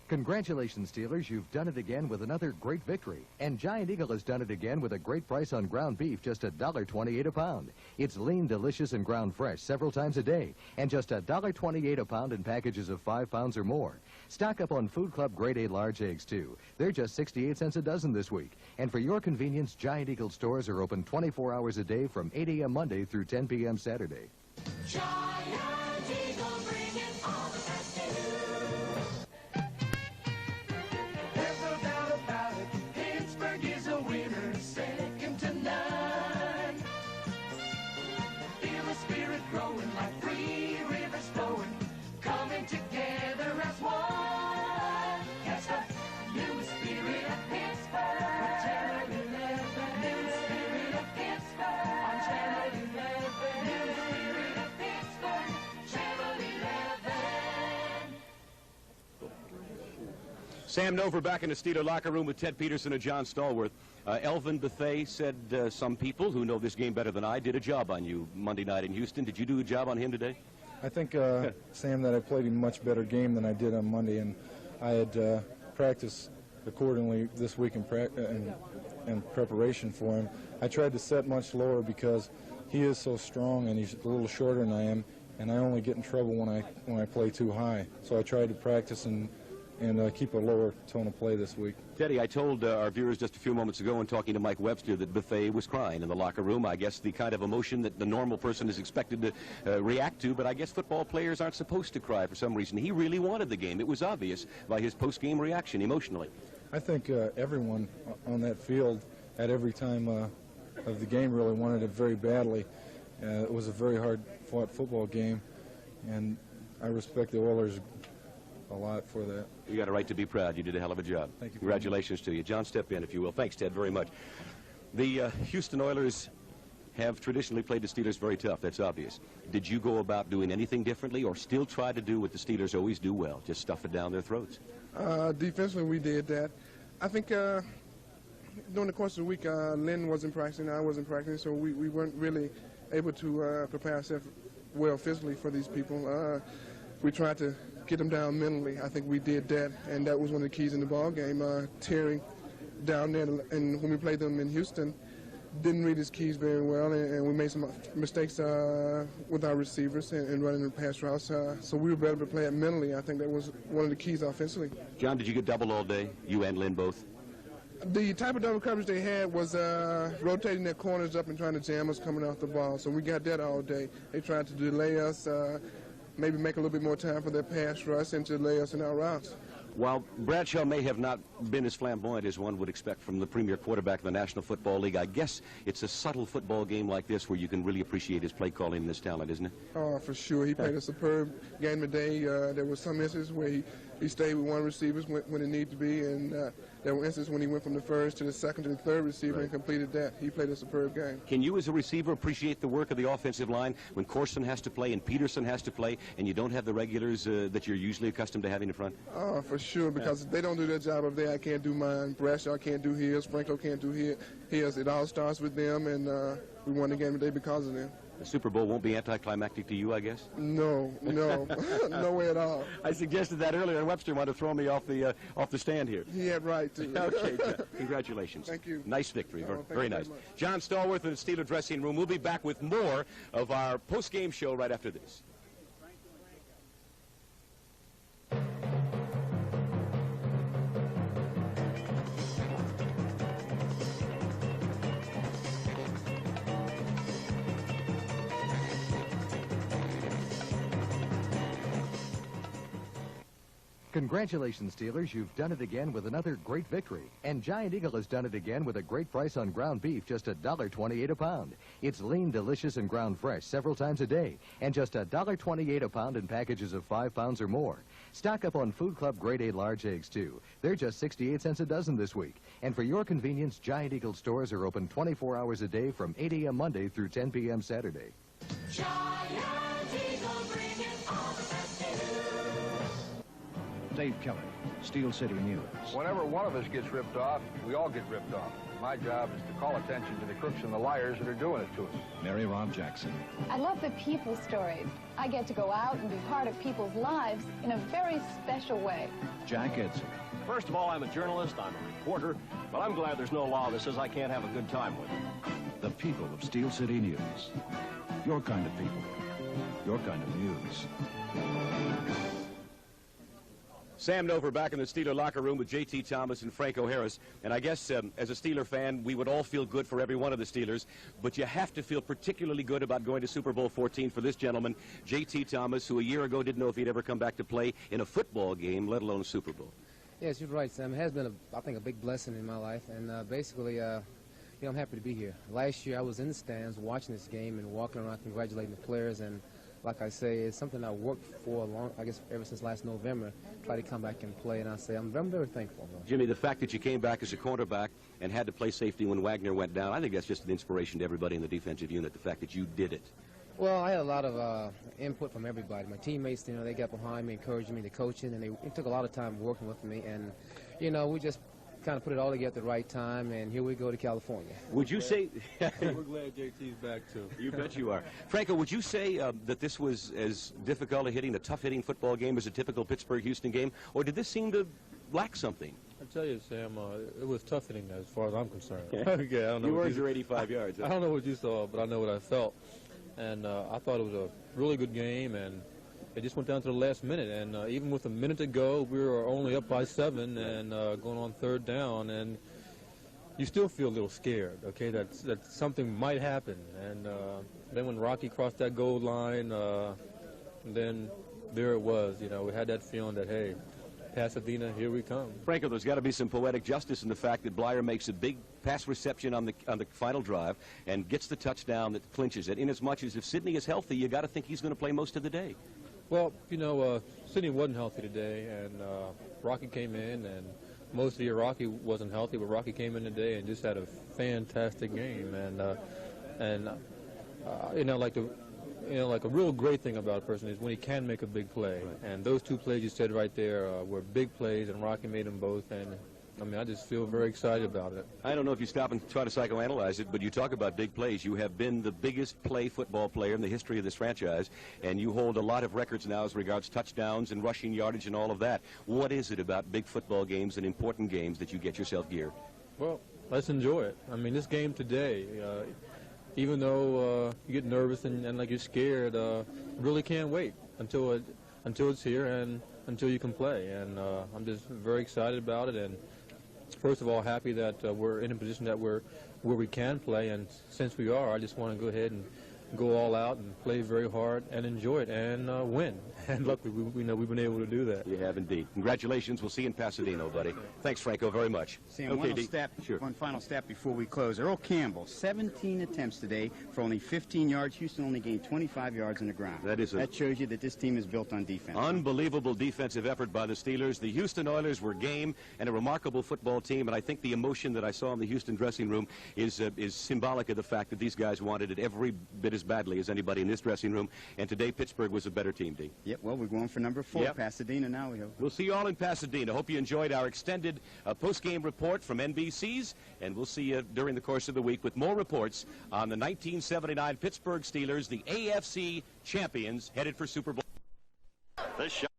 Congratulations, Steelers. You've done it again with another great victory. And Giant Eagle has done it again with a great price on ground beef, just $1.28 a pound. It's lean, delicious, and ground fresh several times a day. And just $1.28 a pound in packages of 5 pounds or more. Stock up on Food Club Grade A large eggs, too. They're just 68 cents a dozen this week. And for your convenience, Giant Eagle stores are open 24 hours a day from 8 a.m. Monday through 10 p.m. Saturday. Giant Eagle, bringing all the best to you. There's no doubt about it, Pittsburgh is a winner, second to none. Feel the spirit growing like 3 rivers flowing, coming together as one. Catch the new spirit of Pittsburgh on Channel 11. New spirit of Pittsburgh on Channel 11. New spirit of Pittsburgh, Channel 11. Sam Nover back in the Steeler locker room with Ted Peterson and John Stallworth. Elvin Bethea said some people who know this game better than I did a job on you Monday night in Houston. Did you do a job on him today? I think, Sam, that I played a much better game than I did on Monday, and I had practiced accordingly this week in preparation for him. I tried to set much lower because he is so strong and he's a little shorter than I am, and I only get in trouble when I play too high. So I tried to practice and keep a lower tone of play this week. Teddy, I told our viewers just a few moments ago in talking to Mike Webster that Bethea was crying in the locker room. I guess the kind of emotion that the normal person is expected to react to, but I guess football players aren't supposed to cry for some reason. He really wanted the game. It was obvious by his post-game reaction emotionally. I think everyone on that field at every time of the game really wanted it very badly. It was a very hard-fought football game, and I respect the Oilers a lot for that. You got a right to be proud. You did a hell of a job. Thank you. Congratulations to you. John, step in, if you will. Thanks, Ted, very much. The Houston Oilers have traditionally played the Steelers very tough. That's obvious. Did you go about doing anything differently or still try to do what the Steelers always do well, just stuff it down their throats? Defensively, we did that. I think during the course of the week, Lynn wasn't practicing, I wasn't practicing, so we weren't really able to prepare ourselves well physically for these people. We tried to get them down mentally. I think we did that, and that was one of the keys in the ball game. Terry down there, and when we played them in Houston, didn't read his keys very well, and we made some mistakes with our receivers and running the pass routes. So we were better to play it mentally. I think that was one of the keys offensively. John, did you get doubled all day, you and Lynn both? The type of double coverage they had was rotating their corners up and trying to jam us coming off the ball. So we got that all day. They tried to delay us, maybe make a little bit more time for their pass rush and to delay us in our routes. While Bradshaw may have not been as flamboyant as one would expect from the premier quarterback of the National Football League, I guess it's a subtle football game like this where you can really appreciate his play calling and his talent, isn't it? Oh, for sure. He played a superb game today. There were some instances where he stayed with one receiver when it needed to be, and there were instances when he went from the first to the second to the third receiver and completed that. He played a superb game. Can you as a receiver appreciate the work of the offensive line when Corson has to play and Peterson has to play and you don't have the regulars that you're usually accustomed to having in front? Oh, for sure, because if they don't do their job up there, I can't do mine. Bradshaw can't do his. Franco can't do his. It all starts with them, and we won the game today because of them. The Super Bowl won't be anticlimactic to you, I guess? No, no way at all. I suggested that earlier, and Webster wanted to throw me off the stand here. He had right to. Okay, congratulations. Thank you. Nice victory, very nice. Very John Stallworth in the Steeler dressing room. We'll be back with more of our post-game show right after this. Congratulations, Steelers. You've done it again with another great victory. And Giant Eagle has done it again with a great price on ground beef, just $1.28 a pound. It's lean, delicious, and ground fresh several times a day. And just $1.28 a pound in packages of 5 pounds or more. Stock up on Food Club Grade A large eggs, too. They're just 68 cents a dozen this week. And for your convenience, Giant Eagle stores are open 24 hours a day from 8 a.m. Monday through 10 p.m. Saturday. Giant Eagle, bringing all the best to you. Dave Kelly, Steel City News. Whenever one of us gets ripped off, we all get ripped off. My job is to call attention to the crooks and the liars that are doing it to us. Mary Rob Jackson. I love the people stories. I get to go out and be part of people's lives in a very special way. Jack Edson. First of all, I'm a journalist, I'm a reporter, but I'm glad there's no law that says I can't have a good time with it. The people of Steel City News. Your kind of people. Your kind of news. Sam Nover back in the Steeler locker room with J.T. Thomas and Franco Harris. And I guess as a Steeler fan, we would all feel good for every one of the Steelers. But you have to feel particularly good about going to Super Bowl 14 for this gentleman, J.T. Thomas, who a year ago didn't know if he'd ever come back to play in a football game, let alone a Super Bowl. Yes, you're right, Sam. It has been, I think, a big blessing in my life. And basically, I'm happy to be here. Last year, I was in the stands watching this game and walking around congratulating the players. And like I say, it's something I worked for I guess ever since last November, try to come back and play, and I say I'm very thankful. Though. Jimmy, the fact that you came back as a cornerback and had to play safety when Wagner went down, I think that's just an inspiration to everybody in the defensive unit, the fact that you did it. Well, I had a lot of input from everybody. My teammates, they got behind me, encouraging me, the coaching, and it took a lot of time working with me, and, we just kind of put it all together at the right time, and here we go to California. Would you say... We're glad JT's back, too. You bet you are. Franco, would you say that this was as difficult a tough-hitting football game as a typical Pittsburgh-Houston game, or did this seem to lack something? I tell you, Sam, it was tough hitting as far as I'm concerned. Okay. Okay, I don't know. You earned your 85 yards. I don't know what you saw, but I know what I felt. And I thought it was a really good game, and it just went down to the last minute, and even with a minute to go, we were only up by 7 and going on 3rd down, and you still feel a little scared, okay, that something might happen. And then when Rocky crossed that goal line, then there it was. We had that feeling that, hey, Pasadena, here we come. Franco, there's got to be some poetic justice in the fact that Blyer makes a big pass reception on the final drive and gets the touchdown that clinches it, inasmuch as if Sidney is healthy, you got to think he's going to play most of the day. Well, Sidney wasn't healthy today, and Rocky came in, and most of the year Rocky wasn't healthy, but Rocky came in today and just had a fantastic game. Like a real great thing about a person is when he can make a big play. Right. And those two plays you said right there were big plays, and Rocky made them both, and I mean, I just feel very excited about it. I don't know if you stop and try to psychoanalyze it, but you talk about big plays. You have been the biggest football player in the history of this franchise, and you hold a lot of records now as regards touchdowns and rushing yardage and all of that. What is it about big football games and important games that you get yourself geared? Well, let's enjoy it. I mean, this game today, even though you get nervous and like you're scared, really can't wait until it's here and until you can play. And I'm just very excited about it. And first of all, happy that we're in a position that where we can play. And since we are, I just want to go ahead and go all out and play very hard and enjoy it and win. And luckily, we know we've been able to do that. You have indeed. Congratulations. We'll see you in Pasadena, buddy. Thanks, Franco, very much. Sam, one final step before we close. Earl Campbell, 17 attempts today for only 15 yards. Houston only gained 25 yards on the ground. That shows you that this team is built on defense. Unbelievable defensive effort by the Steelers. The Houston Oilers were game and a remarkable football team, and I think the emotion that I saw in the Houston dressing room is symbolic of the fact that these guys wanted it every bit as badly as anybody in this dressing room, and today Pittsburgh was a better team, D. Yep, well, we're going for number 4, Pasadena now. We'll see you all in Pasadena. Hope you enjoyed our extended post-game report from NBC's, and we'll see you during the course of the week with more reports on the 1979 Pittsburgh Steelers, the AFC champions, headed for Super Bowl. This shot